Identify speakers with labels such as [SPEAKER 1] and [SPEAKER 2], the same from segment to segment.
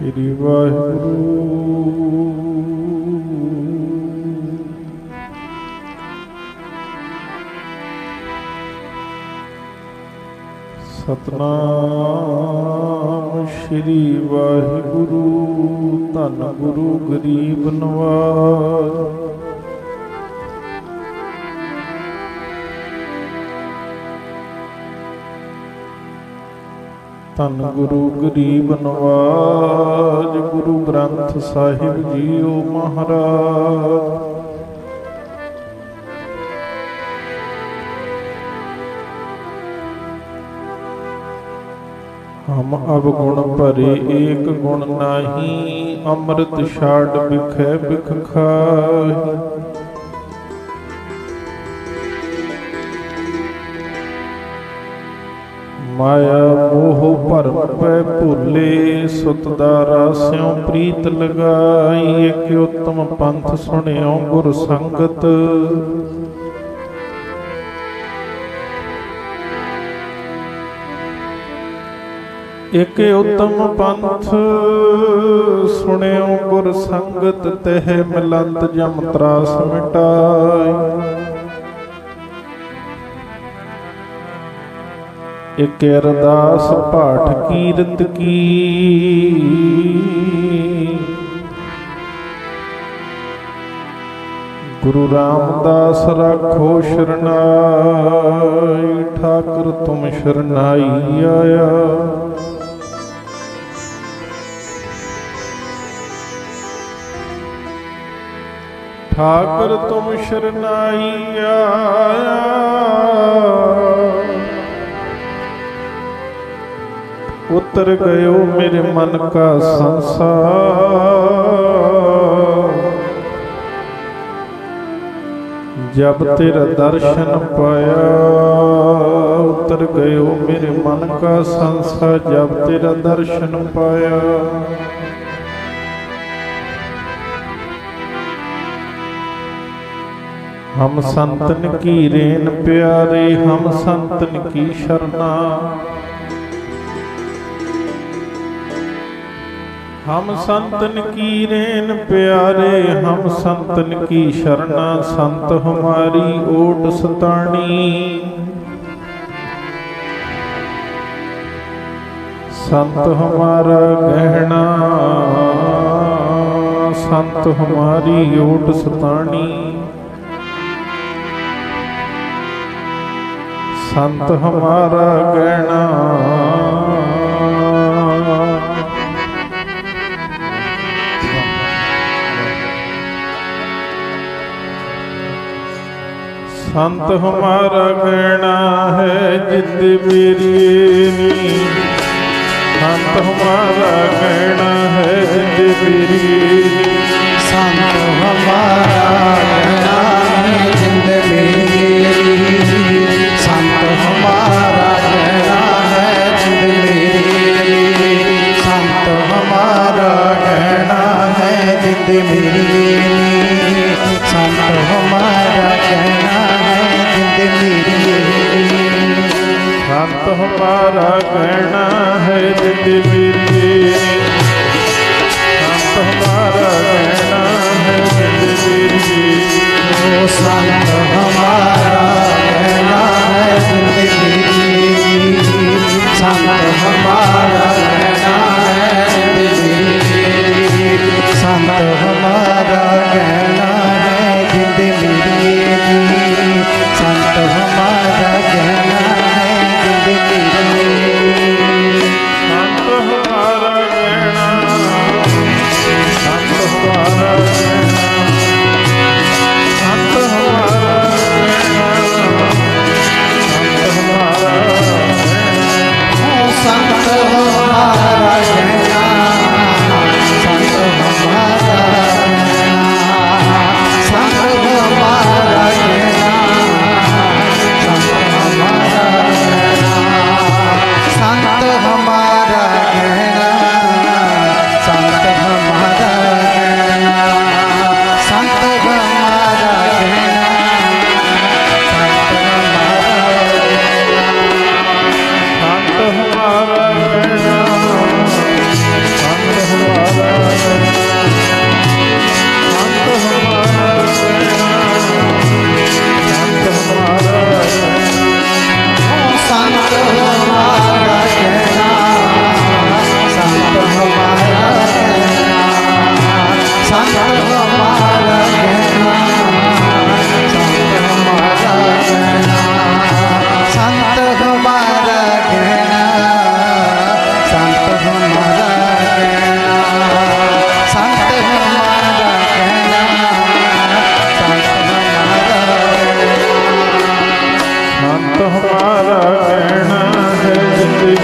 [SPEAKER 1] श्री वाहिगुरु। सतनाम श्री वाहिगुरु। धन गुरु गरीब नवाज। धन गुरु गरीब नवाज। गुरु ग्रंथ साहिब जीओ महाराज। हम अवगुण भरे एक गुण नाही। अमृत छाड़ बिखै बिख खाहि। माया मोह भरम पै भूले। सुत दारा स्यों प्रीत लगाई। एक उत्तम पंथ सुनियो गुर संगत। एक उत्तम पंथ सुनियो गुर संगत। तह मिलंत जम त्रास मिटाई। एक अरदास पाठ कीरत की। गुरु रामदास राखो शरणाई। ठाकुर तुम शरणाई आया। ठाकुर तुम शरणाई आया। उतर गयो मेरे मन का संसार। जब तेरा दर्शन पाया। उतर गयो मेरे मन का संसार। जब तेरा दर्शन पाया। हम संतन की रेन प्यारे। हम संतन की शरणा। हम संतन की रेन प्यारे। हम संतन की शरणा। संत हमारी ओट सताणी। संत हमारा गहना। संत हमारी ओट सताणी। संत हमारा गहना। संत हमारा गहना है जिद मेरी। संत हमारा गहना है जिद मेरी।
[SPEAKER 2] संत हमारा गहना है जिद मेरी। संत हमारा गहना है जिद मेरी। संत हमारा गहना है जिद मेरी। संत हमारा गहना है जिद मेरी।
[SPEAKER 1] संत हमारा गहना है जिद मेरी। संत हमारा गहना है जिद मेरी।
[SPEAKER 2] ओ संत हमारा गहना है जिद मेरी। संत हमारा गहना है जिद मेरी। संत हमारा गहना है जिद मेरी। संत हमारा गहना है जिद मेरी।
[SPEAKER 1] संत हमारा गहना। संत हमारा गहना। संत हमारा गहना। संत हमारा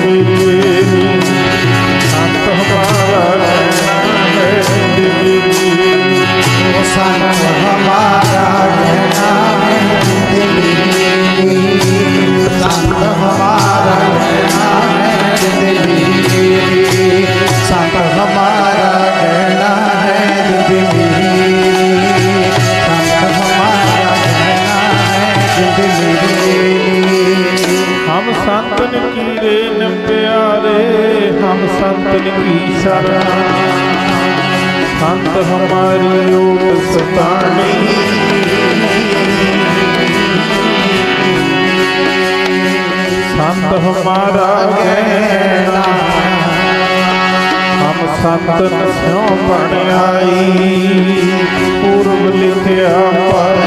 [SPEAKER 1] मेरी संत हमारा कहना है दिली।
[SPEAKER 2] संत हमारा कहना है दिली, संत हमारा कहना है दिली, संत हमारा कहना है दिली, संत हमारा कहना है दिली।
[SPEAKER 1] हम संतन की रेन प्यारे, हम संतन की शरण, संत हमारी ओट सतानी। संत हमारा कहना, हम संतन स्यों बन आई। पूर्व लिखिया पर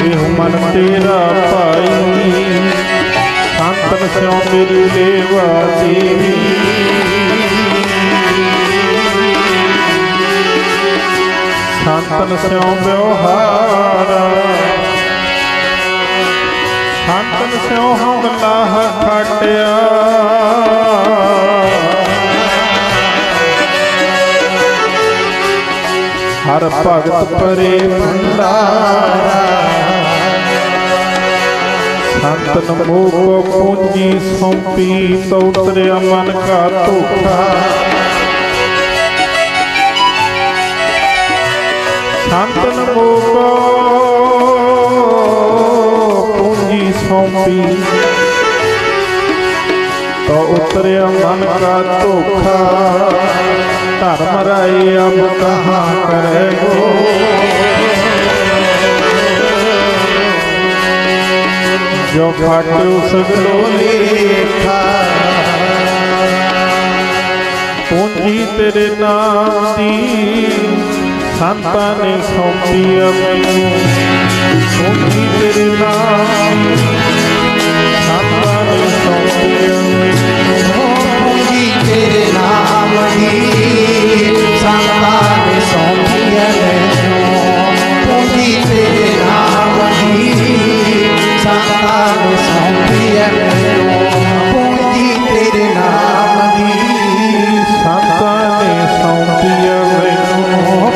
[SPEAKER 1] एह मन तेरा पाई। संतन स्यों मेरी लेवा देवी। संतन स्यों व्यवहारा, संतन स्यों हम लाह खाटिया। हर भगत परे भंडारा। संतन मोह को पूंजी सौंपी, तो उतरिया मन का धोखा। संतन मोह को पूंजी सौंपी, तो उतरिया मन का धोखा। धर्म राय अब कहाँ करेगो, जो फाट्यो सगलो लेखा। पूंजी तेरे नाम दी संता ने सौंपी मैनू। पूंजी तेरे नाम संता ने सौंपी मैनू।
[SPEAKER 2] पूंजी तेरे नाम दी संता ने सौंपी मैनू। पूंजी तेरे नाम दी संता ने सौंपी मैनू। पूंजी तेरे नाम दी
[SPEAKER 1] संता ने सौंपी मैनू।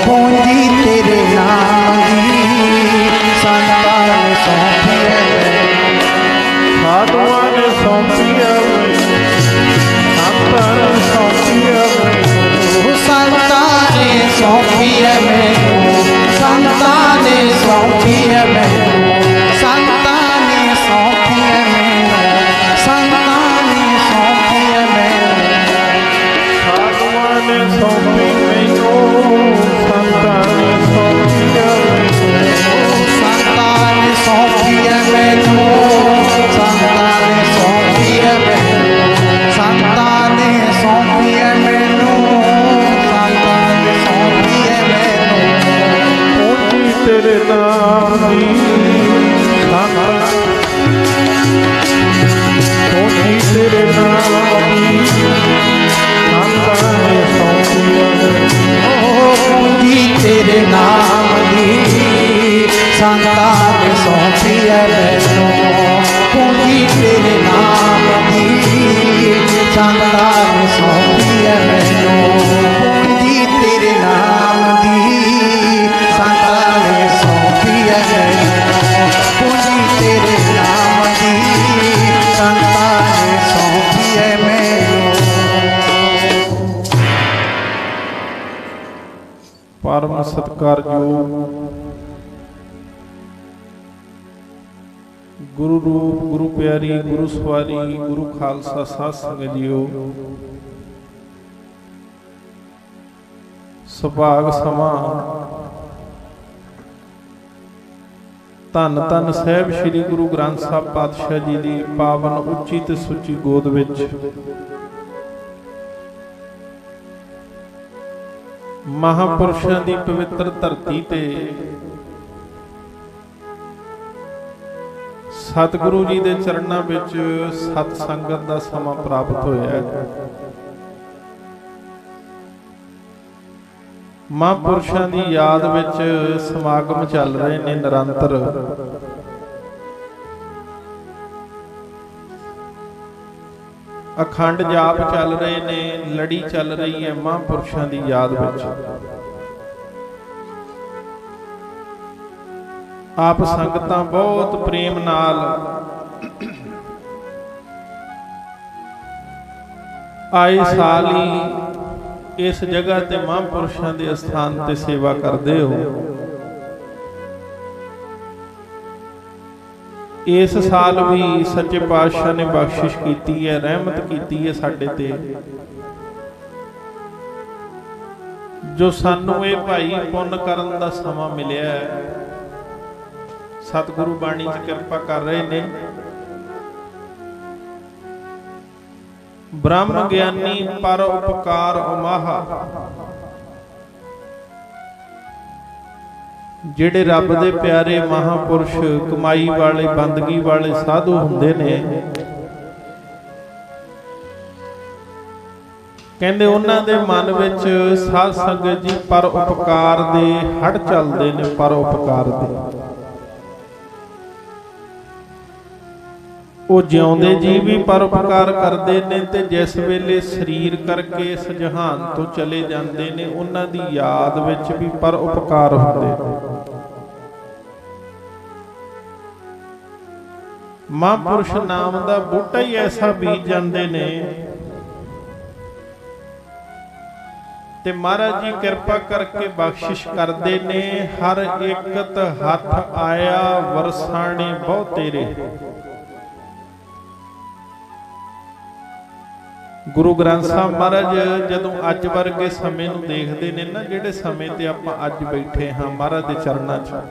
[SPEAKER 2] पूंजी तेरे नाम दी संता ने सौंपी मैनू।
[SPEAKER 1] साधुआं ने सौंपी मैनू। संता ने सौंपी मैनू।
[SPEAKER 2] संता ने सौंपी मैनू। संता ने सौंपी मैनू। संता ने सौंपी मैनू। संता ने सौंपी मैनू।
[SPEAKER 1] साधुआं ने सौंपी मैनू। संता ने सौंपी मैनू।
[SPEAKER 2] संता ने सौंपी मैनू। संता ने सौंपी मैनू। संता ने सौंपी मैनू। संता ने सौंपी मैनू।
[SPEAKER 1] पूंजी तेरे नाम दी संता। पूंजी तेरे नाम दी संता ने सौंपी मैनू।
[SPEAKER 2] पूंजी तेरे नाम दी संता ने सौंपी मैनू। पूंजी तेरे नाम दी संता ने सौंपी मैनू। पूंजी तेरे नाम दी संता ने सौंपी मैनू। पूंजी तेरे नाम दी संता ने सौंपी मैनू।
[SPEAKER 1] परम सत्कारयोग गुरु रूप, गुरु प्यारी, गुरु सवारी, गुरु खालसा साध संगत जीओ। सुभाग समा धन धन ਸਾਹਿਬ श्री गुरु ग्रंथ ਸਾਹਿਬ पातशाह जी ਦੀ पावन ਉੱਚੀ ਤੇ ਸੁੱਚੀ ਗੋਦ ਵਿੱਚ ਮਹਾਂਪੁਰਸ਼ਾਂ ਦੀ ਪਵਿੱਤਰ ਧਰਤੀ ਤੇ ਸਤਿਗੁਰੂ ਜੀ ਦੇ ਚਰਨਾਂ ਵਿੱਚ ਸਤ ਸੰਗਤ ਦਾ ਸਮਾਂ ਪ੍ਰਾਪਤ ਹੋਇਆ ਹੈ। ਮਹਾਂਪੁਰਸ਼ਾਂ ਦੀ ਯਾਦ ਵਿੱਚ ਸਮਾਗਮ ਚੱਲ ਰਹੇ ਨੇ ਨਿਰੰਤਰ। ਅਖੰਡ ਜਾਪ ਚੱਲ ਰਹੇ ਨੇ, ਲੜੀ ਚੱਲ ਰਹੀ ਹੈ ਮਹਾਂਪੁਰਸ਼ਾਂ ਦੀ ਯਾਦ ਵਿੱਚ। ਆਪ ਸੰਗਤਾਂ ਬਹੁਤ ਪ੍ਰੇਮ ਨਾਲ ਆਏ ਸਾਲ ਹੀ ਇਸ ਜਗ੍ਹਾ ਤੇ ਮਹਾਂਪੁਰਸ਼ਾਂ ਦੇ ਅਸਥਾਨ ਤੇ ਸੇਵਾ ਕਰਦੇ ਹੋ। ਇਸ ਸਾਲ ਵੀ ਸੱਚੇ ਪਾਤਸ਼ਾਹ ਨੇ ਬਖਸ਼ਿਸ਼ ਕੀਤੀ ਹੈ, ਰਹਿਮਤ ਕੀਤੀ ਹੈ ਸਾਡੇ ਤੇ, ਜੋ ਸਾਨੂੰ ਇਹ ਭਾਈ ਪੁੰਨ ਕਰਨ ਦਾ ਸਮਾਂ ਮਿਲਿਆ ਹੈ। ਸਤਿਗੁਰੂ ਬਾਣੀ 'ਚ ਕਿਰਪਾ ਕਰ ਰਹੇ ਨੇ। ਬ੍ਰਹਮ ਗਿਆਨੀ ਪਰ ਉਪਕਾਰ ਉਮਾਹਾ, ਜਿਹੜੇ ਰੱਬ ਦੇ ਪਿਆਰੇ ਮਹਾਂਪੁਰਸ਼, ਕਮਾਈ ਵਾਲੇ, ਬੰਦਗੀ ਵਾਲੇ ਸਾਧੂ ਹੁੰਦੇ ਨੇ, ਕਹਿੰਦੇ ਉਹਨਾਂ ਦੇ ਮਨ ਵਿੱਚ ਸਾਧ ਸੰਗਤ ਜੀ ਪਰ ਉਪਕਾਰ ਦੇ ਹੜ ਚੱਲਦੇ ਨੇ, ਪਰ ਉਪਕਾਰ ਦੇ। ਉਹ ਜਿਉਂਦੇ ਜੀ ਵੀ ਪਰਉਪਕਾਰ ਕਰਦੇ ਨੇ, ਤੇ ਜਿਸ ਵੇਲੇ ਸਰੀਰ ਕਰਕੇ ਇਸ ਜਹਾਨ ਤੋਂ ਚਲੇ ਜਾਂਦੇ ਨੇ, ਉਹਨਾਂ ਦੀ ਯਾਦ ਵਿੱਚ ਵੀ ਪਰਉਪਕਾਰ ਹੁੰਦੇ ਨੇ। ਮਹਾਂਪੁਰਸ਼ ਨਾਮ ਦਾ ਬੂਟਾ ਹੀ ਐਸਾ ਬੀਜ ਜਾਂਦੇ ਨੇ, ਤੇ ਮਹਾਰਾਜ ਜੀ ਕਿਰਪਾ ਕਰਕੇ ਬਖਸ਼ਿਸ਼ ਕਰਦੇ ਨੇ। ਹਰ ਇਕਤ ਹੱਥ ਆਇਆ ਵਰਸਾਣੇ ਬਹੁ ਤੇਰੇ। ਗੁਰੂ ਗ੍ਰੰਥ ਸਾਹਿਬ ਮਹਾਰਾਜ ਜਦੋਂ ਅੱਜ ਵਰਗੇ ਸਮੇਂ ਨੂੰ ਦੇਖਦੇ ਨੇ ਨਾ, ਜਿਹੜੇ ਸਮੇਂ ਤੇ ਆਪਾਂ ਅੱਜ ਬੈਠੇ ਹਾਂ ਮਹਾਰਾਜ ਦੇ ਚਰਨਾਂ 'ਚ,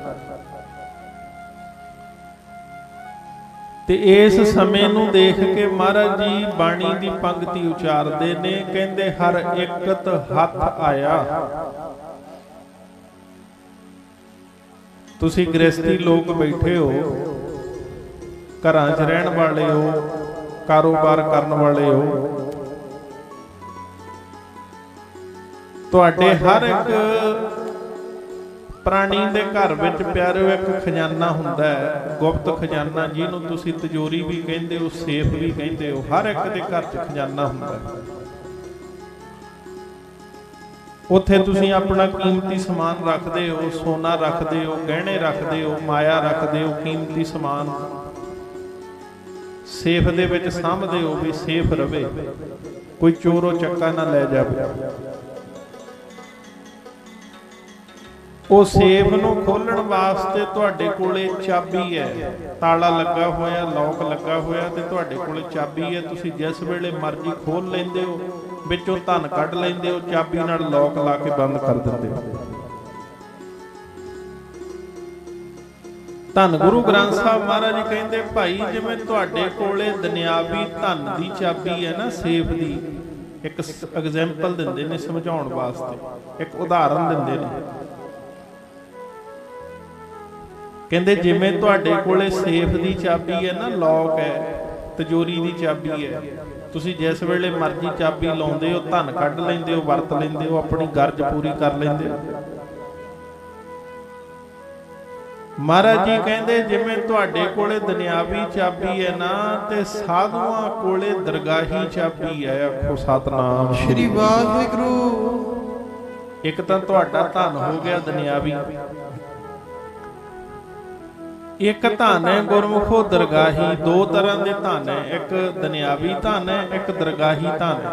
[SPEAKER 1] ਤੇ ਇਸ ਸਮੇਂ ਨੂੰ ਦੇਖ ਕੇ ਮਹਾਰਾਜ ਜੀ ਬਾਣੀ ਦੀ ਪੰਕਤੀ ਉਚਾਰਦੇ ਨੇ, ਕਹਿੰਦੇ ਹਰ ਇਕਤ ਹੱਥ ਆਇਆ। ਤੁਸੀਂ ਗ੍ਰਸਤੀ ਲੋਕ ਬੈਠੇ ਹੋ, ਘਰਾਂ 'ਚ ਰਹਿਣ ਵਾਲੇ ਹੋ, ਕਾਰੋਬਾਰ ਕਰਨ ਵਾਲੇ ਹੋ, ਤੁਹਾਡੇ ਹਰ ਇੱਕ ਪ੍ਰਾਣੀ ਦੇ ਘਰ ਵਿੱਚ ਪਿਆਰਿਓ ਇੱਕ ਖਜ਼ਾਨਾ ਹੁੰਦਾ ਹੈ, ਗੁਪਤ ਖਜ਼ਾਨਾ, ਜਿਹਨੂੰ ਤੁਸੀਂ ਤਿਜੋਰੀ ਵੀ ਕਹਿੰਦੇ ਹੋ, ਸੇਫ ਵੀ ਕਹਿੰਦੇ ਹੋ। ਹਰ ਇੱਕ ਦੇ ਘਰ 'ਚ ਖਜ਼ਾਨਾ ਹੁੰਦਾ ਹੈ। ਉੱਥੇ ਤੁਸੀਂ ਆਪਣਾ ਕੀਮਤੀ ਸਮਾਨ ਰੱਖਦੇ ਹੋ, ਸੋਨਾ ਰੱਖਦੇ ਹੋ, ਗਹਿਣੇ ਰੱਖਦੇ ਹੋ, ਮਾਇਆ ਰੱਖਦੇ ਹੋ, ਕੀਮਤੀ ਸਮਾਨ ਸੇਫ ਦੇ ਵਿੱਚ ਸਾਂਭਦੇ ਹੋ ਵੀ ਸੇਫ ਰਵੇ, ਕੋਈ ਚੋਰੋ ਚੱਕਾ ਨਾ ਲੈ ਜਾਵੇ। ਉਹ ਸੇਫ ਨੂੰ ਖੋਲਣ ਵਾਸਤੇ ਤੁਹਾਡੇ ਕੋਲੇ ਚਾਬੀ ਹੈ, ਤਾਲਾ ਲੱਗਾ ਹੋਇਆ, ਲੌਕ ਲੱਗਾ ਹੋਇਆ, ਤੇ ਤੁਹਾਡੇ ਕੋਲੇ ਚਾਬੀ ਹੈ। ਤੁਸੀਂ ਜਿਸ ਵੇਲੇ ਮਰਜ਼ੀ ਖੋਲ ਲੈਂਦੇ ਹੋ, ਵਿੱਚੋਂ ਧਨ ਕੱਢ ਲੈਂਦੇ ਹੋ, ਚਾਬੀ ਨਾਲ ਲੌਕ ਲਾ ਕੇ ਬੰਦ ਕਰ ਦਿੰਦੇ ਹੋ। ਧੰਨ ਗੁਰੂ ਗ੍ਰੰਥ ਸਾਹਿਬ ਮਹਾਰਾਜ ਜੀ ਕਹਿੰਦੇ, ਭਾਈ ਜਿਵੇਂ ਤੁਹਾਡੇ ਕੋਲੇ ਦੁਨਿਆਵੀ ਧਨ ਦੀ ਚਾਬੀ ਹੈ ਨਾ, ਸੇਫ ਦੀ, ਇੱਕ ਐਗਜ਼ਾਮਪਲ ਦਿੰਦੇ ਨੇ ਸਮਝਾਉਣ ਵਾਸਤੇ, ਇੱਕ ਉਦਾਹਰਨ ਦਿੰਦੇ ਨੇ। ਕਹਿੰਦੇ ਜਿਵੇਂ ਤੁਹਾਡੇ ਕੋਲੇ ਸੇਫ ਦੀ ਚਾਬੀ ਹੈ ਨਾ, ਲੌਕ ਹੈ, ਤਿਜੋਰੀ ਦੀ ਚਾਬੀ ਹੈ, ਤੁਸੀਂ ਜਿਸ ਵੇਲੇ ਮਰਜ਼ੀ ਚਾਬੀ ਲਾਉਂਦੇ ਹੋ, ਧਨ ਕੱਢ ਲੈਂਦੇ ਹੋ, ਵਰਤ ਲੈਂਦੇ ਹੋ, ਆਪਣੀ ਗਰਜ ਪੂਰੀ ਕਰ ਲੈਂਦੇ ਹੋ। ਮਹਾਰਾਜ ਜੀ ਕਹਿੰਦੇ ਜਿਵੇਂ ਤੁਹਾਡੇ ਕੋਲੇ ਦੁਨਿਆਵੀ ਚਾਬੀ ਹੈ ਨਾ, ਤੇ ਸਾਧੂਆਂ ਕੋਲੇ ਦਰਗਾਹੀ ਚਾਬੀ ਹੈ। ਆਖੋ ਸਤਨਾਮ
[SPEAKER 2] ਸ੍ਰੀ ਵਾਹਿਗੁਰੂ।
[SPEAKER 1] ਇੱਕ ਤਾਂ ਤੁਹਾਡਾ ਧਨ ਹੋ ਗਿਆ ਦੁਨਿਆਵੀ, ਇੱਕ ਧਨ ਹੈ ਗੁਰਮੁਖੋ ਦਰਗਾਹੀ। ਦੋ ਤਰ੍ਹਾਂ ਦੇ ਧਨ ਹੈ, ਇੱਕ ਦੁਨਿਆਵੀ ਧਨ ਹੈ, ਇੱਕ ਦਰਗਾਹੀ ਧਨ ਹੈ।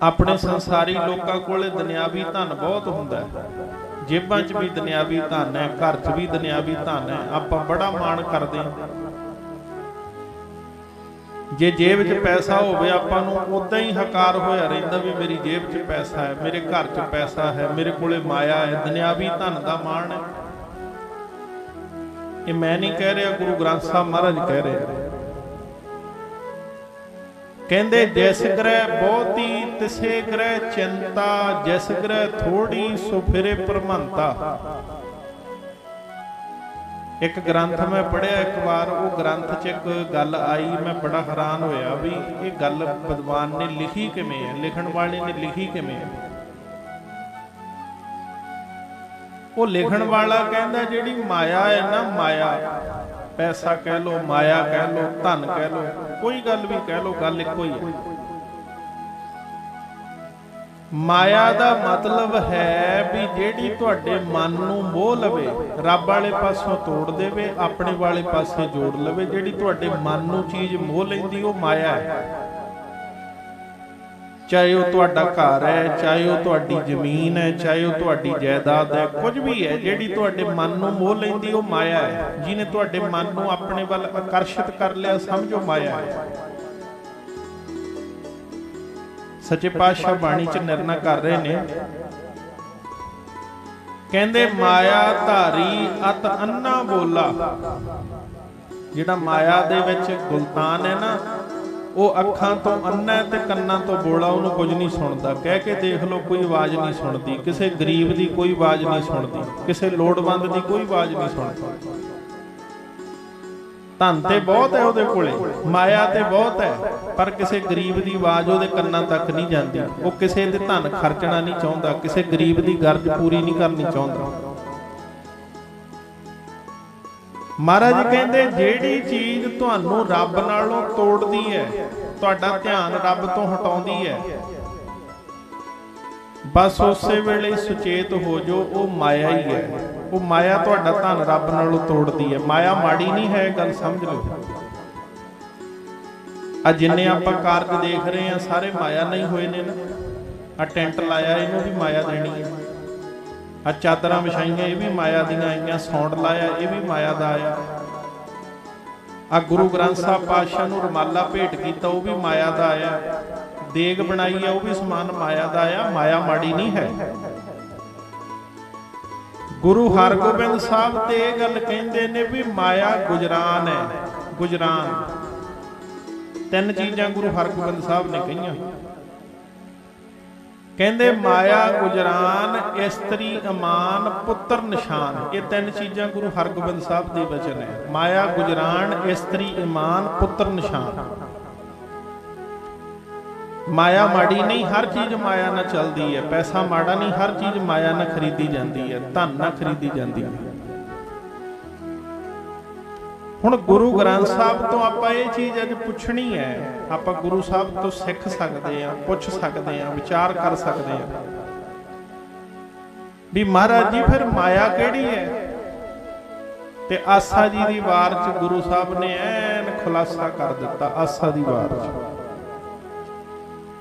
[SPEAKER 1] ਆਪਣੇ ਸੰਸਾਰੀ ਲੋਕਾਂ ਕੋਲੇ ਦੁਨਿਆਵੀ ਧਨ ਬਹੁਤ ਹੁੰਦਾ ਹੈ, ਜੇਬਾਂ 'ਚ ਵੀ ਦੁਨਿਆਵੀ ਧਨ ਹੈ, ਘਰ 'ਚ ਵੀ ਦੁਨਿਆਵੀ ਧਨ ਹੈ। ਆਪਾਂ ਬੜਾ ਮਾਣ ਕਰਦੇ ਹਾਂ। ਜੇ ਜੇਬ 'ਚ ਪੈਸਾ ਹੋਵੇ, ਆਪਾਂ ਨੂੰ ਉਦਾਂ ਹੀ ਹਕਾਰ ਹੋਇਆ ਰਹਿੰਦਾ ਵੀ ਮੇਰੀ ਜੇਬ 'ਚ ਪੈਸਾ ਹੈ, ਮੇਰੇ ਘਰ 'ਚ ਪੈਸਾ ਹੈ, ਮੇਰੇ ਕੋਲੇ ਮਾਇਆ ਹੈ। ਦੁਨਿਆਵੀ ਧਨ ਦਾ ਮਾਣ ਹੈ। ਇਹ ਮੈਂ ਨਹੀਂ ਕਹਿ ਰਿਹਾ, ਗੁਰੂ ਗ੍ਰੰਥ ਸਾਹਿਬ ਮਹਾਰਾਜ ਕਹਿ ਰਹੇ। ਕਹਿੰਦੇ ਜਿਸ ਗ੍ਰਹਿ ਬਹੁਤੀ ਤਿਸੇ ਗ੍ਰਹਿ ਚਿੰਤਾ, ਜਿਸ ਗ੍ਰਹਿ ਥੋੜੀ ਸੋ ਫਿਰੇ ਭਰਮੰਤਾ। ਇੱਕ ਗ੍ਰੰਥ ਮੈਂ ਪੜ੍ਹਿਆ ਇੱਕ ਵਾਰ, ਉਹ ਗ੍ਰੰਥ 'ਚ ਇੱਕ ਗੱਲ ਆਈ, ਮੈਂ ਬੜਾ ਹੈਰਾਨ ਹੋਇਆ ਵੀ ਇਹ ਗੱਲ ਵਿਦਵਾਨ ਨੇ ਲਿਖੀ ਕਿਵੇਂ ਹੈ, ਲਿਖਣ ਵਾਲੇ ਨੇ ਲਿਖੀ ਕਿਵੇਂ ਹੈ। ਉਹ ਲਿਖਣ ਵਾਲਾ ਕਹਿੰਦਾ ਜਿਹੜੀ ਮਾਇਆ ਹੈ ਨਾ, ਮਾਇਆ ਪੈਸਾ ਕਹਿ ਲੋ, ਮਾਇਆ ਕਹਿ ਲੋ, ਧਨ ਕਹਿ ਲੋ, ਕੋਈ ਗੱਲ ਵੀ ਕਹਿ ਲੋ, ਗੱਲ ਇੱਕੋ ਹੀ ਹੈ। ਮਾਇਆ ਦਾ ਮਤਲਬ ਹੈ ਵੀ ਜਿਹੜੀ ਤੁਹਾਡੇ ਮਨ ਨੂੰ ਮੋਹ ਲਵੇ, ਰੱਬ ਵਾਲੇ ਪਾਸੋਂ ਤੋੜ ਦੇਵੇ, ਆਪਣੇ ਵਾਲੇ ਪਾਸੇ ਜੋੜ ਲਵੇ। ਜਿਹੜੀ ਤੁਹਾਡੇ ਮਨ ਨੂੰ ਚੀਜ਼ ਮੋਹ ਲੈਂਦੀ ਉਹ ਮਾਇਆ ਹੈ। ਚਾਹੇ ਉਹ ਤੁਹਾਡਾ ਘਰ ਹੈ, ਚਾਹੇ ਉਹ ਤੁਹਾਡੀ ਜ਼ਮੀਨ ਹੈ, ਚਾਹੇ ਉਹ ਤੁਹਾਡੀ ਜਾਇਦਾਦ ਹੈ, ਕੁਝ ਵੀ ਹੈ, ਜਿਹੜੀ ਤੁਹਾਡੇ ਮਨ ਨੂੰ ਮੋਹ ਲੈਂਦੀ ਉਹ ਮਾਇਆ ਹੈ। ਜਿਹਨੇ ਤੁਹਾਡੇ ਮਨ ਨੂੰ ਆਪਣੇ ਵੱਲ ਆਕਰਸ਼ਿਤ ਕਰ ਲਿਆ, ਸਮਝੋ ਮਾਇਆ ਹੈ। ਸੱਚੇ ਪਾਤਸ਼ਾਹ ਬਾਣੀ 'ਚ ਨਿਰਣਾ ਕਰ ਰਹੇ ਨੇ, ਕਹਿੰਦੇ ਮਾਇਆ ਧਾਰੀ ਅਤ ਅੰਨਾ ਬੋਲਾ। ਜਿਹੜਾ ਮਾਇਆ ਦੇ ਵਿੱਚ ਗੁਲਤਾਨ ਹੈ ਨਾ, ਉਹ ਅੱਖਾਂ ਤੋਂ ਅੰਨਾ ਤੇ ਕੰਨਾਂ ਤੋਂ ਬੋਲਾ, ਉਹਨੂੰ ਕੁਝ ਨਹੀਂ ਸੁਣਦਾ। ਕਹਿ ਕੇ ਦੇਖ ਲਓ, ਕੋਈ ਆਵਾਜ਼ ਨਹੀਂ ਸੁਣਦੀ। ਕਿਸੇ ਗਰੀਬ ਦੀ ਕੋਈ ਆਵਾਜ਼ ਨਹੀਂ ਸੁਣਦੀ, ਕਿਸੇ ਲੋੜਵੰਦ ਦੀ ਕੋਈ ਆਵਾਜ਼ ਨਹੀਂ ਸੁਣਦੀ। ਧਨ ਤੇ ਬਹੁਤ ਹੈ ਉਹਦੇ ਕੋਲੇ, ਮਾਇਆ ਤੇ ਬਹੁਤ ਹੈ, ਪਰ ਕਿਸੇ ਗਰੀਬ ਦੀ ਆਵਾਜ਼ ਉਹਦੇ ਕੰਨਾਂ ਤੱਕ ਨਹੀਂ ਜਾਂਦੀ। ਉਹ ਕਿਸੇ ਦੇ ਧਨ ਖਰਚਣਾ ਨਹੀਂ ਚਾਹੁੰਦਾ, ਕਿਸੇ ਗਰੀਬ ਦੀ ਗਰਜ ਪੂਰੀ ਨਹੀਂ ਕਰਨੀ ਚਾਹੁੰਦਾ। ਮਹਾਰਾਜ ਕਹਿੰਦੇ ਜਿਹੜੀ ਚੀਜ਼ ਤੁਹਾਨੂੰ ਰੱਬ ਨਾਲੋਂ ਤੋੜਦੀ ਹੈ, ਤੁਹਾਡਾ ਧਿਆਨ ਰੱਬ ਤੋਂ ਹਟਾਉਂਦੀ ਹੈ, ਬਸ ਉਸੇ ਵੇਲੇ ਸੁਚੇਤ ਹੋ ਜਾਓ, ਉਹ ਮਾਇਆ ਹੀ ਹੈ। ਉਹ ਮਾਇਆ ਤੁਹਾਡਾ ਧਨ ਰੱਬ ਨਾਲੋਂ ਤੋੜਦੀ ਹੈ। ਮਾਇਆ ਮਾੜੀ ਨਹੀਂ ਹੈ, ਗੱਲ ਸਮਝ ਲਓ। ਆ ਜਿੰਨੇ ਆਪਾਂ ਕਾਰਜ ਦੇਖ ਰਹੇ ਆ ਸਾਰੇ ਮਾਇਆ ਨਹੀਂ ਹੋਏ ਨੇ ਨਾ। ਆ ਟੈਂਟ ਲਾਇਆ, ਇਹਨੂੰ ਵੀ ਮਾਇਆ ਦੇਣੀ ਹੈ। ਆ ਚਾਦਰਾਂ ਵਿਛਾਈਆਂ, ਇਹ ਵੀ ਮਾਇਆ ਦੀਆਂ ਆਈਆਂ। ਸੌਂਡ ਲਾਇਆ, ਇਹ ਵੀ ਮਾਇਆ ਦਾ ਆਇਆ। ਆ ਗੁਰੂ ਗ੍ਰੰਥ ਸਾਹਿਬ ਪਾਤਸ਼ਾਹ ਨੂੰ ਰੁਮਾਲਾ ਭੇਟ ਕੀਤਾ, ਉਹ ਵੀ ਮਾਇਆ ਦਾ ਆਇਆ। ਦੇਗ ਬਣਾਈ ਆ, ਉਹ ਵੀ ਸਮਾਨ ਮਾਇਆ ਦਾ ਆਇਆ। ਮਾਇਆ ਮਾੜੀ ਨਹੀਂ ਹੈ। ਗੁਰੂ ਹਰਗੋਬਿੰਦ ਸਾਹਿਬ ਤੇ ਇਹ ਗੱਲ ਕਹਿੰਦੇ ਨੇ ਵੀ ਮਾਇਆ ਗੁਜਰਾਨ ਹੈ। ਗੁਜਰਾਨ ਤਿੰਨ ਚੀਜ਼ਾਂ ਗੁਰੂ ਹਰਗੋਬਿੰਦ ਸਾਹਿਬ ਨੇ ਕਹੀਆਂ। ਕਹਿੰਦੇ ਮਾਇਆ ਗੁਜਰਾਨ, ਇਸਤਰੀ ਇਮਾਨ, ਪੁੱਤਰ ਨਿਸ਼ਾਨ। ਇਹ ਤਿੰਨ ਚੀਜ਼ਾਂ ਗੁਰੂ ਹਰਗੋਬਿੰਦ ਸਾਹਿਬ ਦੇ ਬਚਨ ਹੈ। ਮਾਇਆ ਗੁਜਰਾਨ, ਇਸਤਰੀ ਇਮਾਨ, ਪੁੱਤਰ ਨਿਸ਼ਾਨ। ਮਾਇਆ ਮਾੜੀ ਨਹੀਂ, ਹਰ ਚੀਜ਼ ਮਾਇਆ ਨਾਲ ਚੱਲਦੀ ਹੈ। ਪੈਸਾ ਮਾੜਾ ਨਹੀਂ, ਹਰ ਚੀਜ਼ ਮਾਇਆ ਨਾਲ ਖਰੀਦੀ ਜਾਂਦੀ ਹੈ, ਧਨ ਨਾਲ ਖਰੀਦੀ ਜਾਂਦੀ ਹੈ। ਹੁਣ ਗੁਰੂ ਗ੍ਰੰਥ ਸਾਹਿਬ ਤੋਂ ਆਪਾਂ ਇਹ ਚੀਜ਼ ਅੱਜ ਪੁੱਛਣੀ ਹੈ। ਆਪਾਂ ਗੁਰੂ ਸਾਹਿਬ ਤੋਂ ਸਿੱਖ ਸਕਦੇ ਹਾਂ, ਪੁੱਛ ਸਕਦੇ ਹਾਂ, ਵਿਚਾਰ ਕਰ ਸਕਦੇ ਹਾਂ ਵੀ ਮਹਾਰਾਜ ਜੀ ਫਿਰ ਮਾਇਆ ਕਿਹੜੀ ਹੈ। ਤੇ ਆਸਾ ਜੀ ਦੀ ਵਾਰ 'ਚ ਗੁਰੂ ਸਾਹਿਬ ਨੇ ਐਨ ਖੁਲਾਸਾ ਕਰ ਦਿੱਤਾ। ਆਸਾ ਦੀ ਵਾਰ 'ਚ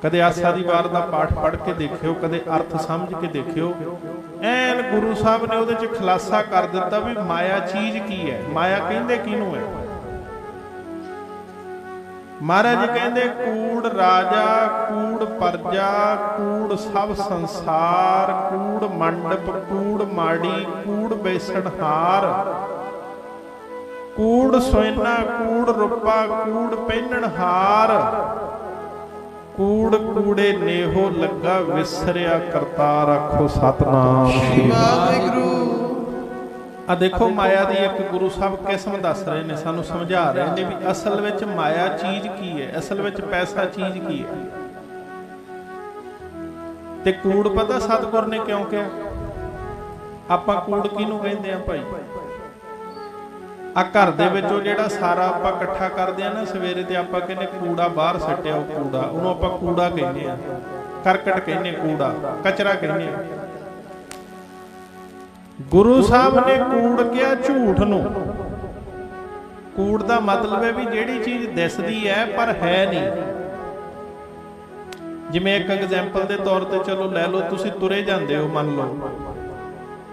[SPEAKER 1] ਕਦੇ ਆਸਾ ਦੀ ਵਾਰ ਦਾ ਪਾਠ ਪੜ੍ਹ ਕੇ ਦੇਖਿਓ, ਕਦੇ ਅਰਥ ਸਮਝ ਕੇ ਦੇਖਿਓ। ਐਨ ਗੁਰੂ ਸਾਹਿਬ ਨੇ ਉਹਦੇ 'ਚ ਖੁਲਾਸਾ ਕਰ ਦਿੱਤਾ ਵੀ ਮਾਇਆ ਚੀਜ਼ ਕੀ ਹੈ, ਮਾਇਆ ਕਹਿੰਦੇ ਕਿਹਨੂੰ ਹੈ। ਮਹਾਰਾਜ ਕਹਿੰਦੇ ਕੂੜ ਰਾਜਾ, ਕੂੜ ਪਰਜਾ, ਕੂੜ ਸਭ ਸੰਸਾਰ, ਕੂੜ ਮੰਡਪ, ਕੂੜ ਮਾੜੀ, ਕੂੜ ਬੇਸਣਹਾਰ, ਕੂੜ ਸੋਇਨਾ, ਕੂੜ ਰੂਪਾ, ਕੂੜ ਪਹਿਨਣਹਾਰ, ਕੂੜ ਕੂੜੇ ਨੇਹੋ ਲੱਗਾ ਵਿਸਰਿਆ ਕਰਤਾਰ। ਆਖੋ ਸਤਨਾਮ ਸ੍ਰੀ ਵਾਹਿਗੁਰੂ। ਆ ਦੇਖੋ ਮਾਇਆ ਦੀ ਇੱਕ ਗੁਰੂ ਸਾਹਿਬ ਕਿਸਮ ਦੱਸ ਰਹੇ ਨੇ, ਸਾਨੂੰ ਸਮਝਾ ਰਹੇ ਨੇ ਵੀ ਅਸਲ ਵਿੱਚ ਮਾਇਆ ਚੀਜ਼ ਕੀ ਹੈ, ਅਸਲ ਵਿੱਚ ਪੈਸਾ ਚੀਜ਼ ਕੀ ਹੈ। ਤੇ ਕੂੜ ਪਤਾ ਸਤਿਗੁਰ ਨੇ ਕਿਉਂ ਕਿਹਾ? ਆਪਾਂ ਕੂੜ ਕਿਹਨੂੰ ਕਹਿੰਦੇ ਆ ਭਾਈ? ਆ ਘਰ ਦੇ ਵਿੱਚੋਂ ਜਿਹੜਾ ਸਾਰਾ ਆਪਾਂ ਇਕੱਠਾ ਕਰਦੇ ਆ ਨਾ ਸਵੇਰੇ, ਤੇ ਆਪਾਂ ਕਹਿੰਦੇ ਕੂੜਾ ਬਾਹਰ ਸੱਟਿਆ, ਉਹ ਕੂੜਾ, ਉਹਨੂੰ ਆਪਾਂ ਕੂੜਾ ਕਹਿੰਦੇ ਆ। ਕਰਕਟ ਕਹਿੰਦੇ, ਕੂੜਾ, ਕਚਰਾ ਕਹਿੰਦੇ ਆ। ਗੁਰੂ ਸਾਹਿਬ ਨੇ ਕੂੜ ਕਿਹਾ ਝੂਠ ਨੂੰ। ਕੂੜ ਦਾ ਮਤਲਬ ਹੈ ਵੀ ਜਿਹੜੀ ਚੀਜ਼ ਦਿਸਦੀ ਹੈ ਪਰ ਹੈ ਨਹੀਂ। ਜਿਵੇਂ ਇੱਕ ਐਗਜ਼ਾਮਪਲ ਦੇ ਤੌਰ ਤੇ ਚਲੋ ਲੈ ਲਓ, ਤੁਸੀਂ ਤੁਰੇ ਜਾਂਦੇ ਹੋ, ਮੰਨ ਲਓ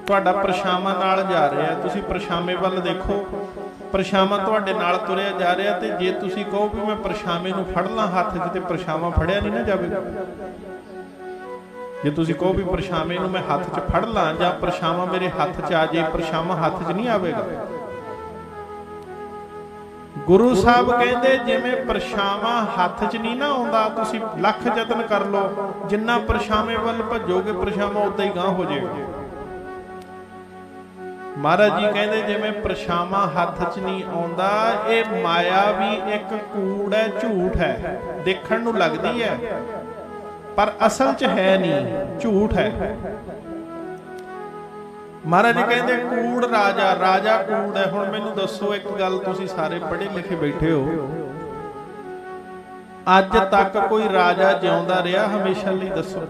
[SPEAKER 1] ਤੁਹਾਡਾ ਪਰਛਾਵਾਂ ਨਾਲ ਜਾ ਰਿਹਾ, ਤੁਸੀਂ ਪਰਛਾਵੇਂ ਵੱਲ ਦੇਖੋ, ਪਰਛਾਵਾਂ ਤੁਹਾਡੇ ਨਾਲ ਤੁਰਿਆ ਜਾ ਰਿਹਾ, ਤੇ ਜੇ ਤੁਸੀਂ ਕਹੋ ਵੀ ਮੈਂ ਪਰਛਾਵੇਂ ਨੂੰ ਫੜ ਲਾਂ ਹੱਥ 'ਚ, ਤੇ ਪਰਛਾਵਾਂ ਫੜਿਆ ਨਹੀਂ ਨਾ ਜਾਵੇਗਾ। ਜੇ ਤੁਸੀਂ ਕਹੋ ਵੀ ਪਰਛਾਵੇਂ ਨੂੰ ਮੈਂ ਹੱਥ 'ਚ ਫੜ ਲਾਂ, ਜਾਂ ਪਰਛਾਵਾਂ ਮੇਰੇ ਹੱਥ 'ਚ ਆ ਜੇ, ਪਰਛਾਵਾਂ ਹੱਥ 'ਚ ਨਹੀਂ ਆਵੇਗਾ। ਗੁਰੂ ਸਾਹਿਬ ਕਹਿੰਦੇ ਜਿਵੇਂ ਪਰਛਾਵਾਂ ਹੱਥ 'ਚ ਨਹੀਂ ਨਾ ਆਉਂਦਾ, ਤੁਸੀਂ ਲੱਖ ਯਤਨ ਕਰ ਲਓ, ਜਿੰਨਾ ਪਰਛਾਵੇਂ ਵੱਲ ਭੱਜੋਗੇ ਪਰਛਾਵਾਂ ਉਦਾਂ ਹੀ ਗਾਂਹ ਹੋ ਜਾਏਗਾ। ਮਹਾਰਾਜ ਜੀ ਕਹਿੰਦੇ ਜਿਵੇਂ ਪਰਛਾਵਾਂ ਹੱਥ 'ਚ ਨਹੀਂ ਆਉਂਦਾ, ਇਹ ਮਾਇਆ ਵੀ ਇੱਕ ਕੂੜ ਹੈ, ਝੂਠ ਹੈ। ਦੇਖਣ ਨੂੰ ਲੱਗਦੀ ਹੈ ਪਰ ਅਸਲ 'ਚ ਹੈ ਨਹੀਂ, ਝੂਠ ਹੈ। ਮਹਾਰਾਜ ਜੀ ਕਹਿੰਦੇ ਕੂੜ ਰਾਜਾ, ਰਾਜਾ ਕੂੜ ਹੈ। ਹੁਣ ਮੈਨੂੰ ਦੱਸੋ ਇੱਕ ਗੱਲ, ਤੁਸੀਂ ਸਾਰੇ ਪੜ੍ਹੇ ਲਿਖੇ ਬੈਠੇ ਹੋ, ਅੱਜ ਤੱਕ ਕੋਈ ਰਾਜਾ ਜਿਉਂਦਾ ਰਿਹਾ ਹਮੇਸ਼ਾ ਲਈ? ਦੱਸੋ।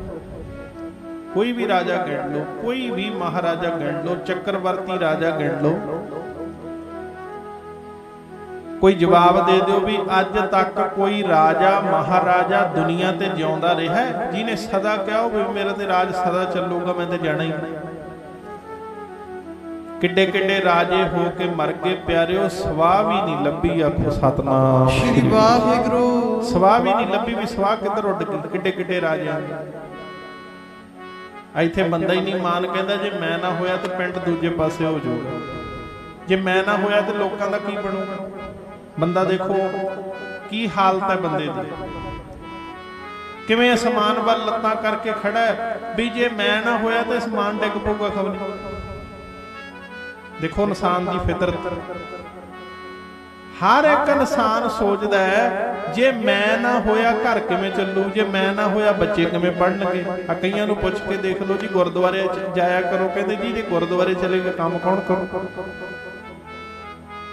[SPEAKER 1] ਕੋਈ ਵੀ ਰਾਜਾ ਗਿਣ ਲਓ, ਕੋਈ ਵੀ ਮਹਾਰਾਜਾ ਗਿਣ ਲਓ, ਚੱਕਰਵਰਤੀ ਰਾਜਾ ਗਿਣ ਲਓ, ਕੋਈ ਜਵਾਬ ਦੇ ਦਿਓ ਵੀ ਅੱਜ ਤੱਕ ਕੋਈ ਰਾਜਾ ਮਹਾਰਾਜਾ ਦੁਨੀਆ ਤੇ ਜਿਉਂਦਾ ਰਿਹਾ ਜਿਹਨੇ ਸਦਾ ਕਿਹਾ ਹੋਵੇ ਮੇਰਾ ਤੇ ਰਾਜ ਸਦਾ ਚੱਲੂਗਾ, ਮੈਂ ਤੇ ਜਾਣਾ ਹੀ। ਕਿੱਡੇ ਕਿੱਡੇ ਰਾਜੇ ਹੋ ਕੇ ਮਰ ਗਏ ਪਿਆਰਿਓ, ਸਵਾਹ ਵੀ ਨਹੀਂ ਲੱਭੀ। ਆਖੋ ਸਤਨਾਮ
[SPEAKER 2] ਸ਼੍ਰੀ ਵਾਹਿਗੁਰੂ।
[SPEAKER 1] ਸਵਾਹ ਵੀ ਨਹੀਂ ਲੱਭੀ ਵੀ ਸਵਾਹ ਕਿੱਧਰ ਉੱਡ ਗਈ। ਕਿੱਡੇ ਕਿੱਡੇ ਰਾਜੇ ਇੱਥੇ ਬੰਦਾ ਹੀ ਨਹੀਂ ਮਾਨ ਕਹਿੰਦਾ ਜੇ ਮੈਂ ਨਾ ਹੋਇਆ ਤੇ ਪਿੰਡ ਦੂਜੇ ਪਾਸੇ ਹੋ ਜਾਊਗਾ, ਜੇ ਮੈਂ ਨਾ ਹੋਇਆ ਤੇ ਲੋਕਾਂ ਦਾ ਕੀ ਬਣੂਗਾ। ਬੰਦਾ ਦੇਖੋ ਕੀ ਹਾਲਤ ਹੈ ਬੰਦੇ ਦੀ, ਕਿਵੇਂ ਅਸਮਾਨ ਵੱਲ ਲੱਤਾਂ ਕਰਕੇ ਖੜਾ ਹੈ ਵੀ ਜੇ ਮੈਂ ਨਾ ਹੋਇਆ ਤੇ ਅਸਮਾਨ ਡਿੱਗ ਪਊਗਾ ਖਬਰ ਨਹੀਂ। ਦੇਖੋ ਇਨਸਾਨ ਦੀ ਫਿਤਰਤ, ਹਰ ਇੱਕ ਇਨਸਾਨ ਸੋਚਦਾ ਹੈ ਜੇ ਮੈਂ ਨਾ ਹੋਇਆ ਘਰ ਕਿਵੇਂ ਚੱਲੂ, ਜੇ ਮੈਂ ਨਾ ਹੋਇਆ ਬੱਚੇ ਕਿਵੇਂ ਪੜ੍ਹਨਗੇ। ਆ ਕਈਆਂ ਨੂੰ ਪੁੱਛ ਕੇ ਦੇਖ ਲਓ ਜੀ, ਗੁਰਦੁਆਰੇ ਜਾਇਆ ਕਰੋ, ਕਹਿੰਦੇ ਜੀ ਜੇ ਗੁਰਦੁਆਰੇ ਚਲੇ ਗਏ ਕੰਮ ਕੌਣ ਕਰੂ।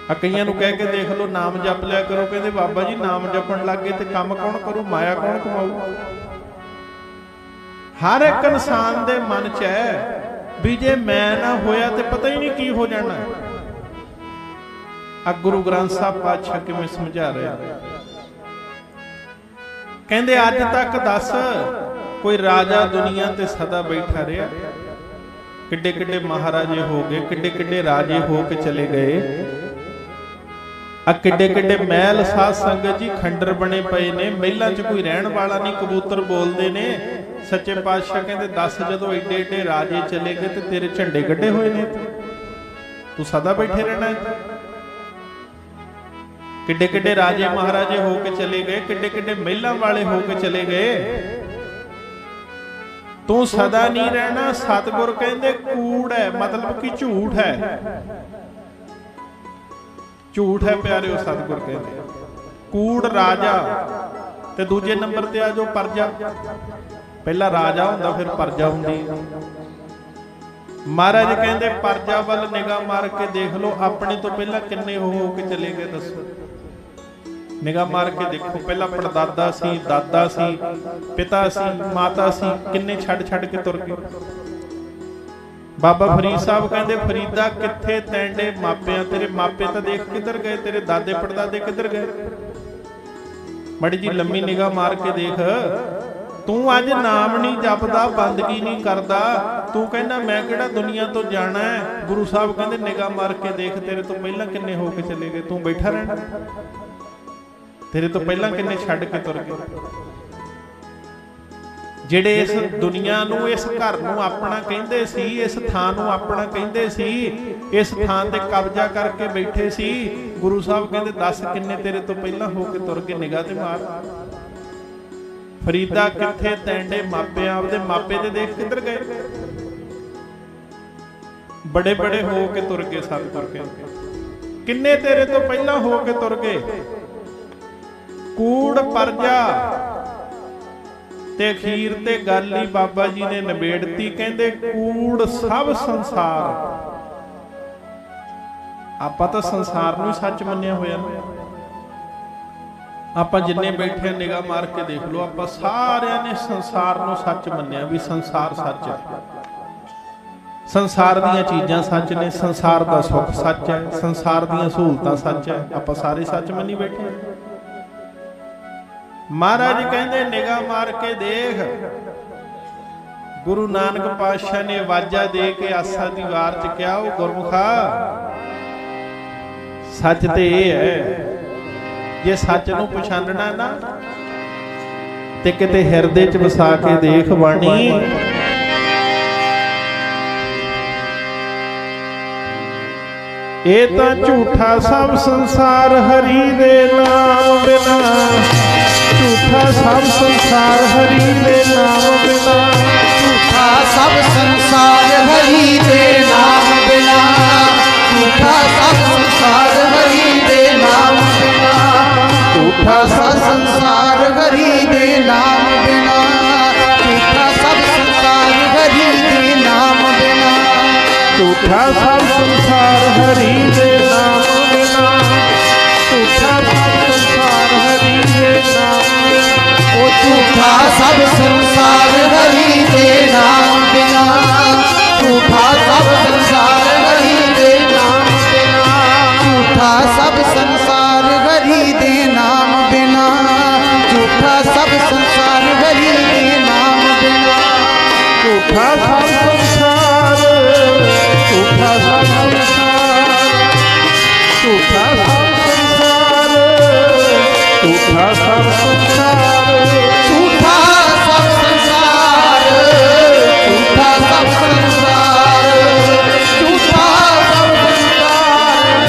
[SPEAKER 1] ਆ ਕਈਆਂ ਨੂੰ ਕਹਿ ਕੇ ਦੇਖ ਲਓ ਨਾਮ ਜਪ ਲਿਆ ਕਰੋ, ਕਹਿੰਦੇ ਬਾਬਾ ਜੀ ਨਾਮ ਜਪਣ ਲੱਗ ਗਏ ਤੇ ਕੰਮ ਕੌਣ ਕਰੂ, ਮਾਇਆ ਕੌਣ ਕਮਾਊ। ਹਰ ਇੱਕ ਇਨਸਾਨ ਦੇ ਮਨ 'ਚ ਹੈ ਵੀ ਜੇ ਮੈਂ ਨਾ ਹੋਇਆ ਤੇ ਪਤਾ ਹੀ ਨਹੀਂ ਕੀ ਹੋ ਜਾਣਾ। ਆ ਗੁਰੂ ਗ੍ਰੰਥ ਸਾਹਿਬ ਪਾਤਸ਼ਾਹ ਕਿਵੇਂ ਸਮਝਾ ਰਿਹਾ, ਕਹਿੰਦੇ ਅੱਜ ਤੱਕ ਦੱਸ ਕੋਈ ਰਾਜਾ ਦੁਨੀਆ ਤੇ ਸਦਾ ਬੈਠਾ ਰਿਹਾ? ਕਿੱਡੇ ਕਿੱਡੇ ਮਹਾਰਾਜੇ ਹੋ ਗਏ, ਕਿੱਡੇ ਕਿੱਡੇ ਰਾਜੇ ਹੋ ਕੇ ਚਲੇ ਗਏ। ਆ ਕਿੱਡੇ ਕਿੱਡੇ ਮਹਿਲ ਸਾਧ ਸੰਗਤ ਜੀ ਖੰਡਰ ਬਣੇ ਪਏ ਨੇ, ਮਹਿਲਾਂ 'ਚ ਕੋਈ ਰਹਿਣ ਵਾਲਾ ਨਹੀਂ, ਕਬੂਤਰ ਬੋਲਦੇ ਨੇ। ਸੱਚੇ ਪਾਤਸ਼ਾਹ ਕਹਿੰਦੇ ਦੱਸ ਜਦੋਂ ਏਡੇ ਏਡੇ ਰਾਜੇ ਚਲੇ ਗਏ ਤੇ ਤੇਰੇ ਝੰਡੇ ਗੱਡੇ ਹੋਏ ਨੇ, ਤੂੰ ਸਦਾ ਬੈਠੇ ਰਹਿਣਾ ਇੱਥੇ। ਕਿੱਡੇ ਕਿੱਡੇ ਰਾਜੇ ਮਹਾਰਾਜੇ ਹੋ ਕੇ ਚਲੇ ਗਏ, ਕਿੱਡੇ ਕਿੱਡੇ ਮਹਿਲਾਂ ਵਾਲੇ ਹੋ ਕੇ ਚਲੇ ਗਏ, ਤੂੰ ਸਦਾ ਨਹੀਂ ਰਹਿਣਾ। ਸਤਿਗੁਰ ਕਹਿੰਦੇ ਕੂੜ ਹੈ, ਮਤਲਬ ਕਿ ਝੂਠ ਹੈ, ਝੂਠ ਹੈ ਪਿਆਰਿਓ। ਸਤਿਗੁਰ ਕਹਿੰਦੇ ਕੂੜ ਰਾਜਾ, ਤੇ ਦੂਜੇ ਨੰਬਰ ਤੇ ਆ ਜੋ ਪਰਜਾ। ਪਹਿਲਾ ਰਾਜਾ ਹੁੰਦਾ ਫਿਰ ਪਰਜਾ ਹੁੰਦੀ। ਮਹਾਰਾਜ ਕਹਿੰਦੇ ਪਰਜਾ ਵੱਲ ਨਿਗਾਹ ਮਾਰ ਕੇ ਦੇਖ ਲਓ, ਆਪਣੇ ਤੋਂ ਪਹਿਲਾਂ ਕਿੰਨੇ ਹੋ ਕੇ ਚਲੇ ਗਏ ਦੱਸੋ। ਨਿਗਾਹ ਮਾਰ ਕੇ ਦੇਖੋ, ਪਹਿਲਾਂ ਪੜਦਾਦਾ ਸੀ, ਦਾਦਾ ਸੀ, ਪਿਤਾ ਸੀ, ਮਾਤਾ ਸੀ, ਕਿੰਨੇ ਛੱਡ ਛੱਡ ਕੇ ਤੁਰ ਗਏ। ਬਾਬਾ ਫਰੀਦ ਸਾਹਿਬ ਕਹਿੰਦੇ ਫਰੀਦਾ ਕਿੱਥੇ ਤੈਂਡੇ ਮਾਪਿਆਂ, ਤੇਰੇ ਮਾਪੇ ਤਾਂ ਦੇਖ ਕਿੱਧਰ ਗਏ, ਤੇਰੇ ਦਾਦੇ ਪੜਦਾਦੇ ਕਿੱਧਰ ਗਏ। ਮੜੀ ਜੀ ਲੰਮੀ ਨਿਗਾਹ ਮਾਰ ਕੇ ਦੇਖ, ਤੂੰ ਅੱਜ ਨਾਮ ਨਹੀਂ ਜਪਦਾ, ਬੰਦਗੀ ਨਹੀਂ ਕਰਦਾ, ਤੂੰ ਕਹਿੰਦਾ ਮੈਂ ਕਿਹੜਾ ਦੁਨੀਆ ਤੋਂ ਜਾਣਾ ਹੈ। ਗੁਰੂ ਸਾਹਿਬ ਕਹਿੰਦੇ ਨਿਗਾਹ ਮਾਰ ਕੇ ਦੇਖ, ਤੇਰੇ ਤੋਂ ਪਹਿਲਾਂ ਕਿੰਨੇ ਹੋ ਕੇ ਚਲੇ ਗਏ, ਤੂੰ ਬੈਠਾ ਰਹਿਣਾ। ਤੇਰੇ ਤੋਂ ਪਹਿਲਾਂ ਕਿੰਨੇ ਛੱਡ ਕੇ ਤੁਰ ਗਏ। ਜਿਹੜੇ ਇਸ ਦੁਨੀਆ ਨੂੰ, ਇਸ ਘਰ ਨੂੰ ਆਪਣਾ ਕਹਿੰਦੇ ਸੀ, ਇਸ ਥਾਂ ਨੂੰ ਆਪਣਾ ਕਹਿੰਦੇ ਸੀ, ਇਸ ਥਾਂ ਤੇ ਕਬਜ਼ਾ ਕਰਕੇ ਬੈਠੇ ਸੀ, ਗੁਰੂ ਸਾਹਿਬ ਕਹਿੰਦੇ ਦੱਸ ਕਿੰਨੇ ਤੇਰੇ ਤੋਂ ਪਹਿਲਾਂ ਹੋ ਕੇ ਤੁਰ ਕੇ ਨਿਗਾਹ ਤੇ ਮਾਰ। ਫਰੀਦਾ ਕਿੱਥੇ ਤੈਂਡੇ ਮਾਪੇ, ਆਪਦੇ ਮਾਪੇ ਤੇ ਦੇਖ ਕਿੱਧਰ ਗਏ। ਬੜੇ ਬੜੇ ਹੋ ਕੇ ਤੁਰ ਗਏ। ਸਤਿਗੁਰ ਕਹਿੰਦੇ ਕਿੰਨੇ ਤੇਰੇ ਤੋਂ ਪਹਿਲਾਂ ਹੋ ਕੇ ਤੁਰ ਗਏ। ਕੂੜ ਪਰਜਾ ਤੇ ਅਖੀਰ ਤੇ ਗੱਲ ਹੀ ਬਾਬਾ ਜੀ ਨੇ ਨਿਬੇੜਤੀ। ਕਹਿੰਦੇ ਕੂੜ ਸਭ ਸੰਸਾਰ। ਆਪਾਂ ਤਾਂ ਸੰਸਾਰ ਨੂੰ ਹੀ ਸੱਚ ਮੰਨਿਆ ਹੋਇਆ ਨਾ। ਆਪਾਂ ਜਿੰਨੇ ਬੈਠੇ ਨਿਗਾਹ ਮਾਰ ਕੇ ਦੇਖ ਲਓ, ਆਪਾਂ ਸਾਰਿਆਂ ਨੇ ਸੰਸਾਰ ਨੂੰ ਸੱਚ ਮੰਨਿਆ ਵੀ ਸੰਸਾਰ ਸੱਚ ਹੈ, ਸੰਸਾਰ ਦੀਆਂ ਚੀਜ਼ਾਂ ਸੱਚ ਨੇ, ਸੰਸਾਰ ਦਾ ਸੁੱਖ ਸੱਚ ਹੈ, ਸੰਸਾਰ ਦੀਆਂ ਸਹੂਲਤਾਂ ਸੱਚ ਹੈ। ਆਪਾਂ ਸਾਰੇ ਸੱਚ ਮੰਨੀ ਬੈਠੇ। ਮਹਾਰਾਜ ਕਹਿੰਦੇ ਨਿਗਾਹ ਮਾਰ ਕੇ ਦੇਖ। ਗੁਰੂ ਨਾਨਕ ਪਾਤਸ਼ਾਹ ਨੇ ਆਵਾਜ਼ਾਂ ਦੇ ਕੇ ਆਸਾ ਦੀ ਵਾਰ ਚ ਕਿਹਾ, ਉਹ ਗੁਰਮੁਖਾ ਸੱਚ ਤੇ ਇਹ ਹੈ, ਜੇ ਸੱਚ ਨੂੰ ਪਛਾਣਨਾ ਨਾ ਤੇ ਕਿਤੇ ਹਿਰਦੇ ਚ ਵਸਾ ਕੇ ਦੇਖ ਬਾਣੀ। ਇਹ ਤਾਂ ਝੂਠਾ ਸਭ ਸੰਸਾਰ ਹਰੀ ਦੇ ਨਾਮ ਬਿਨਾ, ਝੂਠਾ ਸਭ ਸੰਸਾਰ ਹਰੀ ਦੇ ਨਾਮ ਬਿਨਾ,
[SPEAKER 3] ਝੂਠਾ ਸਭ ਸੰਸਾਰ ਹਰੀ ਦੇ ਨਾਮ ਬਿਨਾ, ਝੂਠਾ ਸਭ ਸੰਸਾਰ ਹਰੀ ਦੇ ਨਾਮ ਬਿਨਾ, ਝੂਠਾ ਸਭ ਸੰਸਾਰ ਹਰੀ ਦੇ ਨਾਮ ਬਿਨਾ, ਝੂਠਾ ਸਭ ਸੰਸਾਰ ਹਰੀ ਦੇ ਨਾਮ ਬਿਨਾ, सब संसार हरि के नाम बिना, झूठा सब संसार हरि के नाम बिना, झूठा सब संसार हरि के नाम बिना, झूठा सब संसार हरि के नाम बिना,
[SPEAKER 1] झूठा सब संसार, झूठा सब संसार, झूठा सब संसार, झूठा सब संसार,
[SPEAKER 3] झूठा सब संसार, झूठा सब संसार,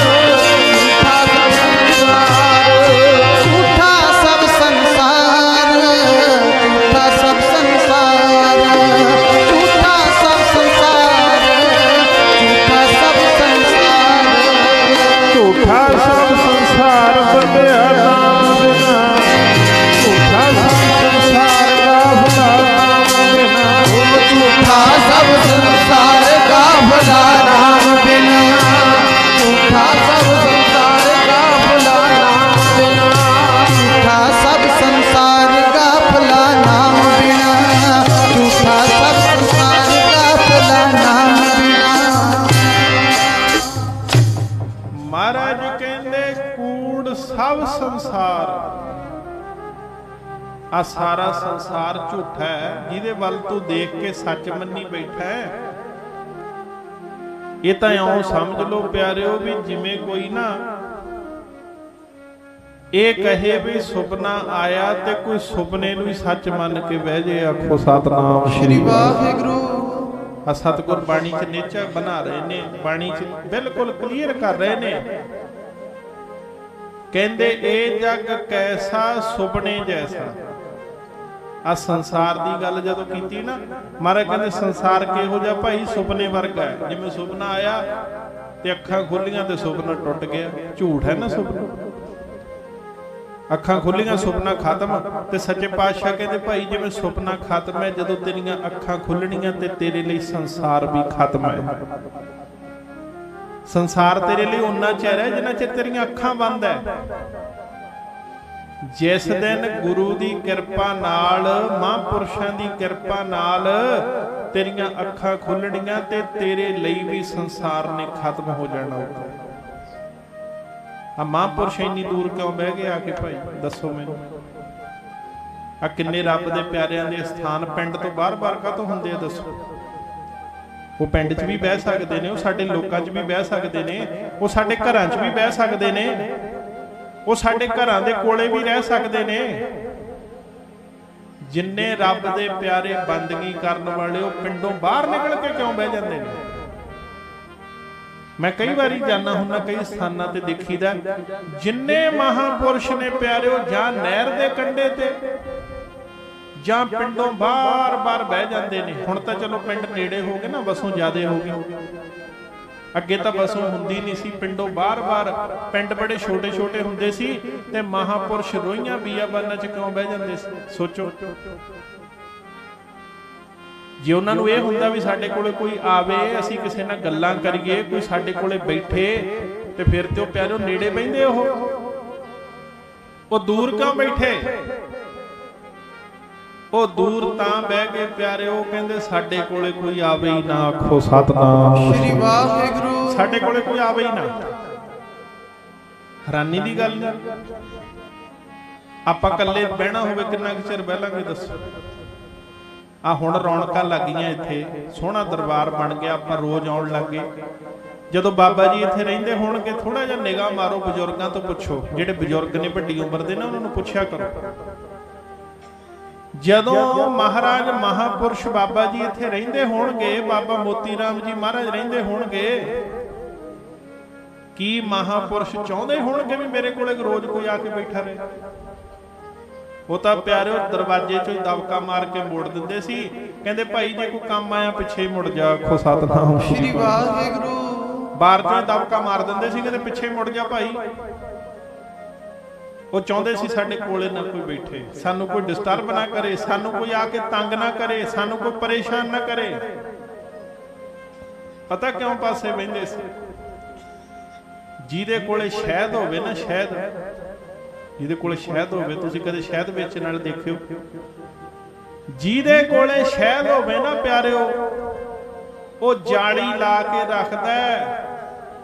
[SPEAKER 3] झूठा सब संसार, झूठा सब संसार, झूठा सब संसार, झूठा सब संसार, झूठा सब संसार,
[SPEAKER 1] झूठा सब संसार बंदिया नाम बिना, झूठा सब संसार गाफला नाम बिना,
[SPEAKER 3] झूठा सब संसार का भला नाम बिना, झूठा सब संसार का भला नाम बिना, झूठा सब संसार का भला नाम बिना, झूठा सब संसार का भला नाम बिना।
[SPEAKER 1] महाराज कहंदे कूड़ सब संसार, आ सारा संसार झूठा है ਜਿਹਦੇ ਵੱਲ ਤੂੰ ਦੇਖ ਕੇ ਸੱਚ ਮੰਨੀ ਬੈਠਾ ਹੈ। ਇਹ ਤਾਂ ਇਉਂ ਸਮਝ ਲਓ ਪਿਆਰਿਓ ਵੀ ਜਿਵੇਂ ਕੋਈ ਨਾ ਇਹ ਕਹੇ ਵੀ ਸੁਪਨਾ ਆਇਆ ਤੇ ਕੋਈ ਸੁਪਨੇ ਨੂੰ ਹੀ ਸੱਚ ਮੰਨ ਕੇ ਬਹਿ ਜੇ। ਆਖੋ ਸਤਨਾਮ
[SPEAKER 2] श्री वाहिगुरु।
[SPEAKER 1] ਆ ਸਤਿਗੁਰ ਬਾਣੀ 'ਚ ਨੇਚਾ ਬਣਾ ਰਹੇ ਨੇ, ਬਾਣੀ 'ਚ ਬਿਲਕੁਲ ਕਲੀਅਰ ਕਰ ਰਹੇ ਨੇ। ਕਹਿੰਦੇ ਇਹ ਜਗ ਕੈਸਾ ਸੁਪਨੇ ਜੈਸਾ। ਆ ਸੰਸਾਰ ਦੀ ਗੱਲ ਜਦੋਂ ਕੀਤੀ ਨਾ, ਮਹਾਰਾਜ ਕਹਿੰਦੇ ਸੰਸਾਰ ਕਿਹੋ ਜਿਹਾ ਭਾਈ, ਸੁਪਨੇ ਵਰਗਾ ਹੈ। ਜਿਵੇਂ ਸੁਪਨਾ ਆਇਆ ਤੇ ਅੱਖਾਂ ਖੁੱਲੀਆਂ ਤੇ ਸੁਪਨਾ ਟੁੱਟ ਗਿਆ, ਝੂਠ ਹੈ ਨਾ ਸੁਪਨਾ। ਅੱਖਾਂ ਖੁੱਲੀਆਂ ਸੁਪਨਾ ਖਤਮ। ਤੇ ਸੱਚੇ ਪਾਤਸ਼ਾਹ ਕਹਿੰਦੇ ਭਾਈ ਜਿਵੇਂ ਸੁਪਨਾ ਖਤਮ ਹੈ, ਜਦੋਂ ਤੇਰੀਆਂ ਅੱਖਾਂ ਖੁੱਲਣੀਆਂ ਤੇ ਤੇਰੇ ਲਈ ਸੰਸਾਰ ਵੀ ਖਤਮ ਹੈ। ਸੰਸਾਰ ਤੇਰੇ ਲਈ ਉਨਾ ਚਿਰ ਹੈ ਜਿੰਨਾ ਚਿਰ ਤੇਰੀਆਂ ਅੱਖਾਂ ਬੰਦ ਹੈ। ਜਿਸ ਦਿਨ ਗੁਰੂ ਦੀ ਕਿਰਪਾ ਨਾਲ, ਮਹਾਂਪੁਰਸ਼ਾਂ ਦੀ ਕਿਰਪਾ ਨਾਲ ਤੇਰੀਆਂ ਅੱਖਾਂ ਖੁੱਲਣੀਆਂ ਤੇ ਤੇਰੇ ਲਈ ਵੀ ਸੰਸਾਰ ਨੇ ਖਤਮ ਹੋ ਜਾਣਾ। ਆ ਮਹਾਂਪੁਰਸ਼ ਇੰਨੀ ਦੂਰ ਕਿਉਂ ਬਹਿ ਗਏ ਆ ਕੇ ਭਾਈ, ਦੱਸੋ ਮੈਨੂੰ। ਆ ਕਿੰਨੇ ਰੱਬ ਦੇ ਪਿਆਰਿਆਂ ਦੇ ਸਥਾਨ ਪਿੰਡ ਤੋਂ ਬਾਹਰ-ਬਾਹਰ ਕਾਹਤੋਂ ਹੁੰਦੇ ਆ, ਦੱਸੋ। ਉਹ ਪਿੰਡ 'ਚ ਵੀ ਬਹਿ ਸਕਦੇ ਨੇ, ਉਹ ਸਾਡੇ ਲੋਕਾਂ 'ਚ ਵੀ ਬਹਿ ਸਕਦੇ ਨੇ, ਉਹ ਸਾਡੇ ਘਰਾਂ 'ਚ ਵੀ ਬਹਿ ਸਕਦੇ ਨੇ, ਉਹ ਸਾਡੇ ਘਰਾਂ ਦੇ ਕੋਲੇ ਵੀ ਰਹਿ ਸਕਦੇ ਨੇ। ਜਿੰਨੇ ਰੱਬ ਦੇ ਪਿਆਰੇ ਬੰਦਗੀ ਕਰਨ ਵਾਲੇ, ਉਹ ਪਿੰਡੋਂ ਬਾਹਰ ਨਿਕਲ ਕੇ ਕਿਉਂ ਬਹਿ ਜਾਂਦੇ ਨੇ। ਮੈਂ ਕਈ ਵਾਰੀ ਜਾਣਾ ਹੁੰਦਾ, ਕਈ ਸਥਾਨਾਂ ਤੇ ਦੇਖੀਦਾ, ਜਿੰਨੇ ਮਹਾਂਪੁਰਸ਼ ਨੇ ਪਿਆਰਿਓ, ਜਾਂ ਨਹਿਰ ਦੇ ਕੰਢੇ ਤੇ ਜਾਂ ਪਿੰਡੋਂ ਬਾਹਰ-ਬਾਹਰ ਬਹਿ ਜਾਂਦੇ ਨੇ। ਹੁਣ ਤਾਂ ਚਲੋ ਪਿੰਡ ਨੇੜੇ ਹੋ ਗਏ ਨਾ, ਵਸੋਂ ਜ਼ਿਆਦੇ ਹੋ ਗਈ। ਅੱਗੇ ਤਾਂ ਵਸੋਂ ਹੁੰਦੀ ਨਹੀਂ ਸੀ, ਪਿੰਡੋਂ ਬਾਹਰ-ਬਾਹਰ ਪਿੰਡ ਬੜੇ ਛੋਟੇ-ਛੋਟੇ ਹੁੰਦੇ ਸੀ ਤੇ ਮਹਾਂਪੁਰਸ਼ ਰੋਈਆਂ ਬੀਆਬਾਨਾਂ 'ਚ ਕਿਉਂ ਬਹਿ ਜਾਂਦੇ ਸੀ, ਸੋਚੋ। ਜੇ ਉਹਨਾਂ ਨੂੰ ਇਹ ਹੁੰਦਾ ਵੀ ਸਾਡੇ ਕੋਲੇ ਕੋਈ ਆਵੇ, ਅਸੀਂ ਕਿਸੇ ਨਾਲ ਗੱਲਾਂ ਕਰੀਏ, ਕੋਈ ਸਾਡੇ ਕੋਲੇ ਬੈਠੇ, ਤੇ ਫਿਰ ਤੇ ਉਹ ਪਿਆਰਿਓ ਨੇੜੇ ਬਹਿੰਦੇ। ਉਹ ਦੂਰ ਕਿਉਂ ਬੈਠੇ? ਉਹ ਦੂਰ ਤਾਂ ਬਹਿ ਕੇ ਪਿਆਰਿਓ ਕਹਿੰਦੇ ਸਾਡੇ ਕੋਲੇ ਕੋਈ ਆਵੇ ਹੀ ਨਾ। ਆਖੋ ਸਤਨਾਮ
[SPEAKER 2] श्री वाहिगुरु।
[SPEAKER 1] ਸਾਡੇ ਕੋਲੇ ਕੋਈ ਆਵੇ ਹੀ ਨਾ। ਹੈਰਾਨੀ ਦੀ ਗੱਲ ਨਹੀਂ। ਆਪਾਂ ਇਕੱਲੇ ਬਹਿਣਾ ਹੋਵੇ ਕਿੰਨਾ ਕੁ ਚਿਰ ਬਹਿ ਲਾਂਗੇ, ਦੱਸੋ। ਆ ਹੁਣ ਰੌਣਕਾਂ ਲੱਗ ਗਈਆਂ, ਇੱਥੇ ਸੋਹਣਾ ਦਰਬਾਰ ਬਣ ਗਿਆ, ਆਪਾਂ ਰੋਜ਼ ਆਉਣ ਲੱਗ ਗਏ। ਜਦੋਂ ਬਾਬਾ ਜੀ ਇੱਥੇ ਰਹਿੰਦੇ ਹੋਣਗੇ, ਥੋੜਾ ਜਿਹਾ ਨਿਗਾਹ ਮਾਰੋ, ਬਜ਼ੁਰਗਾਂ ਤੋਂ ਪੁੱਛੋ, ਜਿਹੜੇ ਬਜ਼ੁਰਗ ਨੇ ਵੱਡੀ ਉਮਰ ਦੇ ਨਾ, ਉਹਨਾਂ ਨੂੰ ਪੁੱਛਿਆ ਕਰੋ। ਜਦੋਂ ਮਹਾਰਾਜ ਮਹਾਂਪੁਰਸ਼ ਬਾਬਾ ਜੀ ਇੱਥੇ ਰਹਿੰਦੇ ਹੋਣਗੇ, ਬਾਬਾ ਮੋਤੀ ਰਾਮ ਜੀ ਮਹਾਰਾਜ ਰਹਿੰਦੇ ਹੋਣਗੇ, ਕੀ ਮਹਾਂਪੁਰਸ਼ ਚਾਹੁੰਦੇ ਹੋਣਗੇ ਵੀ ਮੇਰੇ ਕੋਲੇ ਰੋਜ਼ ਕੋਈ ਆ ਕੇ ਬੈਠਾ ਰਹੇ? ਉਹ ਤਾਂ ਪਿਆਰਿਓ ਦਰਵਾਜ਼ੇ 'ਚੋਂ ਹੀ ਦਬਕਾ ਮਾਰ ਕੇ ਮੋੜ ਦਿੰਦੇ ਸੀ। ਕਹਿੰਦੇ ਭਾਈ ਜੇ ਕੋਈ ਕੰਮ ਆਇਆ ਪਿੱਛੇ ਮੁੜ ਜਾ। ਆਖੋ ਸਤਨਾਮ
[SPEAKER 2] श्री वाहिगुरु।
[SPEAKER 1] ਬਾਹਰ 'ਚੋਂ ਦਬਕਾ ਮਾਰ ਦਿੰਦੇ ਸੀ, ਕਹਿੰਦੇ ਪਿੱਛੇ ਮੁੜ ਜਾ ਭਾਈ। ਉਹ ਚਾਹੁੰਦੇ ਸੀ ਸਾਡੇ ਕੋਲੇ ਨਾ ਕੋਈ ਬੈਠੇ, ਸਾਨੂੰ ਕੋਈ ਡਿਸਟਰਬ ਨਾ ਕਰੇ, ਸਾਨੂੰ ਕੋਈ ਆ ਕੇ ਤੰਗ ਨਾ ਕਰੇ, ਸਾਨੂੰ ਕੋਈ ਪਰੇਸ਼ਾਨ ਨਾ ਕਰੇ। ਪਤਾ ਕਿਉਂ ਪਾਸੇ ਬਹਿੰਦੇ ਸੀ? ਜਿਹਦੇ ਕੋਲੇ ਸ਼ਹਿਦ ਹੋਵੇ ਨਾ, ਸ਼ਹਿਦ, ਜਿਹਦੇ ਕੋਲੇ ਸ਼ਹਿਦ ਹੋਵੇ, ਤੁਸੀਂ ਕਦੇ ਸ਼ਹਿਦ ਵੇਚਣ ਵਾਲੇ ਦੇਖਿਓ? ਜਿਹਦੇ ਕੋਲੇ ਸ਼ਹਿਦ ਹੋਵੇ ਨਾ ਪਿਆਰਿਓ, ਉਹ ਜਾਲੀ ਲਾ ਕੇ ਰੱਖਦਾ,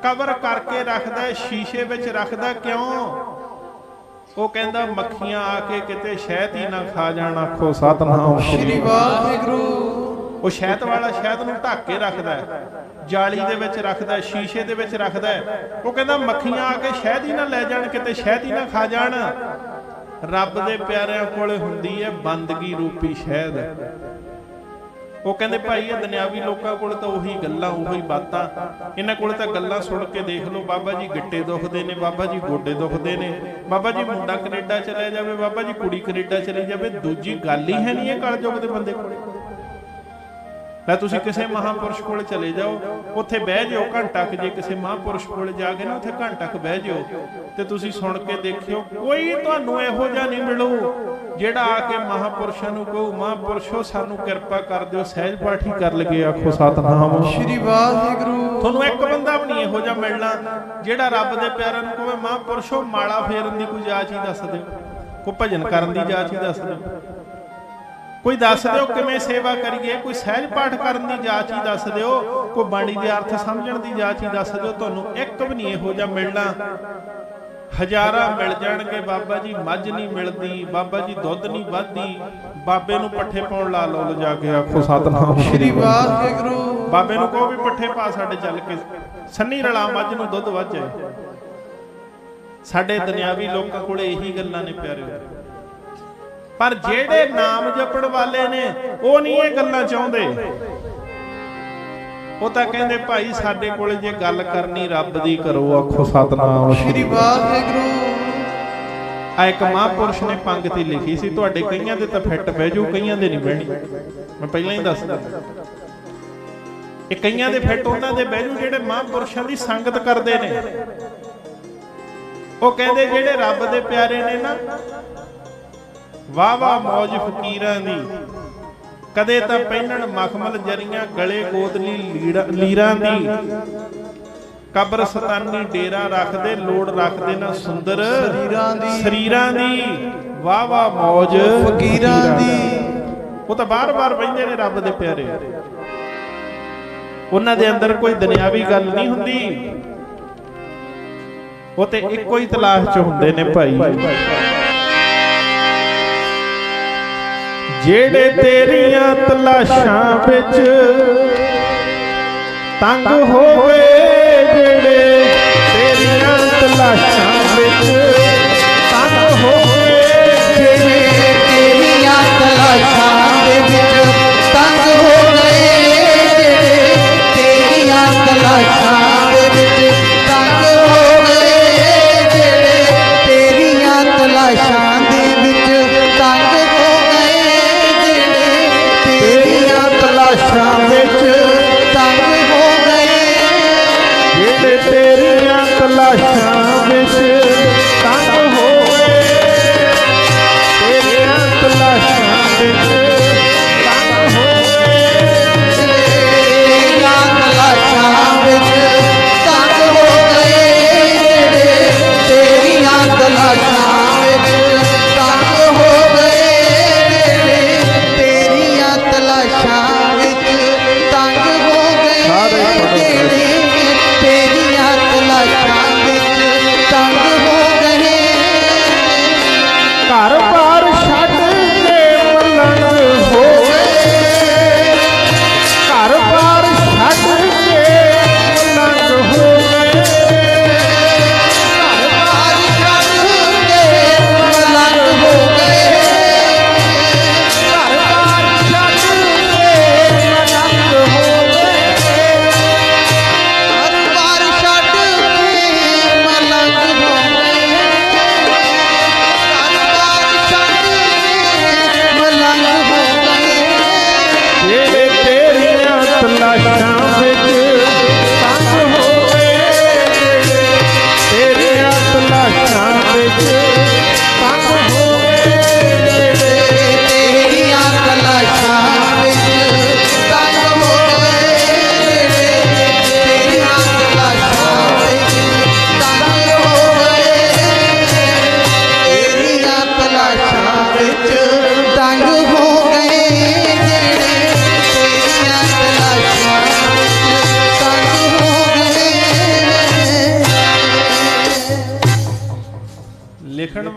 [SPEAKER 1] ਕਵਰ ਕਰਕੇ ਰੱਖਦਾ, ਸ਼ੀਸ਼ੇ ਵਿੱਚ ਰੱਖਦਾ। ਕਿਉਂ? ਉਹ ਕਹਿੰਦਾ ਮੱਖੀਆਂ ਆ ਕੇ ਕਿਤੇ ਸ਼ਹਿਦ ਹੀ ਨਾ ਖਾ ਜਾਣ। ਆਖੋ ਸਤਿਨਾਮ
[SPEAKER 2] ਸ੍ਰੀ ਵਾਹਿਗੁਰੂ।
[SPEAKER 1] ਉਹ ਸ਼ਹਿਦ ਵਾਲਾ ਸ਼ਹਿਦ ਨੂੰ ਢੱਕ ਕੇ ਰੱਖਦਾ, ਜਾਲੀ ਦੇ ਵਿੱਚ ਰੱਖਦਾ, ਸ਼ੀਸ਼ੇ ਦੇ ਵਿੱਚ ਰੱਖਦਾ। ਉਹ ਕਹਿੰਦਾ ਮੱਖੀਆਂ ਆ ਕੇ ਸ਼ਹਿਦ ਹੀ ਨਾ ਲੈ ਜਾਣ, ਕਿਤੇ ਸ਼ਹਿਦ ਹੀ ਨਾ ਖਾ ਜਾਣ। ਰੱਬ ਦੇ ਪਿਆਰਿਆਂ ਕੋਲੇ ਹੁੰਦੀ ਹੈ ਬੰਦਗੀ ਰੂਪੀ ਸ਼ਹਿਦ। ਉਹ ਕਹਿੰਦੇ ਭਾਈ ਇਹ ਦੁਨਿਆਵੀ ਲੋਕਾਂ ਕੋਲ ਤਾਂ ਉਹੀ ਗੱਲਾਂ, ਉਹੀ ਬਾਤਾਂ। ਇਹਨਾਂ ਕੋਲ ਤਾਂ ਗੱਲਾਂ ਸੁਣ ਕੇ ਦੇਖ ਲਓ, ਬਾਬਾ ਜੀ ਗਿੱਟੇ ਦੁਖਦੇ ਨੇ, ਬਾਬਾ ਜੀ ਗੋਡੇ ਦੁਖਦੇ ਨੇ, ਬਾਬਾ ਜੀ ਮੁੰਡਾ ਕੈਨੇਡਾ ਚਲੇ ਜਾਵੇ, ਬਾਬਾ ਜੀ ਕੁੜੀ ਕੈਨੇਡਾ ਚਲੀ ਜਾਵੇ। ਦੂਜੀ ਗੱਲ ਹੀ ਹੈ ਨਹੀਂ ਇਹ ਕਲਯੁੱਗ ਦੇ ਬੰਦੇ ਕੋਲ। ਲੈ ਤੁਸੀਂ ਕਿਸੇ ਮਹਾਂਪੁਰਸ਼ ਕੋਲ ਚਲੇ ਜਾਓ, ਉੱਥੇ ਬਹਿ ਜਾਓ ਘੰਟਾ ਕੁ। ਜੇ ਕਿਸੇ ਮਹਾਂਪੁਰਸ਼ ਕੋਲ ਜਾ ਕੇ ਨਾ ਉੱਥੇ ਘੰਟਾ ਕੁ ਬਹਿ ਜਾਓ ਤੇ ਤੁਸੀਂ ਸੁਣ ਕੇ ਦੇਖਿਓ, ਕੋਈ ਤੁਹਾਨੂੰ ਇਹੋ ਜਿਹਾ ਨਹੀਂ ਮਿਲੂ ਜਿਹੜਾ ਆ ਕੇ ਮਹਾਂਪੁਰਸ਼ਾਂ ਨੂੰ ਕਹੂ ਮਹਾਂਪੁਰਸ਼ੋ ਸਾਨੂੰ ਕਿਰਪਾ ਕਰ ਦਿਓ, ਸਹਿਜ ਪਾਠੀ ਕਰ ਲਗੇ। ਆਖੋ ਸਤਿਨਾਮ
[SPEAKER 2] ਸ੍ਰੀ ਵਾਹਿਗੁਰੂ।
[SPEAKER 1] ਤੁਹਾਨੂੰ ਇੱਕ ਬੰਦਾ ਵੀ ਨਹੀਂ ਇਹੋ ਜਿਹਾ ਮਿਲਣਾ ਜਿਹੜਾ ਰੱਬ ਦੇ ਪਿਆਰਿਆਂ ਨੂੰ ਕਹੇ ਮਹਾਂਪੁਰਸ਼ੋ ਮਾਲਾ ਫੇਰਨ ਦੀ ਕੋਈ ਜਾਚ ਹੀ ਦੱਸ ਦਿਓ, ਕੋਈ ਭਜਨ ਕਰਨ ਦੀ ਜਾਚ ਹੀ ਦੱਸ ਦਿਓ, ਕੋਈ ਦੱਸ ਦਿਓ ਕਿਵੇਂ ਸੇਵਾ ਕਰੀਏ, ਕੋਈ ਸਹਿਜ ਪਾਠ ਕਰਨ ਦੀ ਜਾਚ ਹੀ ਦੱਸ ਦਿਓ, ਕੋਈ ਬਾਣੀ ਦੇ ਅਰਥ ਸਮਝਣ ਦੀ ਜਾਚ ਹੀ ਦੱਸ ਦਿਓ। ਤੁਹਾਨੂੰ ਇੱਕ ਵੀ ਨਹੀਂ ਇਹੋ ਜਿਹਾ ਮਿਲਣਾ। ਹਜ਼ਾਰਾਂ ਮਿਲ ਜਾਣਗੇ, ਬਾਬਾ ਜੀ ਮੱਝ ਨਹੀਂ ਮਿਲਦੀ, ਬਾਬਾ ਜੀ ਦੁੱਧ ਨਹੀਂ ਵੱਧਦੀ, ਬਾਬੇ ਨੂੰ ਪੱਠੇ ਪਾਉਣ ਲਾ ਲਓ ਲਿਜਾ ਕੇ। ਆਖੋ ਸਤਿਨਾਮ
[SPEAKER 2] ਸ੍ਰੀ ਵਾਹਿਗੁਰੂ।
[SPEAKER 1] ਬਾਬੇ ਨੂੰ ਕਹੋ ਵੀ ਪੱਠੇ ਪਾ ਸਾਡੇ ਚੱਲ ਕੇ, ਸੰਨੀ ਰਲਾ ਮੱਝ ਨੂੰ ਦੁੱਧ ਵੱਧ ਜਾਏ। ਸਾਡੇ ਦੁਨਿਆਵੀ ਲੋਕਾਂ ਕੋਲੇ ਇਹੀ ਗੱਲਾਂ ਨੇ ਪਿਆਰਿਓ। ਪਰ ਜਿਹੜੇ ਨਾਮ ਜਪਣ ਵਾਲੇ ਨੇ ਉਹ ਨਹੀਂ ਇਹ ਗੱਲਾਂ ਚਾਹੁੰਦੇ। ਉਹ ਤਾਂ ਕਹਿੰਦੇ ਭਾਈ ਸਾਡੇ ਕੋਲ ਜੇ ਗੱਲ ਕਰਨੀ ਰੱਬ ਦੀ ਕਰੋ। ਆਖੋ ਸਤਿਨਾਮ
[SPEAKER 2] ਸ੍ਰੀ ਵਾਹਿਗੁਰੂ।
[SPEAKER 1] ਆ ਇੱਕ ਮਹਾਂਪੁਰਸ਼ ਨੇ ਪੰਗਤੀ ਲਿਖੀ ਸੀ, ਤੁਹਾਡੇ ਕਈਆਂ ਦੇ ਤਾਂ ਫਿੱਟ ਬਹਿ ਜਾਊ, ਕਈਆਂ ਦੇ ਨਹੀਂ ਬਹਿਣੀ। ਮੈਂ ਪਹਿਲਾਂ ਹੀ ਦੱਸਦਾ, ਇਹ ਕਈਆਂ ਦੇ ਫਿੱਟ ਉਹਨਾਂ ਦੇ ਬਹਿ ਜਾਊ ਜਿਹੜੇ ਮਹਾਂਪੁਰਸ਼ਾਂ ਦੀ ਸੰਗਤ ਕਰਦੇ ਨੇ। ਉਹ ਕਹਿੰਦੇ ਜਿਹੜੇ ਰੱਬ ਦੇ ਪਿਆਰੇ ਨੇ ਨਾ, ਵਾਹ ਵਾਹ ਮੌਜ ਫਕੀਰਾਂ ਦੀ, ਕਦੇ ਤਾਂ ਪਹਿਨਣ ਮਖਮਲ ਜਰੀਆਂ, ਗਲੇ ਗੋਦਲੀ ਲੀਰਾਂ ਦੀ, ਕਬਰਸਤਾਨੀ ਡੇਰਾ ਰੱਖਦੇ, ਲੋੜ ਰੱਖਦੇ ਨਾ ਸੁੰਦਰ ਸਰੀਰਾਂ ਦੀ। ਵਾਹ ਵਾਹ ਮੌਜ
[SPEAKER 2] ਫਕੀਰਾਂ ਦੀ।
[SPEAKER 1] ਉਹ ਤਾਂ ਬਾਰ-ਬਾਰ ਬੈਠਦੇ ਨੇ ਰੱਬ ਦੇ ਪਿਆਰੇ। ਉਹਨਾਂ ਦੇ ਅੰਦਰ ਕੋਈ ਦੁਨਿਆਵੀ ਗੱਲ ਨਹੀਂ ਹੁੰਦੀ, ਉਹ ਤੇ ਇੱਕੋ ਹੀ ਤਲਾਸ਼ ਚ ਹੁੰਦੇ ਨੇ ਭਾਈ। ਜਿਹੜੇ ਤੇਰੀਆਂ ਤਲਾਸ਼ਾਂ ਵਿੱਚ ਤੰਗ ਹੋਵੇ, ਜਿਹੜੇ ਤੇਰੀਆਂ ਤਲਾਸ਼ਾਂ ਵਿੱਚ ਤੰਗ ਹੋਵੇ,
[SPEAKER 3] ਜਿਹੜੇ ਤੇਰੀਆਂ ਤਲਾਸ਼ਾਂ ਦੇ ਵਿੱਚ ਤੰਗ ਹੋ ਗਏ, ਜਿਹੜੇ ਤੇਰੀਆਂ ਤਲਾਸ਼ਾਂ ਦੇ ਵਿੱਚ ਤੰਗ ਹੋ ਗਏ, ਜਿਹੜੇ ਤੇਰੀਆਂ ਤਲਾਸ਼ਾਂ ਦੇ ਵਿੱਚ ਤੰਗ ਹੋ ਗਏ, ਜਿਹੜੇ ਤੇਰੀਆਂ ਤਲਾਸ਼ਾਂ ਵਿੱਚ ਤੰਗ ਹੋ ਗਏ,
[SPEAKER 1] ਜਿਹੜੇ ਤੇਰੀਆਂ ਤਲਾਸ਼ਾਂ ਵਿੱਚ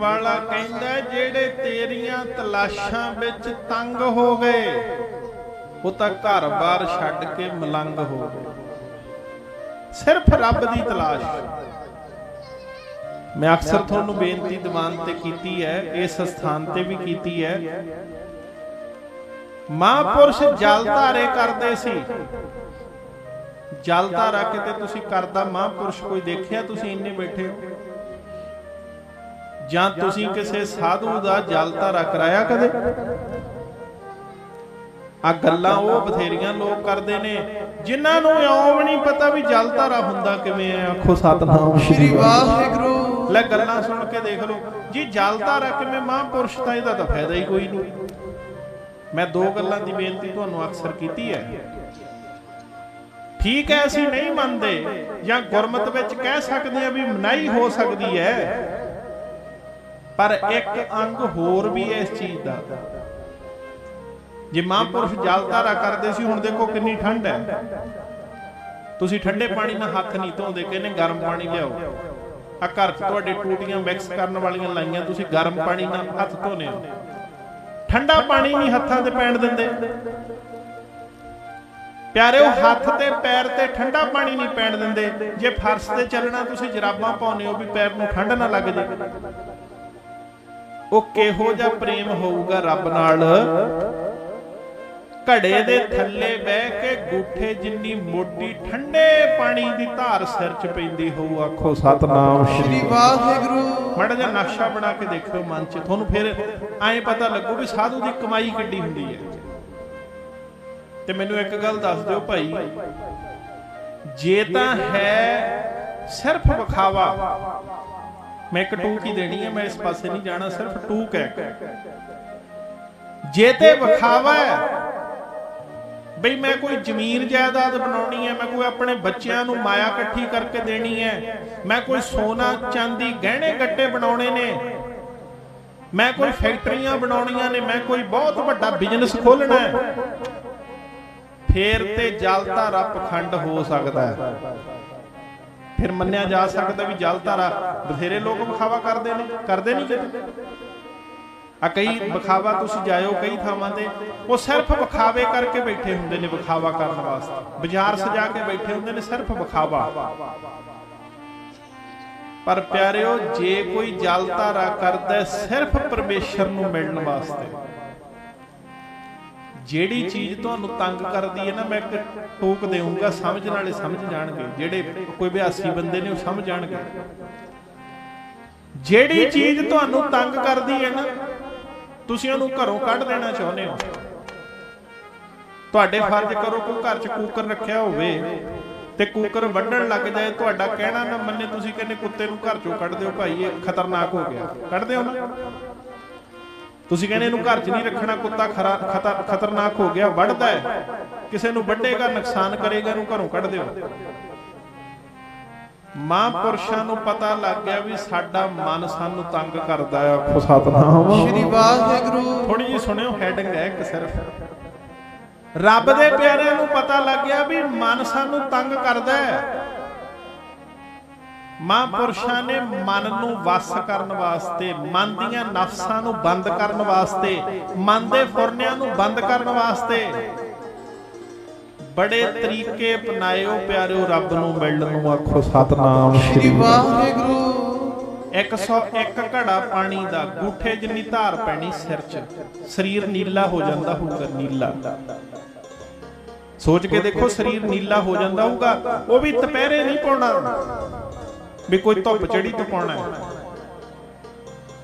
[SPEAKER 1] ਵਾਲਾ ਕਹਿੰਦਾ ਜਿਹੜੇ ਤੇਰੀਆਂ ਤਲਾਸ਼ਾਂ ਵਿੱਚ ਤੰਗ ਹੋ ਗਏ ਉਹ ਤਾਂ ਘਰ-ਬਾਰ ਛੱਡ ਕੇ ਮਲੰਗ ਹੋ ਗਏ। ਸਿਰਫ ਰੱਬ ਦੀ ਤਲਾਸ਼। ਮੈਂ ਅਕਸਰ ਤੁਹਾਨੂੰ ਬੇਨਤੀ ਦੀਵਾਨ ਤੇ ਕੀਤੀ ਹੈ, ਇਸ ਸਥਾਨ ਤੇ ਵੀ ਕੀਤੀ ਹੈ। ਮਹਾਂਪੁਰਸ਼ ਜਲ ਧਾਰੇ ਕਰਦੇ ਸੀ। ਜਲ ਧਾਰਾ ਕਿਤੇ ਤੁਸੀਂ ਕਰਦਾ ਮਹਾਂਪੁਰਸ਼ ਕੋਈ ਦੇਖਿਆ ਤੁਸੀਂ ਇੰਨੇ ਬੈਠੇ ਹੋ? ਜਾਂ ਤੁਸੀਂ ਕਿਸੇ ਸਾਧੂ ਦਾ ਜਲ ਧਾਰਾ ਕਰਾਇਆ ਕਦੇ? ਆ ਗੱਲਾਂ ਉਹ ਬਥੇਰੀਆਂ ਲੋਕ ਕਰਦੇ ਨੇ ਜਿਨ੍ਹਾਂ ਨੂੰ ਇਉਂ ਵੀ ਨਹੀਂ ਪਤਾ ਵੀ ਜਲ ਧਾਰਾ ਹੁੰਦਾ ਕਿਵੇਂ ਹੈ। ਆਖੋ ਸਤਿਨਾਮ
[SPEAKER 2] ਸ਼੍ਰੀ ਵਾਹਿਗੁਰੂ।
[SPEAKER 1] ਲੈ ਗੱਲਾਂ ਸੁਣ ਕੇ ਦੇਖ ਲਓ ਜੀ, ਜਲ ਧਾਰਾ ਕਿਵੇਂ ਮਹਾਂਪੁਰਸ਼ ਤਾਂ ਇਹਦਾ ਤਾਂ ਫਾਇਦਾ ਹੀ ਕੋਈ ਨਹੀਂ। ਮੈਂ ਦੋ ਗੱਲਾਂ ਦੀ ਬੇਨਤੀ ਤੁਹਾਨੂੰ ਅਕਸਰ ਕੀਤੀ ਹੈ। ਠੀਕ ਹੈ ਅਸੀਂ ਨਹੀਂ ਮੰਨਦੇ ਜਾਂ ਗੁਰਮਤਿ ਵਿੱਚ ਕਹਿ ਸਕਦੇ ਆ ਵੀ ਮਨਾਹੀ ਹੋ ਸਕਦੀ ਹੈ, ਪਰ ਇੱਕ ਅੰਗ ਹੋਰ ਵੀ ਹੈ ਇਸ ਚੀਜ਼ ਦਾ। ਜੇ ਮਹਾਂਪੁਰਸ਼ ਜਲ ਧਾਰਾ ਕਰਦੇ ਸੀ, ਹੁਣ ਦੇਖੋ ਕਿੰਨੀ ਠੰਡ ਹੈ, ਤੁਸੀਂ ਠੰਡੇ ਪਾਣੀ ਨਾਲ ਹੱਥ ਨਹੀਂ ਧੋਂਦੇ, ਕਹਿੰਦੇ ਗਰਮ ਪਾਣੀ ਲਿਆਓ। ਆ ਘਰ 'ਚ ਤੁਹਾਡੇ ਟੂਟੀਆਂ ਮਿਕਸ ਕਰਨ ਵਾਲੀਆਂ ਲਾਈਆਂ, ਤੁਸੀਂ ਗਰਮ ਪਾਣੀ ਨਾਲ ਹੱਥ ਧੋਨੇ ਹੋ, ਠੰਡਾ ਪਾਣੀ ਨਹੀਂ ਹੱਥਾਂ ਤੇ ਪੈਣ ਦਿੰਦੇ। ਪਿਆਰਿਓ ਹੱਥ ਤੇ ਪੈਰ ਤੇ ਠੰਡਾ ਪਾਣੀ ਨਹੀਂ ਪੈਣ ਦਿੰਦੇ। ਜੇ ਫਰਸ਼ ਤੇ ਚੱਲਣਾ ਤੁਸੀਂ ਜਰਾਬਾਂ ਪਾਉਨੇ ਹੋ ਵੀ ਪੈਰ ਨੂੰ ਠੰਡ ਨਾ ਲੱਗ ਜੇ। ਉਹ ਕਿਹੋ ਜਿਹਾ ਪ੍ਰੇਮ ਹੋਊਗਾ ਰੱਬ ਨਾਲ। ਘੜੇ ਦੇ ਥੱਲੇ ਬਹਿ ਕੇ ਗੂਠੇ ਜਿੰਨੀ ਮੋਟੀ ਠੰਡੇ ਪਾਣੀ ਦੀ ਧਾਰ ਸਿਰ 'ਚ ਪੈਂਦੀ ਹੋਊ। ਆਖੋ ਸਤਿਨਾਮ
[SPEAKER 2] ਸ਼੍ਰੀ ਵਾਹਿਗੁਰੂ।
[SPEAKER 1] ਮਾੜਾ ਜਿਹਾ ਨਕਸ਼ਾ ਬਣਾ ਕੇ ਦੇਖਿਓ ਮਨ 'ਚ, ਤੁਹਾਨੂੰ ਫਿਰ ਐਂ ਪਤਾ ਲੱਗੂ ਵੀ ਸਾਧੂ ਦੀ ਕਮਾਈ ਕਿੱਡੀ ਹੁੰਦੀ ਹੈ। ਤੇ ਮੈਨੂੰ ਇੱਕ ਗੱਲ ਦੱਸ ਦਿਓ ਭਾਈ, ਜੇ ਤਾਂ ਹੈ ਸਿਰਫ ਵਿਖਾਵਾ, ਮੈਂ ਇੱਕ ਟੂਕ ਹੀ ਦੇਣੀ ਹੈ, ਮੈਂ ਇਸ ਪਾਸੇ ਨਹੀਂ ਜਾਣਾ, ਸਿਰਫ ਟੂਕ ਹੈ। ਜੇ ਤੇ ਵਿਖਾਵਾ ਹੈ ਬਈ ਮੈਂ ਕੋਈ ਜ਼ਮੀਨ ਜਾਇਦਾਦ ਬਣਾਉਣੀ ਹੈ, ਮੈਂ ਕੋਈ ਆਪਣੇ ਬੱਚਿਆਂ ਨੂੰ ਮਾਇਆ ਇਕੱਠੀ ਕਰਕੇ ਦੇਣੀ ਹੈ, ਮੈਂ ਕੋਈ ਸੋਨਾ ਚਾਂਦੀ ਗਹਿਣੇ ਗੱਟੇ ਬਣਾਉਣੇ ਨੇ, ਮੈਂ ਕੋਈ ਫੈਕਟਰੀਆਂ ਬਣਾਉਣੀਆਂ ਨੇ, ਮੈਂ ਕੋਈ ਬਹੁਤ ਵੱਡਾ ਬਿਜ਼ਨਸ ਖੋਲਣਾ ਹੈ, ਫੇਰ ਤੇ ਜਲ ਧਾਰਾ ਪਖੰਡ ਹੋ ਸਕਦਾ ਹੈ। ਫਿਰ ਮੰਨਿਆ ਜਾ ਸਕਦਾ ਵੀ ਜਲ ਧਾਰਾ ਬਥੇਰੇ ਲੋਕ ਵਿਖਾਵਾ ਕਰਦੇ ਨੇ, ਕਰਦੇ ਨਹੀਂ ਕਿਤੇ। ਆ ਕਈ ਵਿਖਾਵਾ ਤੁਸੀਂ ਜਾਇਓ ਕਈ ਥਾਵਾਂ ਤੇ, ਉਹ ਸਿਰਫ ਵਿਖਾਵੇ ਕਰਕੇ ਬੈਠੇ ਹੁੰਦੇ ਨੇ, ਵਿਖਾਵਾ ਕਰਨ ਵਾਸਤੇ ਬਾਜ਼ਾਰ ਸਜਾ ਕੇ ਬੈਠੇ ਹੁੰਦੇ ਨੇ, ਸਿਰਫ ਵਿਖਾਵਾ। ਪਰ ਪਿਆਰਿਓ ਜੇ ਕੋਈ ਜਲ ਧਾਰਾ ਕਰਦਾ ਸਿਰਫ ਪਰਮੇਸ਼ਰ ਨੂੰ ਮਿਲਣ ਵਾਸਤੇ, ਜਿਹੜੀ ਚੀਜ਼ ਤੁਹਾਨੂੰ ਤੰਗ ਕਰਦੀ ਹੈ ਨਾ, ਮੈਂ ਇੱਕ ਟੋਕ ਦੇਵਾਂਗਾ, ਸਮਝਣ ਵਾਲੇ ਸਮਝ ਜਾਣਗੇ, ਜਿਹੜੇ ਕੋਈ ਅਭਿਆਸੀ ਬੰਦੇ ਨੇ ਉਹ ਸਮਝ ਜਾਣਗੇ। ਜਿਹੜੀ ਚੀਜ਼ ਤੁਹਾਨੂੰ ਤੰਗ ਕਰਦੀ ਹੈ ਨਾ, ਤੁਸੀਂ ਉਹਨੂੰ ਘਰੋਂ ਕੱਢ ਦੇਣਾ ਚਾਹੁੰਦੇ ਹੋ। ਤੁਹਾਡੇ ਫਰਜ਼ ਕਰੋ ਕੋਈ ਘਰ 'ਚ ਕੂਕਰ ਰੱਖਿਆ ਹੋਵੇ ਤੇ ਕੂਕਰ ਵੱਢਣ ਲੱਗ ਜਾਏ, ਤੁਹਾਡਾ ਕਹਿਣਾ ਨਾ ਮੰਨੇ, ਤੁਸੀਂ ਕਹਿੰਦੇ ਕੁੱਤੇ ਨੂੰ ਘਰ 'ਚੋਂ ਕੱਢ ਦਿਓ ਭਾਈ, ਇਹ ਖਤਰਨਾਕ ਹੋ ਗਿਆ, ਕੱਢ ਦਿਓ ਨਾ। ਤੁਸੀਂ ਕਹਿੰਦੇ ਇਹਨੂੰ ਘਰ 'ਚ ਨਹੀਂ ਰੱਖਣਾ, ਕੁੱਤਾ ਖਤਰਨਾਕ ਹੋ ਗਿਆ, ਵੱਢਦਾ ਹੈ, ਕਿਸੇ ਨੂੰ ਵੱਢੇਗਾ, ਨੁਕਸਾਨ ਕਰੇਗਾ, ਇਹਨੂੰ ਘਰੋਂ ਕੱਢ ਦਿਓ। ਮਹਾਂਪੁਰਸ਼ਾਂ ਨੂੰ ਪਤਾ ਲੱਗ ਗਿਆ ਵੀ ਸਾਡਾ ਮਨ ਸਾਨੂੰ ਤੰਗ ਕਰਦਾ ਹੈ। ਆਖੋ ਸਤਿਨਾਮ
[SPEAKER 2] ਸ਼੍ਰੀ ਵਾਹਿਗੁਰੂ।
[SPEAKER 1] ਥੋੜੀ ਜਿਹੀ ਸੁਣਿਓ, ਹੈਡਿੰਗ ਹੈ ਇੱਕ ਸਿਰਫ। ਰੱਬ ਦੇ ਪਿਆਰਿਆਂ ਨੂੰ ਪਤਾ ਲੱਗ ਗਿਆ ਵੀ ਮਨ ਸਾਨੂੰ ਤੰਗ ਕਰਦਾ ਹੈ। ਮਹਾਂਪੁਰਸ਼ਾਂ ਨੇ ਮਨ ਨੂੰ ਵਸ ਕਰਨ ਵਾਸਤੇ, ਮਨ ਦੀਆਂ ਨਫ਼ਸਾਂ ਨੂੰ ਬੰਦ ਕਰਨ ਵਾਸਤੇ, ਮਨ ਦੇ ਫੁਰਨਿਆਂ ਨੂੰ ਬੰਦ ਕਰਨ ਵਾਸਤੇ ਬੜੇ ਤਰੀਕੇ ਅਪਣਾਇਓ ਪਿਆਰਿਓ ਰੱਬ ਨੂੰ ਮਿਲਣ ਨੂੰ। ਆਖੋ ਸਤਿਨਾਮ
[SPEAKER 2] ਸ਼੍ਰੀ ਵਾਹਿਗੁਰੂ।
[SPEAKER 1] 101 ਘੜਾ ਪਾਣੀ ਦਾ ਗੂਠੇ ਜਿੰਨੀ ਧਾਰ ਪੈਣੀ ਸਿਰ 'ਚ, ਸਰੀਰ ਨੀਲਾ ਹੋ ਜਾਂਦਾ ਹੋਊਗਾ, ਨੀਲਾ। ਸੋਚ ਕੇ ਦੇਖੋ, ਸਰੀਰ ਨੀਲਾ ਹੋ ਜਾਂਦਾ ਹੋਊਗਾ, ਉਹ ਵੀ ਦੁਪਹਿਰੇ ਨਹੀਂ ਪਾਉਣਾ ਵੀ ਕੋਈ ਧੁੱਪ ਚੜੀ ਤੋਂ ਪਾਉਣਾ,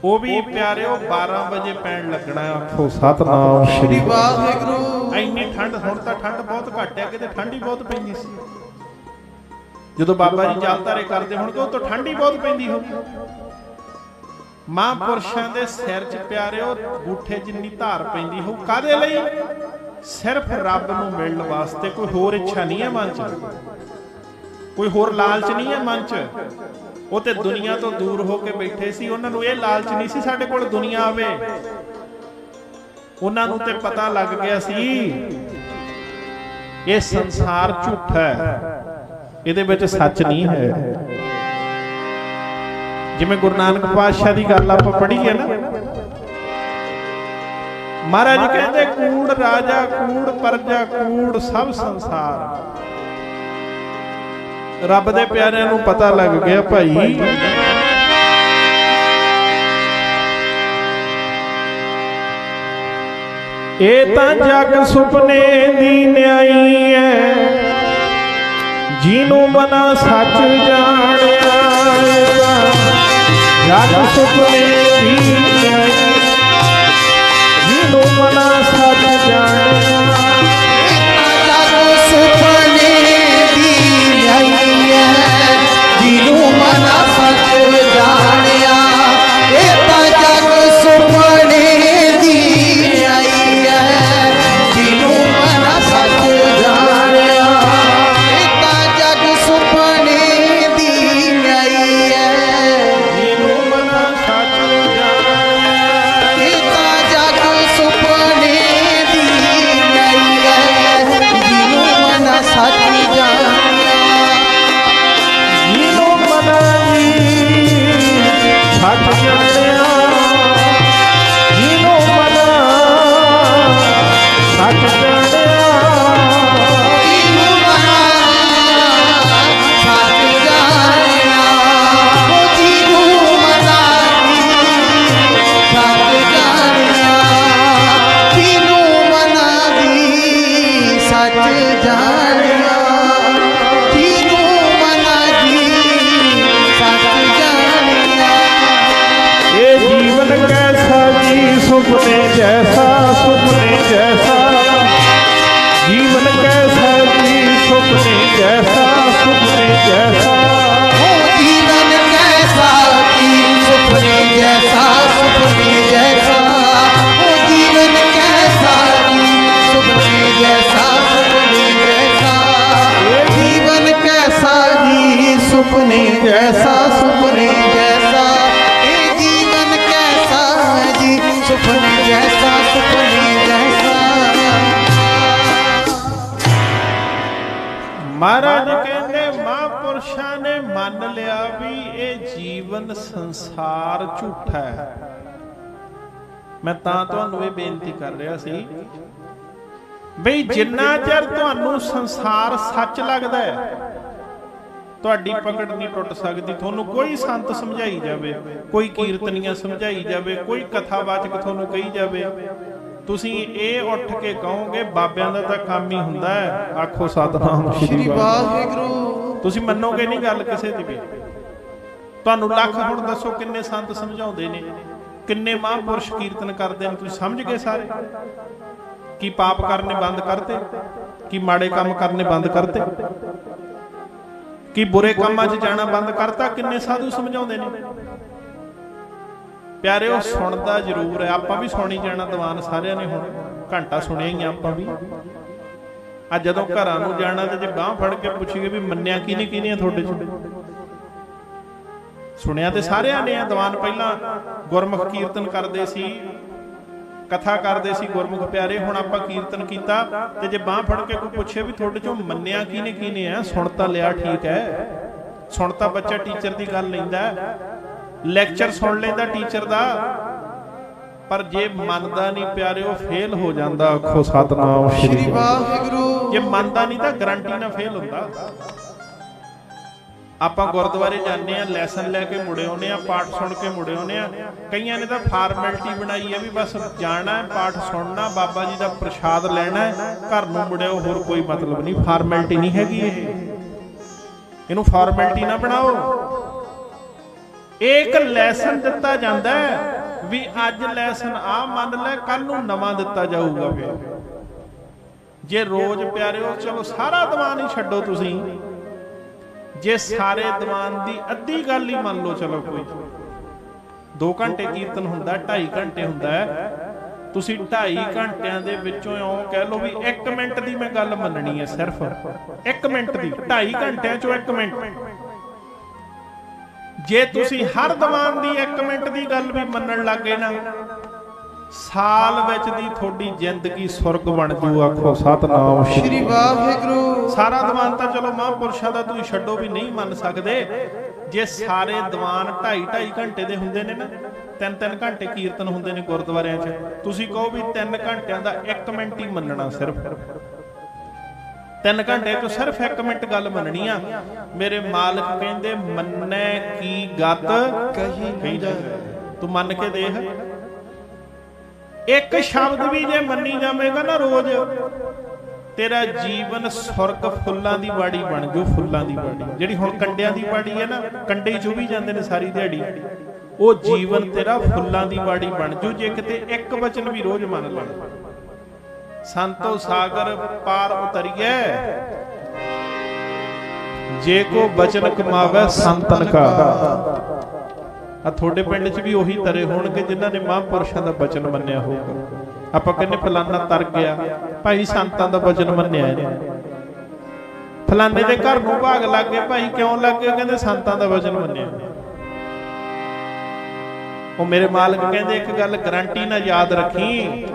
[SPEAKER 1] ਉਹ ਵੀ ਪਿਆਰਿਓ 12 ਵਜੇ ਪੈਣ ਲੱਗਣਾ। ਆਖੋ ਸਤਿਨਾਮ ਸ਼੍ਰੀ
[SPEAKER 2] ਵਾਹਿਗੁਰੂ।
[SPEAKER 1] ਇੰਨੀ ਠੰਡ, ਹੁਣ ਤਾਂ ਠੰਡ ਬਹੁਤ ਘੱਟ ਹੈ, ਕਿਤੇ ਠੰਡ ਹੀ ਬਹੁਤ ਪੈਂਦੀ ਸੀ ਜਦੋਂ ਬਾਬਾ ਜੀ ਜਲ ਧਾਰੇ ਕਰਦੇ ਹੋਣਗੇ, ਉਹ ਤਾਂ ਠੰਡ ਹੀ ਬਹੁਤ ਪੈਂਦੀ ਹੋਊਗੀ। ਮਹਾਂਪੁਰਸ਼ਾਂ ਦੇ ਸਿਰ 'ਚ ਪਿਆਰਿਓ ਗੂਠੇ ਜਿੰਨੀ ਧਾਰ ਪੈਂਦੀ ਹੋਊ, ਕਾਹਦੇ ਲਈ? ਸਿਰਫ ਰੱਬ ਨੂੰ ਮਿਲਣ ਵਾਸਤੇ। ਕੋਈ ਹੋਰ ਇੱਛਾ ਨਹੀਂ ਹੈ ਮਨ 'ਚ, ਕੋਈ ਹੋਰ ਲਾਲਚ ਨਹੀਂ ਹੈ ਮਨ 'ਚ। ਉਹ ਤੇ ਦੁਨੀਆ ਤੋਂ ਦੂਰ ਹੋ ਕੇ ਬੈਠੇ ਸੀ, ਉਹਨਾਂ ਨੂੰ ਇਹ ਲਾਲਚ ਨਹੀਂ ਸੀ ਸਾਡੇ ਕੋਲ ਦੁਨੀਆ ਆਵੇ। ਉਹਨਾਂ ਨੂੰ ਤੇ ਪਤਾ ਲੱਗ ਗਿਆ ਸੀ ਇਹ ਸੰਸਾਰ ਝੂਠਾ ਹੈ, ਇਹਦੇ ਵਿੱਚ ਸੱਚ ਨਹੀਂ ਹੈ। ਜਿਵੇਂ ਗੁਰੂ ਨਾਨਕ ਪਾਤਸ਼ਾਹ ਦੀ ਗੱਲ ਆਪਾਂ ਪੜ੍ਹੀ ਹੈ ਨਾ, ਮਹਾਰਾਜ ਕਹਿੰਦੇ ਕੂੜ ਰਾਜਾ ਕੂੜ ਪਰਜਾ ਕੂੜ ਸਭ ਸੰਸਾਰ। ਰੱਬ ਦੇ ਪਿਆਰਿਆਂ ਨੂੰ ਪਤਾ ਲੱਗ ਗਿਆ ਭਾਈ ਇਹ ਤਾਂ ਜਗ ਸੁਪਨੇ ਦੀ ਨਿਆਈ ਐ, ਜਿਹਨੂੰ ਮਨਾ ਸੱਚ ਜਾਣਿਆ। ਜਗ ਸੁਪਨੇ ਦੀ ਨਿਆਈ, ਜਿਹਨੂੰ ਮਨਾ ਸੱਚ ਜਾਣਿਆ।
[SPEAKER 3] ਜਗ ਸੁਪਨੇ ਦੀ ਨਿਆਈ ਹੈ, ਜਿਹਨੂੰ ਮਨਾ ਸੱਚ ਜਾਣਿਆ। ਇਹ ਤਾਂ ਜਗ ਸੁਪਨੇ ਦੀ ਨਿਆਈ ਹੈ, ਜਿਹਨੂੰ ਮਨਾ ਸੱਚ ਜਾਣਿਆ। ਇਹ ਤਾਂ ਜਗ ਸੁਪਨੇ ਦੀ ਨਿਆਈ ਹੈ,
[SPEAKER 1] ਜਿਹਨੂੰ ਮਨਾ ਸੱਚ ਜਾਣਿਆ।
[SPEAKER 3] ਇਹ ਤਾਂ ਜਗ ਸੁਪਨੇ ਦੀ ਨਿਆਈ ਹੈ, ਜਿਹਨੂੰ ਮਨਾ ਸੱਚ ਜਾਣਿਆ।
[SPEAKER 1] ਜਿਹਨੂੰ ਮਨਾ ਜੀ ਸੱਚ ਜਾਣਿਆ, ਜਿਹਨੂੰ ਮਨਾ ਸੱਚ ਜਾਣਿਆ।
[SPEAKER 3] ਜਿਹਨੂੰ ਮਨਾ ਸੱਚ ਜਾਣਿਆ। ਉਹ ਜਿਹਨੂੰ ਮਨਾ ਸੱਚ ਜਾਣਿਆ। ਜਿਹਨੂੰ ਮਨਾ ਦੀ ਸੱਚ ਜਾਣਿਆ। ਜਿਹਨੂੰ ਮਨਾ ਦੀ ਸੱਚ ਜਾਣਿਆ।
[SPEAKER 1] ਇਹ ਜੀਵਨ ਕੈਸਾ ਜੀ ਸੁਪਨੇ ਜੈਸਾ, ਸੁਪਨੇ ਜੈਸਾ। ਜੀਵਨ ਕੈਸਾ ਜੀ ਸੁਪਨੇ ਜੈਸਾ, ਸੁਪਨੇ ਜੈਸਾ।
[SPEAKER 3] ਉਹ ਜੀਵਨ ਕੈਸਾ ਜੀ ਸੁਪਨੇ ਜੈਸਾ, ਸੁਪਨੇ ਜੈਸਾ। ਉਹ ਜੀਵਨ ਕੈਸਾ ਜੀ ਸੁਪਨੇ ਜੈਸਾ, ਸੁਪਨੇ ਜੈਸਾ। ਇਹ ਜੀਵਨ ਕੈਸਾ ਜੀ ਸੁਪਨੇ ਜੈਸਾ, ਸੁਪਨੇ ਜੈਸਾ। ਇਹ ਜੀਵਨ ਕੈਸਾ ਜੀ ਸੁਪਨੇ ਜੈਸਾ, ਸੁਪਨੇ ਜੈਸਾ।
[SPEAKER 1] ਮਹਾਰਾਜ ਕਹਿੰਦੇ ਮਹਾਂਪੁਰਸ਼ਾਂ ਨੇ ਮੰਨ ਲਿਆ ਵੀ ਇਹ ਜੀਵਨ ਸੰਸਾਰ ਝੂਠਾ ਹੈ। ਮੈਂ ਤਾਂ ਤੁਹਾਨੂੰ ਇਹ ਬੇਨਤੀ ਕਰ ਰਿਹਾ ਸੀ ਬਈ ਜਿੰਨਾ ਚਿਰ ਤੁਹਾਨੂੰ ਸੰਸਾਰ ਸੱਚ ਲੱਗਦਾ ਹੈ, ਤੁਹਾਡੀ ਪਕੜ ਨਹੀਂ ਟੁੱਟ ਸਕਦੀ। ਤੁਹਾਨੂੰ ਕੋਈ ਸੰਤ ਸਮਝਾਈ ਜਾਵੇ, ਕੋਈ ਕੀਰਤਨੀਆਂ ਸਮਝਾਈ ਜਾਵੇ, ਕੋਈ ਕਥਾਵਾਚਕ ਤੁਹਾਨੂੰ ਕਹੀ ਜਾਵੇ, ਤੁਸੀਂ ਇਹ ਉੱਠ ਕੇ ਕਹੋਗੇ ਬਾਬਿਆਂ ਦਾ ਤਾਂ ਕੰਮ ਹੀ ਹੁੰਦਾ ਹੈ। ਆਖੋ ਸਤਿਨਾਮ
[SPEAKER 2] ਸ਼੍ਰੀ ਵਾਹਿਗੁਰੂ।
[SPEAKER 1] ਤੁਸੀਂ ਮੰਨੋਗੇ ਨਹੀਂ ਗੱਲ ਕਿਸੇ ਦੀ ਵੀ। ਤੁਹਾਨੂੰ ਲੱਖ ਹੁਣ ਦੱਸੋ ਕਿੰਨੇ ਸੰਤ ਸਮਝਾਉਂਦੇ ਨੇ, ਕਿੰਨੇ ਮਹਾਂਪੁਰਸ਼ ਕੀਰਤਨ ਕਰਦੇ ਨੇ, ਤੁਸੀਂ ਸਮਝ ਗਏ ਸਾਰੇ? ਕੀ ਪਾਪ ਕਰਨੇ ਬੰਦ ਕਰਤੇ? ਕੀ ਮਾੜੇ ਕੰਮ ਕਰਨੇ ਬੰਦ ਕਰਤੇ? ਕੀ ਬੁਰੇ ਕੰਮਾਂ 'ਚ ਜਾਣਾ ਬੰਦ ਕਰਤਾ? ਕਿੰਨੇ ਸਾਧੂ ਸਮਝਾਉਂਦੇ ਨੇ ਪਿਆਰਿਓ। ਸੁਣਦਾ ਜ਼ਰੂਰ ਹੈ, ਆਪਾਂ ਵੀ ਸੁਣੀ ਜਾਣਾ ਦੀਵਾਨ ਸਾਰਿਆਂ ਨੇ। ਹੁਣ ਘੰਟਾ ਸੁਣਿਆ ਹੀ ਆਪਾਂ ਵੀ। ਅੱਜ ਜਦੋਂ ਘਰਾਂ ਨੂੰ ਜਾਣਾ ਤੇ ਜੇ ਬਾਂਹ ਫੜ ਕੇ ਪੁੱਛੀਏ ਵੀ ਮੰਨਿਆ ਕਿਹਨੇ ਕਿਹਨੇ ਆ ਤੁਹਾਡੇ 'ਚ, ਸੁਣਿਆ ਤੇ ਸਾਰਿਆਂ ਨੇ ਆ। ਦੀਵਾਨ ਪਹਿਲਾਂ ਗੁਰਮੁਖ ਕੀਰਤਨ ਕਰਦੇ ਸੀ, ਕਥਾ ਕਰਦੇ ਸੀ ਗੁਰਮੁਖ ਪਿਆਰੇ। ਹੁਣ ਆਪਾਂ ਕੀਰਤਨ ਕੀਤਾ ਤੇ ਜੇ ਬਾਂਹ ਫੜ ਕੇ ਕੋਈ ਪੁੱਛੇ ਵੀ ਤੁਹਾਡੇ 'ਚੋਂ ਮੰਨਿਆ ਕਿਹਨੇ ਕਿਹਨੇ ਆ, ਸੁਣ ਤਾਂ ਲਿਆ ਠੀਕ ਹੈ। ਸੁਣ ਤਾਂ ਬੱਚਾ ਟੀਚਰ ਦੀ ਗੱਲ ਲੈਂਦਾ, ਲੈਕਚਰ ਸੁਣ ਲੈਂਦਾ ਟੀਚਰ ਦਾ, ਪਰ ਜੇ ਮੰਨਦਾ ਨਹੀਂ ਪਿਆਰਿਓ ਫੇਲ ਹੋ ਜਾਂਦਾ। ਆਖੋ ਸਤਿਨਾਮ
[SPEAKER 2] ਸ਼੍ਰੀ ਵਾਹਿਗੁਰੂ।
[SPEAKER 1] ਜੇ ਮੰਨਦਾ ਨਹੀਂ ਤਾਂ ਗਰੰਟੀ ਨਾਲ ਫੇਲ ਹੁੰਦਾ। ਆਪਾਂ ਗੁਰਦੁਆਰੇ ਜਾਂਦੇ ਆ, ਲੈਸਨ ਲੈ ਕੇ ਮੁੜੇ ਆਉਂਦੇ ਆ, ਪਾਠ ਸੁਣ ਕੇ ਮੁੜੇ ਆਉਂਦੇ ਆ। ਕਈਆਂ ਨੇ ਤਾਂ ਫਾਰਮੈਲਿਟੀ ਬਣਾਈ ਹੈ ਵੀ ਬਸ ਜਾਣਾ, ਪਾਠ ਸੁਣਨਾ, ਬਾਬਾ ਜੀ ਦਾ ਪ੍ਰਸ਼ਾਦ ਲੈਣਾ, ਘਰ ਨੂੰ ਮੁੜਿਓ, ਹੋਰ ਕੋਈ ਮਤਲਬ ਨਹੀਂ। ਫਾਰਮੈਲਿਟੀ ਨਹੀਂ ਹੈਗੀ ਇਹ, ਇਹਨੂੰ ਫਾਰਮੈਲਿਟੀ ਨਾ ਬਣਾਓ। ਇੱਕ ਲੈਸਨ ਦਿੱਤਾ ਜਾਂਦਾ ਵੀ ਅੱਜ ਲੈਸਨ ਆ ਮੰਨ ਲੈ, ਕੱਲ ਨੂੰ ਨਵਾਂ ਦਿੱਤਾ ਜਾਊਗਾ। ਫਿਰ ਜੇ ਰੋਜ਼ ਪਿਆਰਿਓ ਚਲੋ ਸਾਰਾ ਦੀਵਾਨ ਹੀ ਛੱਡੋ ਤੁਸੀਂ, ਜੇ ਸਾਰੇ ਦੀਵਾਨ ਦੀ ਅੱਧੀ ਗੱਲ ਹੀ ਮੰਨ ਲਓ, ਚਲੋ ਕੋਈ 2 ਘੰਟੇ ਕੀਰਤਨ ਹੁੰਦਾ, 2.5 ਘੰਟੇ ਹੁੰਦਾ, ਤੁਸੀਂ 2.5 ਘੰਟਿਆਂ ਦੇ ਵਿੱਚੋਂ ਇਉਂ ਕਹਿ ਲਓ ਵੀ 1 ਮਿੰਟ ਦੀ ਮੈਂ ਗੱਲ ਮੰਨਣੀ ਹੈ, ਸਿਰਫ 1 ਮਿੰਟ ਦੀ। 2.5 ਘੰਟਿਆਂ ਚੋਂ 1 ਮਿੰਟ। ਜੇ ਤੁਸੀਂ ਹਰ ਦੀਵਾਨ ਦੀ 1 ਮਿੰਟ ਦੀ ਗੱਲ ਵੀ ਮੰਨਣ ਲੱਗੇ ਨਾ, ਸਾਲ ਵਿੱਚ ਦੀ ਤੁਹਾਡੀ ਜ਼ਿੰਦਗੀ ਸੁਰਗ ਬਣ ਜੂ। ਆਖੋ ਸਤਿਨਾਮ
[SPEAKER 2] ਸ਼੍ਰੀ ਵਾਹਿਗੁਰੂ।
[SPEAKER 1] ਸਾਰਾ ਦੀਵਾਨ ਤਾਂ ਚਲੋ ਮਹਾਂਪੁਰਸ਼ਾਂ ਦਾ ਤੁਸੀਂ ਛੱਡੋ ਵੀ ਨਹੀਂ ਮੰਨ ਸਕਦੇ, ਜੇ ਸਾਰੇ ਦੀਵਾਨ 2.5 ਘੰਟੇ ਦੇ ਹੁੰਦੇ ਨੇ ਨਾ, 3-3 ਘੰਟੇ ਕੀਰਤਨ ਹੁੰਦੇ ਨੇ ਗੁਰਦੁਆਰਿਆਂ 'ਚ, ਤੁਸੀਂ ਕਹੋ ਵੀ 3 ਘੰਟਿਆਂ ਦਾ 1 ਮਿੰਟ ਹੀ ਮੰਨਣਾ, ਸਿਰਫ 3 ਘੰਟੇ ਤੋਂ ਸਿਰਫ 1 ਮਿੰਟ ਗੱਲ ਮੰਨਣੀ ਆ। ਮੇਰੇ ਮਾਲਕ ਕਹਿੰਦੇ ਮੰਨੈ ਕੀ ਗਤ ਕਹੀ ਜਾਏ। ਤੂੰ ਮੰਨ ਕੇ ਦੇਖ, ਇੱਕ ਸ਼ਬਦ ਵੀ ਜੇ ਮੰਨੀ ਜਾਵੇਗਾ ਨਾ ਰੋਜ਼, ਤੇਰਾ ਜੀਵਨ ਸੁਰਗ ਫੁੱਲਾਂ ਦੀ ਬਾੜੀ ਬਣ ਜਾਊ। ਫੁੱਲਾਂ ਦੀ ਬਾੜੀ ਜਿਹੜੀ ਹੁਣ ਕੰਡਿਆਂ ਦੀ ਬਾੜੀ ਹੈ ਨਾ, ਕੰਡੇ ਹੀ ਚੁਭੀ ਜਾਂਦੇ ਨੇ ਸਾਰੀ ਦਿਹਾੜੀ, ਉਹ ਜੀਵਨ ਤੇਰਾ ਫੁੱਲਾਂ ਦੀ ਬਾੜੀ ਬਣ ਜਾਊ ਜੇ ਕਿਤੇ ਇੱਕ ਵਚਨ ਵੀ ਰੋਜ਼ ਮੰਨ ਲੈ। ਸੰਤੋ ਸਾਗਰ ਪਾਰ ਉਤਰੀਐ, ਜੇ ਕੋ ਬਚਨ ਕਮਾਵੇ ਸੰਤਨ ਕਾ। ਆ ਤੁਹਾਡੇ ਪਿੰਡ 'ਚ ਵੀ ਉਹੀ ਤਰੇ ਹੋਣਗੇ ਜਿਨ੍ਹਾਂ ਨੇ ਮਹਾਂਪੁਰਸ਼ਾਂ ਦਾ ਬਚਨ ਮੰਨਿਆ ਹੋਊਗਾ। ਆਪਾਂ ਕਹਿੰਦੇ ਫਲਾਨਾ ਤਰ ਗਿਆ, ਭਾਈ ਸੰਤਾਂ ਦਾ ਬਚਨ ਮੰਨਿਆ ਇਹਨੇ। ਫਲਾਨੇ ਦੇ ਘਰ ਨੂੰ ਭਾਗ ਲੱਗ ਗਏ, ਭਾਈ ਕਿਉਂ ਲੱਗ ਗਏ? ਕਹਿੰਦੇ ਸੰਤਾਂ ਦਾ ਬਚਨ ਮੰਨਿਆ। ਉਹ ਮੇਰੇ ਮਾਲਕ ਕਹਿੰਦੇ ਇੱਕ ਗੱਲ ਗਰੰਟੀ ਨਾਲ ਯਾਦ ਰੱਖੀ,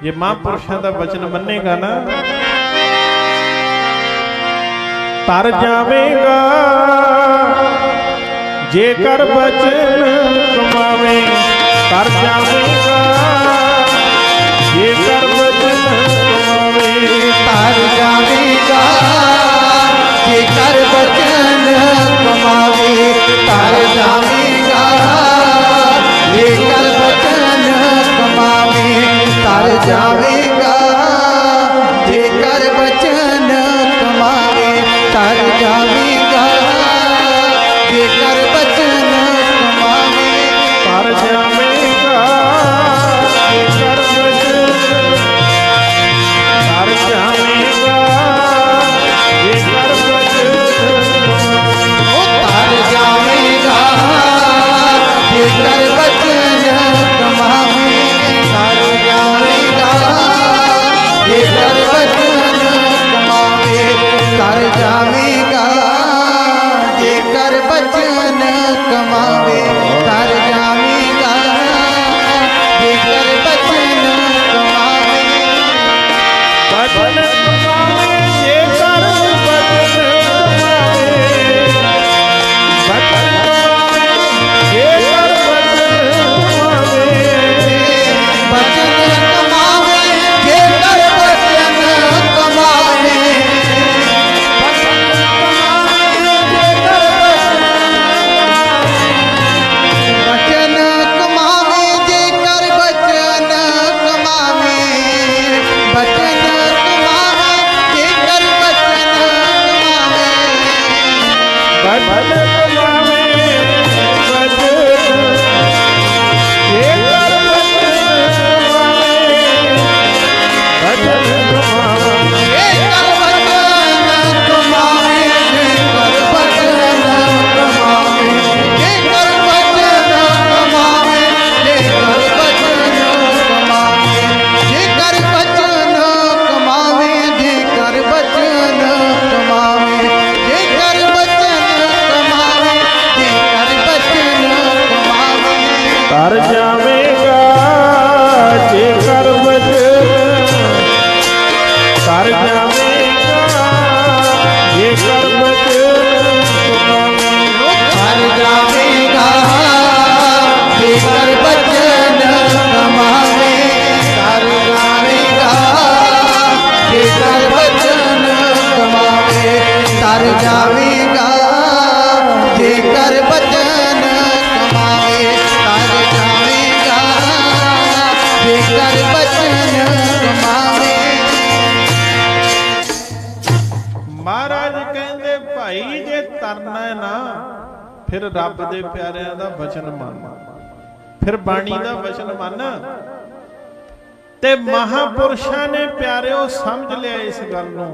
[SPEAKER 1] ਜੇ ਮਹਾਂਪੁਰਸ਼ਾਂ ਦਾ ਬਚਨ ਮੰਨੇਗਾ ਨਾ, ਤਰ ਜਾਵੇਗਾ। ਜੇਕਰ ਬਚਨ ਕਮਾਵੇ ਤਰ ਜਾਵੇਗਾ, ਜੇਕਰ ਬਚਨ ਕਮਾਵੇ
[SPEAKER 3] ਤਰ ਜਾਵੇਗਾ। ਜੇਕਰ ਬਚਨ ਕਮਾਵੇ ਤਰ ਜਾਵੇਗਾ। ਜੇਕਰ ਬਚਨ ਕਮਾਵੇ ਤਰ ਜਾਵੇਗਾ। ਜੇਕਰ ਬਚਨ ਕਮਾਵੇ ਤਰ ਜਾਵੇਗਾ। ਜੇਕਰ ਬਚਨ ਕਮਾਵੇ
[SPEAKER 1] ਤਰ ਜਾਵੇਗਾ। ਜੇਕਰ ਬਚਨ ਤਰ ਜਾਵੇਗਾ। ਜੇਕਰ ਬਚਨ
[SPEAKER 3] ਤਰ ਜਾਵੇਗਾ। ਜੇਕਰ ਬਚਨ ਕਮਾਵੇ ਤਰ ਜਾਵੇਗਾ। ਜੇਕਰ ਬਚਨ ਕਮਾਵੇ ਤਰ ਜਾਵੇਗਾ। ਜੇਕਰ ਬਚਨ ਕਮਾਵੇ ਤਰ ਜਾਵੇਗਾ। ਜੇਕਰ ਬਚਨ ਕਮਾਵੇ
[SPEAKER 1] ਬਚਨ ਕਮਾਵੇ। ਜੇਕਰ ਬਚਨ ਕਮਾਵੇ ਬਚਨ ਕਮਾਵੇ। ਜੇਕਰ ਬਚਨ ਕਮਾਵੇ
[SPEAKER 3] ਬਚਨ ਕਮਾਵੇ। ਜੇਕਰ ਬਚਨ ਕਮਾਵੇ ਬਚਨ ਕਮਾਵੇ। ਜੇਕਰ ਬਚਨ ਕਮਾਵੇ ਬਚਨ ਕਮਾਵੇ। ਜੇਕਰ ਬਚਨ ਕਮਾਵੇ
[SPEAKER 1] ਬਚਨ ਕਮਾਵੇ। ਬਚਨ ਜੇਕਰ ਬਚਨ ਕਮਾਵੇ ਬਚਨ ਕਮਾਵੇ।
[SPEAKER 3] ਜੇਕਰ ਬਚਨ ਕਮਾਵੇ। ਜੇਕਰ ਬਚਨ ਕਮਾਵੇ। ਜੇਕਰ ਬਚਨ ਕਮਾਵੇ। ਜੇਕਰ ਬਚਨ ਕਮਾਵੇ। ਜੇਕਰ ਬਚਨ ਕਮਾਵੇ। ਜੇਕਰ ਬਚਨ ਕਮਾਵੇ। ਜੇਕਰ ਬਚਨ ਕਮਾਵੇ। ਜੇਕਰ ਬਚਨ ਕਮਾਵੇ
[SPEAKER 1] ਤਰ ਜਾਵੇਗਾ। ਜੇਕਰ ਬਚਨ ਤਰ ਜਾਵੇਗਾ। ਜੇਕਰ ਬਚਨ ਕਮਾਵੇ
[SPEAKER 3] ਤਰ ਜਾਵੇਗਾ। ਜੇਕਰ ਬਚਨ ਕਮਾਵੇ ਤਰ ਜਾਵੇਗਾ। ਜੇਕਰ ਬਚਨ ਕਮਾਵੇ ਤਰ ਜਾਵੇਗਾ। ਜੇਕਰ ਬਚਨ ਕਮਾਵੇ ਤਰ ਜਾਵੇਗਾ। ਜੇਕਰ ਬਚਨ ਕਮਾਵੇ
[SPEAKER 1] ਮਹਾਰਾਜ ਕਹਿੰਦੇ ਭਾਈ ਜੇ ਤਰਨਾ ਹੈ ਨਾ, ਫਿਰ ਰੱਬ ਦੇ ਪਿਆਰਿਆਂ ਦਾ ਵਚਨ ਮੰਨ, ਫਿਰ ਬਾਣੀ ਦਾ ਵਚਨ ਮੰਨ। ਤੇ ਮਹਾਪੁਰਸ਼ਾਂ ਨੇ ਪਿਆਰਿਓ ਸਮਝ ਲਿਆ ਇਸ ਗੱਲ ਨੂੰ।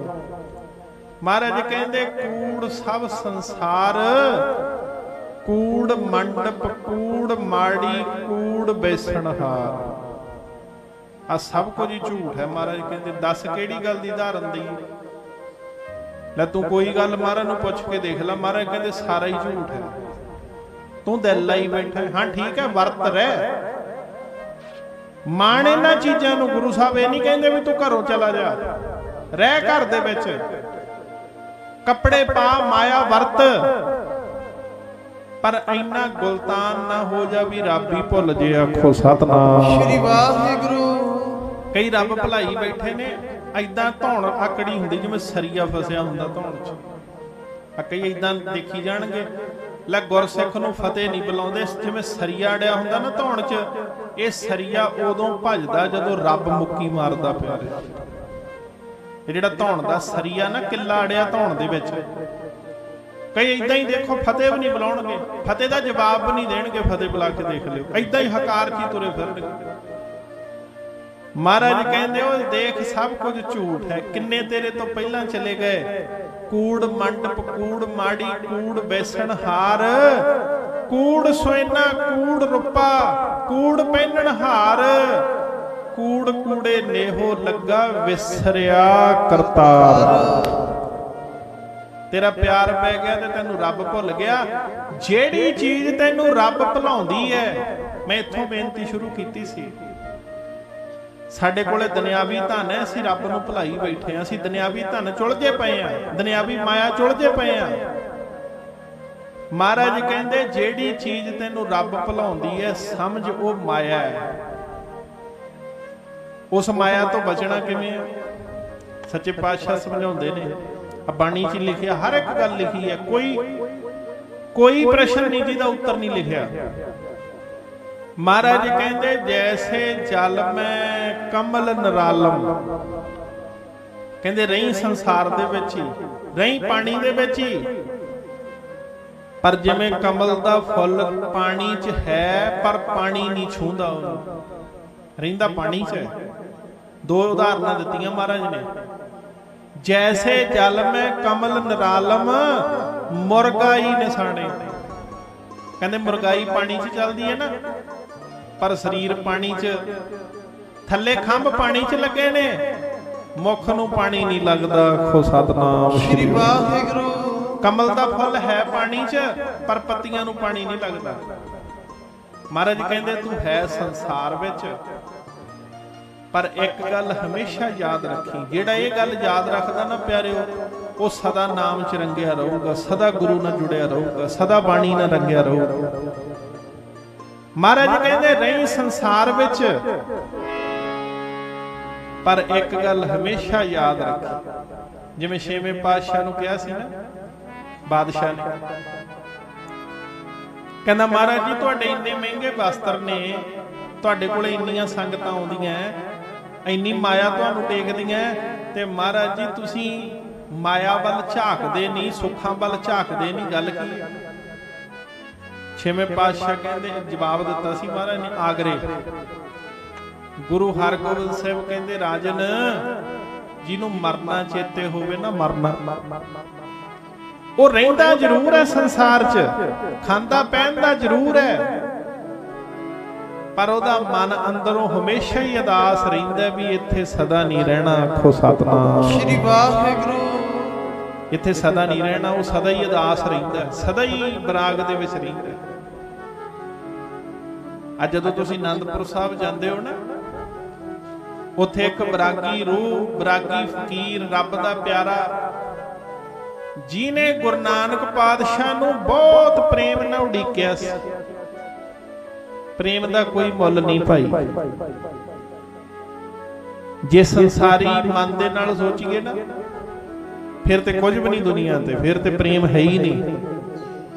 [SPEAKER 1] ਮਹਾਰਾਜ ਕਹਿੰਦੇ ਕੂੜ ਸਭ ਸੰਸਾਰ, ਕੂੜ ਮੰਡਪ, ਕੂੜ ਮਾੜੀ, ਕੂੜ ਬੈਸਣਹਾਰ। ਆ ਸਭ ਕੁਝ ਹੀ ਝੂਠ ਹੈ। ਮਹਾਰਾਜ ਕਹਿੰਦੇ ਦੱਸ ਕਿਹੜੀ ਗੱਲ ਦੀ ਉਦਾਹਰਨ ਦਈਏ? ਲੈ ਤੂੰ ਕੋਈ ਗੱਲ ਮਹਾਰਾਜ ਨੂੰ ਪੁੱਛ ਕੇ ਦੇਖ ਲੈ। ਮਹਾਰਾਜ ਕਹਿੰਦੇ ਸਾਰਾ ਹੀ ਝੂਠ ਹੈ। ਤੂੰ ਦਿਲ ਲਾਈ ਬੈਠਾ। ਹਾਂ ਠੀਕ ਹੈ, ਵਰਤ ਰਹਿ, ਮਾਣ ਇਹਨਾਂ ਚੀਜ਼ਾਂ ਨੂੰ। ਗੁਰੂ ਸਾਹਿਬ ਇਹ ਨਹੀਂ ਕਹਿੰਦੇ ਵੀ ਤੂੰ ਘਰੋਂ ਚਲਾ ਜਾ, ਰਹਿ ਘਰ ਦੇ ਵਿੱਚ, ਕੱਪੜੇ ਪਾ, ਮਾਇਆ ਵਰਤ, ਪਰ ਇੰਨਾ ਗੁਲਤਾਨ ਨਾ ਹੋ ਜਾ ਵੀ ਰੱਬ ਹੀ ਭੁੱਲ ਜੇ। ਆਖੋ ਸਤਨਾਮ।
[SPEAKER 2] ਸ਼੍ਰੀ ਵਾਹਿਗੁਰੂ।
[SPEAKER 1] ਕਈ ਰੱਬ ਭਲਾਈ ਬੈਠੇ ਨੇ, ਐਦਾਂ ਧੌਣ ਆਕੜੀ ਹੁੰਦੀ ਜਿਵੇਂ ਸਰੀਆ ਫਸਿਆ ਹੁੰਦਾ ਧੌਣ 'ਚ। ਆ ਕਈ ਐਦਾਂ ਦੇਖੀ ਜਾਣਗੇ, ਲੈ ਗੁਰਸਿੱਖ ਨੂੰ ਫਤਿਹ ਨਹੀਂ ਬੁਲਾਉਂਦੇ, ਜਿਵੇਂ ਸਰੀਆ ਅੜਿਆ ਹੁੰਦਾ ਨਾ ਧੌਣ 'ਚ। ਇਹ ਸਰੀਆ ਉਦੋਂ ਭੱਜਦਾ ਜਦੋਂ ਰੱਬ ਮੁੱਕੀ ਮਾਰਦਾ ਪਿਆਰੇ। ਇਹ ਜਿਹੜਾ ਧੌਣ ਦਾ ਸਰੀਆ ਨਾ, ਕਿੱਲਾ ਅੜਿਆ ਧੌਣ ਦੇ ਵਿੱਚ। ਕਈ ਏਦਾਂ ਹੀ ਦੇਖੋ ਫਤਿਹ ਵੀ ਨਹੀਂ ਬੁਲਾਉਣਗੇ, ਫਤਿਹ ਦਾ ਜਵਾਬ ਵੀ ਨਹੀਂ ਦੇਣਗੇ। ਫਤਿਹ ਬੁਲਾ ਕੇ ਦੇਖ ਲਿਓ, ਏਦਾਂ ਹੀ ਹਕਾਰ 'ਚ ਹੀ ਤੁਰੇ ਫਿਰਨਗੇ। ਮਹਾਰਾਜ ਕਹਿੰਦੇ ਉਹ ਦੇਖ ਸਭ ਕੁਝ ਝੂਠ ਹੈ, ਕਿੰਨੇ ਤੇਰੇ ਤੋਂ ਪਹਿਲਾਂ ਚਲੇ ਗਏ। ਕੂੜ ਮੰਡਪ, ਕੂੜ ਮਾੜੀ, ਕੂੜ ਬੈਸਣ ਹਾਰ, ਕੂੜ ਸੋਇਨਾ, ਕੂੜ ਰੁਪਾ, ਕੂੜ ਪਹਿਨਣ ਹਾਰ, ਕੂੜ ਕੂੜੇ ਨੇਹੋ ਲੱਗਾ ਵਿਸਰਿਆ ਕਰਤਾਰ। ਤੇਰਾ ਪਿਆਰ ਪੈ ਗਿਆ ਤੇ ਤੈਨੂੰ ਰੱਬ ਭੁੱਲ ਗਿਆ। ਜਿਹੜੀ ਚੀਜ਼ ਤੈਨੂੰ ਰੱਬ ਭੁਲਾਉਂਦੀ ਹੈ, ਮੈਂ ਇੱਥੋਂ ਬੇਨਤੀ ਸ਼ੁਰੂ ਕੀਤੀ ਸੀ, ਸਾਡੇ ਕੋਲੇ ਦੁਨਿਆਵੀ ਧਨ ਹੈ, ਅਸੀਂ ਰੱਬ ਨੂੰ ਭੁਲਾਈ ਬੈਠੇ ਹਾਂ। ਅਸੀਂ ਦੁਨਿਆਵੀ ਧਨ ਚੁਲਝੇ ਪਏ ਆ, ਦੁਨਿਆਵੀ ਮਾਇਆ ਚੁਲਝੇ ਪਏ ਆ। ਮਹਾਰਾਜ ਕਹਿੰਦੇ ਜਿਹੜੀ ਚੀਜ਼ ਤੈਨੂੰ ਰੱਬ ਭੁਲਾਉਂਦੀ ਹੈ, ਸਮਝ ਉਹ ਮਾਇਆ ਹੈ। ਉਸ ਮਾਇਆ ਤੋਂ ਬਚਣਾ ਕਿਵੇਂ ਆ? ਸੱਚੇ ਪਾਤਸ਼ਾਹ ਸਮਝਾਉਂਦੇ ਨੇ, ਬਾਣੀ 'ਚ ਲਿਖਿਆ ਹਰ ਇੱਕ ਗੱਲ ਲਿਖੀ ਹੈ, ਕੋਈ ਪ੍ਰਸ਼ਨ ਨਹੀਂ ਜਿਹਦਾ ਉੱਤਰ ਨਹੀਂ ਲਿਖਿਆ। ਮਹਾਰਾਜ ਕਹਿੰਦੇ ਜੈਸੇ ਜਲ ਮੈਂ ਕਮਲ ਨਰਾਲਮ, ਕਹਿੰਦੇ ਰਹੀ ਸੰਸਾਰ ਦੇ ਵਿੱਚ ਹੀ, ਰਹੀ ਪਾਣੀ ਦੇ ਵਿੱਚ ਹੀ, ਪਰ ਜਿਵੇਂ ਕਮਲ ਦਾ ਫੁੱਲ ਪਾਣੀ 'ਚ ਹੈ ਪਰ ਪਾਣੀ ਨਹੀਂ ਛੂੰਹਦਾ ਉਹਨੂੰ, ਰਹਿੰਦਾ ਪਾਣੀ 'ਚ ਹੈ। ਦੋ ਉਦਾਹਰਨਾਂ ਦਿੱਤੀਆਂ ਮਹਾਰਾਜ ਨੇ। ਜੈਸੇ ਜਲ ਮੈਂ ਕਮਲ ਨਰਾਲਮ, ਮੁਰਗਾਈ ਨਿਸਾਣੇ, ਕਹਿੰਦੇ ਮੁਰਗਾਈ ਪਾਣੀ 'ਚ ਚੱਲਦੀ ਹੈ ਨਾ, ਪਰ ਸਰੀਰ ਪਾਣੀ 'ਚ, ਥੱਲੇ ਖੰਭ ਪਾਣੀ 'ਚ ਲੱਗੇ ਨੇ, ਮੁੱਖ ਨੂੰ ਪਾਣੀ ਨਹੀਂ ਲੱਗਦਾ। ਆਖੋ ਸਤਨਾਮ
[SPEAKER 2] ਸ਼੍ਰੀ ਵਾਹਿਗੁਰੂ।
[SPEAKER 1] ਕਮਲ ਦਾ ਫੁੱਲ ਹੈ ਪਾਣੀ 'ਚ, ਪਰ ਪੱਤੀਆਂ ਨੂੰ ਪਾਣੀ ਨਹੀਂ ਲੱਗਦਾ। ਮਹਾਰਾਜ ਕਹਿੰਦੇ ਤੂੰ ਹੈ ਸੰਸਾਰ ਵਿੱਚ, ਪਰ ਇੱਕ ਗੱਲ ਹਮੇਸ਼ਾ ਯਾਦ ਰੱਖੀ, ਜਿਹੜਾ ਇਹ ਗੱਲ ਯਾਦ ਰੱਖਦਾ ਨਾ ਪਿਆਰਿਓ, ਉਹ ਸਦਾ ਨਾਮ 'ਚ ਰੰਗਿਆ ਰਹੂਗਾ, ਸਦਾ ਗੁਰੂ ਨਾਲ ਜੁੜਿਆ ਰਹੂਗਾ, ਸਦਾ ਬਾਣੀ ਨਾਲ ਰੰਗਿਆ ਰਹੂਗਾ। ਮਹਾਰਾਜ ਕਹਿੰਦੇ ਰਹੀ ਸੰਸਾਰ ਵਿੱਚ, ਪਰ ਇੱਕ ਗੱਲ ਹਮੇਸ਼ਾ ਯਾਦ ਰੱਖੀ। ਜਿਵੇਂ ਛੇਵੇਂ ਪਾਤਸ਼ਾਹ ਨੂੰ ਕਿਹਾ ਸੀ ਨਾ ਬਾਦਸ਼ਾਹ ਨੇ, ਕਹਿੰਦਾ ਮਹਾਰਾਜ ਜੀ ਤੁਹਾਡੇ ਇੰਨੇ ਮਹਿੰਗੇ ਵਸਤਰ ਨੇ, ਤੁਹਾਡੇ ਕੋਲੇ ਇੰਨੀਆਂ ਸੰਗਤਾਂ ਆਉਂਦੀਆਂ, ਇੰਨੀ ਮਾਇਆ ਤੁਹਾਨੂੰ ਟੇਕਦੀਆਂ, ਤੇ ਮਹਾਰਾਜ ਜੀ ਤੁਸੀਂ ਮਾਇਆ ਵੱਲ ਝਾਕਦੇ ਨਹੀਂ, ਸੁੱਖਾਂ ਵੱਲ ਝਾਕਦੇ ਨਹੀਂ, ਗੱਲ ਕੀ ਹੈ? ਛੇਵੇਂ ਪਾਤਸ਼ਾਹ ਕਹਿੰਦੇ ਜਵਾਬ ਦਿੱਤਾ ਸੀ ਮਹਾਰਾਜ ਨੇ ਆਗਰੇ। ਗੁਰੂ ਹਰਗੋਬਿੰਦ ਸਾਹਿਬ ਕਹਿੰਦੇ ਰਾਜਨ, ਜਿਹਨੂੰ ਮਰਨਾ ਚੇਤੇ ਹੋਵੇ ਨਾ, ਮਰਨਾ ਉਹ ਰਹਿੰਦਾ ਜ਼ਰੂਰ ਹੈ ਸੰਸਾਰ 'ਚ, ਖਾਂਦਾ ਪਹਿਨਦਾ ਜ਼ਰੂਰ ਹੈ, ਪਰ ਉਹਦਾ ਮਨ ਅੰਦਰੋਂ ਹਮੇਸ਼ਾ ਹੀ ਉਦਾਸ ਰਹਿੰਦਾ ਵੀ ਇੱਥੇ ਸਦਾ ਨਹੀਂ ਰਹਿਣਾ। ਆਖੋ ਸਤਨਾਮ
[SPEAKER 2] ਸ਼੍ਰੀ ਵਾਹਿਗੁਰੂ।
[SPEAKER 1] ਇੱਥੇ ਸਦਾ ਨਹੀਂ ਰਹਿਣਾ, ਉਹ ਸਦਾ ਹੀ ਉਦਾਸ ਰਹਿੰਦਾ, ਸਦਾ ਹੀ ਬਰਾਗ ਦੇ ਵਿੱਚ ਰਹਿੰਦਾ। ਅੱਜ ਜਦੋਂ ਤੁਸੀਂ ਆਨੰਦਪੁਰ ਸਾਹਿਬ ਜਾਂਦੇ ਹੋ ਨਾ, ਉੱਥੇ ਇੱਕ ਬਰਾਗੀ ਰੂਹ, ਬਰਾਗੀ ਫਕੀਰ, ਰੱਬ ਦਾ ਪਿਆਰਾ, ਜਿਹਨੇ ਗੁਰੂ ਨਾਨਕ ਪਾਤਸ਼ਾਹ ਨੂੰ ਬਹੁਤ ਪ੍ਰੇਮ ਨਾਲ ਉਡੀਕਿਆ ਸੀ। ਪ੍ਰੇਮ ਦਾ ਕੋਈ ਮੁੱਲ ਨਹੀਂ ਭਾਈ। ਜੇ ਸੰਸਾਰੀ ਮਨ ਦੇ ਨਾਲ ਸੋਚੀਏ ਨਾ, ਫਿਰ ਤੇ ਕੁਝ ਵੀ ਨਹੀਂ ਦੁਨੀਆ ਤੇ, ਫਿਰ ਤੇ ਪ੍ਰੇਮ ਹੈ ਹੀ ਨਹੀਂ।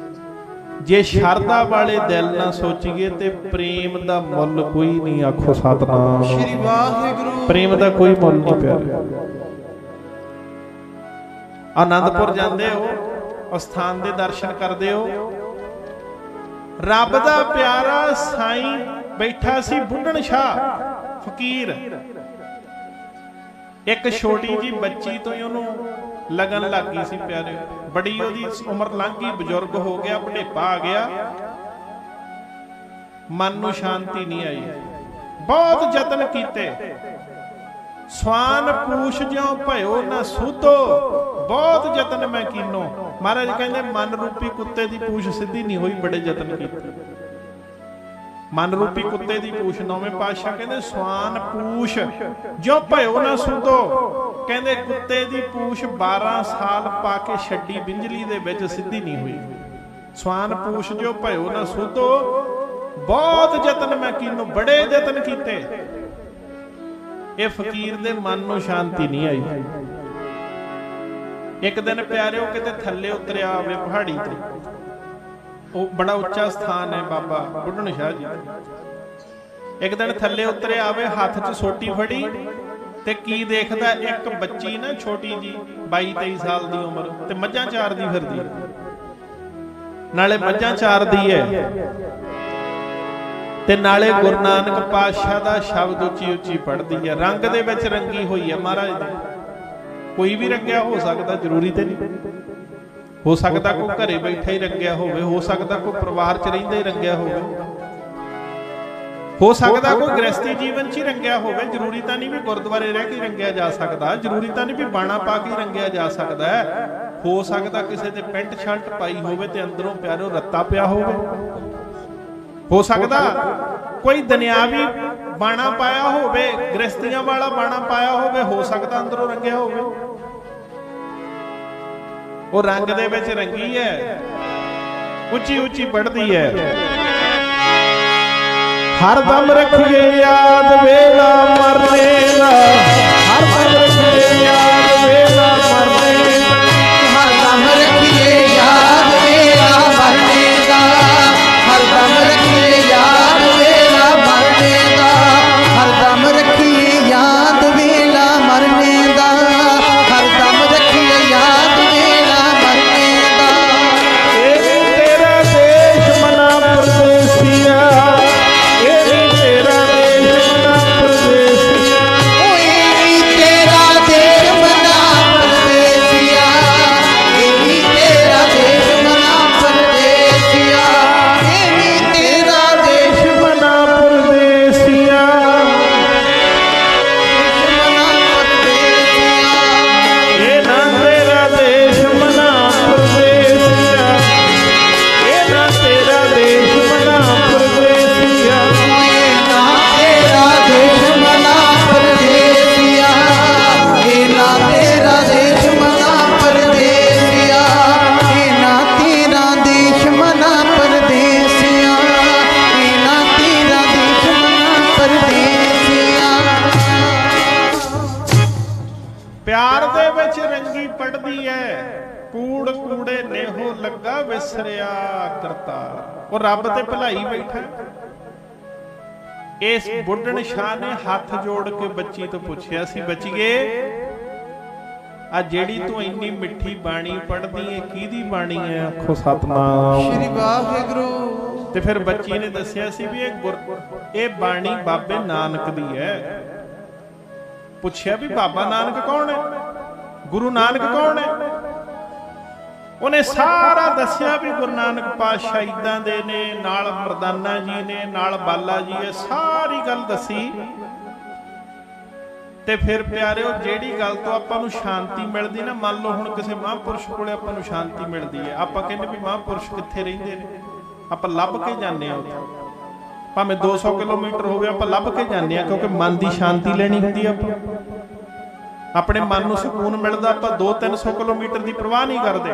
[SPEAKER 1] ਜੇ ਸ਼ਰਧਾ ਵਾਲੇ ਦਿਲ ਨਾਲ ਸੋਚੀਏ ਤੇ ਪ੍ਰੇਮ ਦਾ ਮੁੱਲ ਕੋਈ ਨਹੀਂ। ਆਖੋ ਸਤਨਾਮ
[SPEAKER 2] ਸ਼੍ਰੀ ਵਾਹਿਗੁਰੂ।
[SPEAKER 1] ਪ੍ਰੇਮ ਦਾ ਕੋਈ ਮੁੱਲ ਨਹੀਂ ਪਿਆਰੇ। ਆਨੰਦਪੁਰ ਜਾਂਦੇ ਹੋ, ਅਸਥਾਨ ਦੇ ਦਰਸ਼ਨ ਕਰਦੇ ਹੋ, ਰੱਬ ਦਾ ਪਿਆਰਾ ਸਾਈਂ ਬੈਠਾ ਸੀ, ਬੁੱਢਣ ਸ਼ਾਹ ਫਕੀਰ। ਇੱਕ ਛੋਟੀ ਜੀ ਬੱਚੀ ਤੋਂ ਹੀ ਉਹਨੂੰ ਲਗਨ ਲੱਗ ਗਈ ਸੀ ਪਿਆਰੇ, ਬੜੀ ਉਹਦੀ ਉਮਰ ਲੰਘ ਗਈ, ਬਜ਼ੁਰਗ ਹੋ ਗਿਆ, ਬੁਢੇਪਾ ਆ ਗਿਆ, ਮਨ ਨੂੰ ਸ਼ਾਂਤੀ ਨਹੀਂ ਆਈ। ਬਹੁਤ ਯਤਨ ਕੀਤੇ, ਸਵਾਨ ਪੂਛ ਜਿਉ ਭਇਓ ਨਾ ਸੂਤੋ, ਬਹੁਤ ਯਤਨ ਮੈਂ ਕੀਨੋ। ਮਹਾਰਾਜ ਕਹਿੰਦੇ ਮਨ ਰੂਪੀ ਕੁੱਤੇ ਦੀ ਪੂਛ ਸਿੱਧੀ ਨਹੀਂ ਹੋਈ, ਬੜੇ ਯਤਨ ਕੀਤੇ। ਮਨ ਰੂਪੀ ਕੁੱਤੇ ਦੀ ਪੂਛ, ਨੌਵੇਂ ਪਾਤਸ਼ਾਹ ਕਹਿੰਦੇ ਸਵਾਨ ਪੂਛ ਜਿਉ ਭਇਓ ਨਾ ਸੂਤੋ, ਕਹਿੰਦੇ ਕੁੱਤੇ ਦੀ ਪੂਛ 12 ਸਾਲ ਪਾ ਕੇ ਛੱਡੀ ਬਿੰਜਲੀ ਦੇ ਵਿੱਚ, ਸਿੱਧੀ ਨਹੀਂ ਹੋਈ। ਸਵਾਨ ਪੂਛ ਜੋ ਭਇਓ ਨਾ ਸੂਧੋ, ਬਹੁਤ ਯਤਨ ਮੈਂ ਕੀਨੋ, ਬੜੇ ਯਤਨ ਕੀਤੇ। ਇਹ ਫਕੀਰ ਦੇ ਮਨ ਨੂੰ ਸ਼ਾਂਤੀ ਨਹੀਂ ਆਈ। ਇੱਕ ਦਿਨ ਪਿਆਰਿਓ ਕਿਤੇ ਥੱਲੇ ਉਤਰਿਆ ਆਵੇ ਪਹਾੜੀ ਤੇ, ਉਹ ਬੜਾ ਉੱਚਾ ਸਥਾਨ ਹੈ ਬਾਬਾ ਬੁੱਢਣ ਸ਼ਾਹ ਜੀ। ਇੱਕ ਦਿਨ ਥੱਲੇ ਉਤਰਿਆ ਆਵੇ, ਹੱਥ 'ਚ ਸੋਟੀ ਫੜੀ ਤੇ ਕੀ ਦੇਖਦਾ, ਇੱਕ ਬੱਚੀ ਨਾ ਛੋਟੀ ਜੀ 22-23 ਸਾਲ ਦੀ ਉਮਰ ਤੇ ਮੱਝਾਂ ਚਾਰਦੀ ਫਿਰਦੀ, ਨਾਲੇ ਮੱਝਾਂ ਚਾਰਦੀ ਹੈ ਤੇ ਨਾਲੇ ਗੁਰੂ ਨਾਨਕ ਪਾਤਸ਼ਾਹ ਦਾ ਸ਼ਬਦ ਉੱਚੀ ਉੱਚੀ ਪੜ੍ਹਦੀ ਹੈ। ਰੰਗ ਦੇ ਵਿੱਚ ਰੰਗੀ ਹੋਈ ਹੈ ਮਹਾਰਾਜ ਦੇ। ਕੋਈ ਵੀ ਰੰਗਿਆ ਹੋ ਸਕਦਾ, ਜ਼ਰੂਰੀ ਤੇ ਨਹੀਂ। ਹੋ ਸਕਦਾ ਕੋਈ ਘਰੇ ਬੈਠਾ ਹੀ ਰੰਗਿਆ ਹੋਵੇ, ਹੋ ਸਕਦਾ ਕੋਈ ਪਰਿਵਾਰ 'ਚ ਰਹਿੰਦਾ ਹੀ ਰੰਗਿਆ ਹੋਵੇ, ਹੋ ਸਕਦਾ ਕੋਈ ਗ੍ਰਸਤੀ ਜੀਵਨ 'ਚ ਹੀ ਰੰਗਿਆ ਹੋਵੇ। ਜ਼ਰੂਰੀ ਤਾਂ ਨਹੀਂ ਵੀ ਗੁਰਦੁਆਰੇ ਰਹਿ ਕੇ ਰੰਗਿਆ ਜਾ ਸਕਦਾ, ਜ਼ਰੂਰੀ ਤਾਂ ਨਹੀਂ ਵੀ ਬਾਣਾ ਪਾ ਕੇ ਰੰਗਿਆ ਜਾ ਸਕਦਾ। ਹੋ ਸਕਦਾ ਕਿਸੇ ਦੇ ਪੈਂਟ ਸ਼ਰਟ ਪਾਈ ਹੋਵੇ ਤੇ ਅੰਦਰੋਂ ਪਿਆਰੋ ਰੱਤਾ ਪਿਆ ਹੋਵੇ। ਹੋ ਸਕਦਾ ਕੋਈ ਦੁਨਿਆਵੀ ਬਾਣਾ ਪਾਇਆ ਹੋਵੇ, ਗ੍ਰਸਤੀਆਂ ਵਾਲਾ ਬਾਣਾ ਪਾਇਆ ਹੋਵੇ, ਹੋ ਸਕਦਾ ਅੰਦਰੋਂ ਰੰਗਿਆ ਹੋਵੇ। ਉਹ ਰੰਗ ਦੇ ਵਿੱਚ ਰੰਗੀ ਹੈ, ਉੱਚੀ ਉੱਚੀ ਪੜ੍ਹਦੀ ਹੈ। ਹਰ ਦਮ ਰੱਖੀਏ ਯਾਦ ਵੇਲਾ ਮਰਨੇ ਦਾ, ਹਰ ਦਮ ਰੱਖੀਏ ਯਾਦ ਵੇਲਾ ਮਰਨੇ ਦਾ,
[SPEAKER 3] ਹਰ ਦਮ ਰੱਖੀਏ ਯਾਦ ਵੇਲਾ ਮਰਨੇ ਦਾ, ਹਰ ਦਮ ਰੱਖੀਏ ਯਾਦ ਵੇਲਾ ਮਰਨੇ ਦਾ, ਹਰ ਦਮ ਰੱਖੀਏ ਯਾਦ ਵੇਲਾ ਮਰਨੇ ਦਾ, ਹਰ ਦਮ ਰੱਖੀਏ ਯਾਦ ਵੇਲਾ ਮਰਨੇ ਦਾ।
[SPEAKER 1] ਇਹ ਤੇਰਾ ਦੇਸ਼ ਮਨਾ ਪਰਦੇਸੀਆ, ਇਹ ਤੇਰਾ ਦੇਸ਼ ਮਨਾ ਪਰਦੇਸੀਆ,
[SPEAKER 3] ਓਏ ਨੀ ਤੇਰਾ ਦੇਸ਼ ਮਨਾ ਪਰਦੇਸੀਆ, ਇਹ ਨੀ ਤੇਰਾ ਦੇਸ਼ ਮਨਾ ਪਰਦੇਸੀਆ, ਇਹ ਨੀ ਤੇਰਾ ਦੇਸ਼
[SPEAKER 1] ਮਨਾ ਪਰਦੇਸੀਆ।
[SPEAKER 3] ਮਨਾ ਪਰਦੇਸੀਆ।
[SPEAKER 1] ਇਹ ਨਾ ਤੇਰਾ ਦੇਸ਼ ਮਨਾ ਪਰਦੇਸੀਆ, ਇਹ ਨਾ ਤੇਰਾ ਦੇਸ਼ ਮਨਾ ਪਰਦੇਸੀਆ।
[SPEAKER 3] ਓਏ ਨਾ ਤੇਰਾ ਦੇਸ਼ ਮਨਾ ਪਰਦੇਸੀਆ, ਇਹ ਨਾ ਤੇਰਾ ਦੇਸ਼ ਮਨਾ ਪਰਦੇਸੀਆ, ਇਹ ਨਾ ਤੇਰਾ ਦੇਸ਼ ਮਨਾ ਪਰਦੇਸੀਆ, ਇਹ ਨਾ ਤੇਰਾ ਦੇਸ਼ ਮਨਾ ਪਰਦੇਸੀਆ।
[SPEAKER 1] ਪਿਆਰ ਦੇ ਵਿੱਚ ਰੰਗੀ ਪੜਦੀ ਹੈ, ਕੂੜ ਕੂੜੇ ਨੇਹੋ ਲੱਗਾ ਵਿਸਰਿਆ ਕਰਤਾ। ਉਹ ਰੱਬ ਤੇ ਭਲਾਈ ਬੈਠਾ। ਇਸ ਬੁੱਢਣ ਸ਼ਾਹ ਨੇ ਹੱਥ ਜੋੜ ਕੇ ਬੱਚੀ ਤੋਂ ਪੁੱਛਿਆ ਸੀ, ਬੱਚੀਏ ਆ ਜਿਹੜੀ ਤੂੰ ਇੰਨੀ ਮਿੱਠੀ ਬਾਣੀ ਪੜਦੀ ਏ, ਕਿਹਦੀ ਬਾਣੀ ਹੈ? ਆਖੋ ਸਤਨਾਮ।
[SPEAKER 2] ਸ਼੍ਰੀ ਵਾਹਿਗੁਰੂ।
[SPEAKER 1] ਤੇ ਫਿਰ ਬੱਚੀ ਨੇ ਦੱਸਿਆ ਸੀ ਵੀ ਇਹ ਬਾਣੀ ਬਾਬੇ ਨਾਨਕ ਦੀ ਹੈ। ਪੁੱਛਿਆ ਵੀ ਬਾਬਾ ਨਾਨਕ ਕੌਣ ਹੈ, ਗੁਰੂ ਨਾਨਕ ਕੌਣ ਹੈ? ਉਹਨੇ ਸਾਰਾ ਦੱਸਿਆ ਵੀ ਗੁਰੂ ਨਾਨਕ ਪਾਤਸ਼ਾਹ ਇਦਾਂ ਦੇ ਨੇ, ਨਾਲ ਮਰਦਾਨਾ ਜੀ ਨੇ, ਨਾਲ ਬਾਲਾ ਜੀ ਹੈ, ਸਾਰੀ ਗੱਲ ਦੱਸੀ। ਤੇ ਫਿਰ ਪਿਆਰਿਓ, ਜਿਹੜੀ ਗੱਲ ਤੋਂ ਆਪਾਂ ਨੂੰ ਸ਼ਾਂਤੀ ਮਿਲਦੀ ਨਾ, ਮੰਨ ਲਓ ਹੁਣ ਕਿਸੇ ਮਹਾਂਪੁਰਸ਼ ਕੋਲੇ ਆਪਾਂ ਨੂੰ ਸ਼ਾਂਤੀ ਮਿਲਦੀ ਹੈ, ਆਪਾਂ ਕਹਿੰਦੇ ਵੀ ਮਹਾਂਪੁਰਸ਼ ਕਿੱਥੇ ਰਹਿੰਦੇ ਨੇ, ਆਪਾਂ ਲੱਭ ਕੇ ਜਾਂਦੇ ਆ ਉੱਥੇ, ਭਾਵੇਂ 200 ਕਿਲੋਮੀਟਰ ਹੋਵੇ, ਆਪਾਂ ਲੱਭ ਕੇ ਜਾਂਦੇ ਆ, ਕਿਉਂਕਿ ਮਨ ਦੀ ਸ਼ਾਂਤੀ ਲੈਣੀ ਹੁੰਦੀ ਆ। ਆਪਣੇ ਮਨ ਨੂੰ ਸਕੂਨ ਮਿਲਦਾ, ਆਪਾਂ 200-300 ਕਿਲੋਮੀਟਰ ਦੀ ਪਰਵਾਹ ਨਹੀਂ ਕਰਦੇ।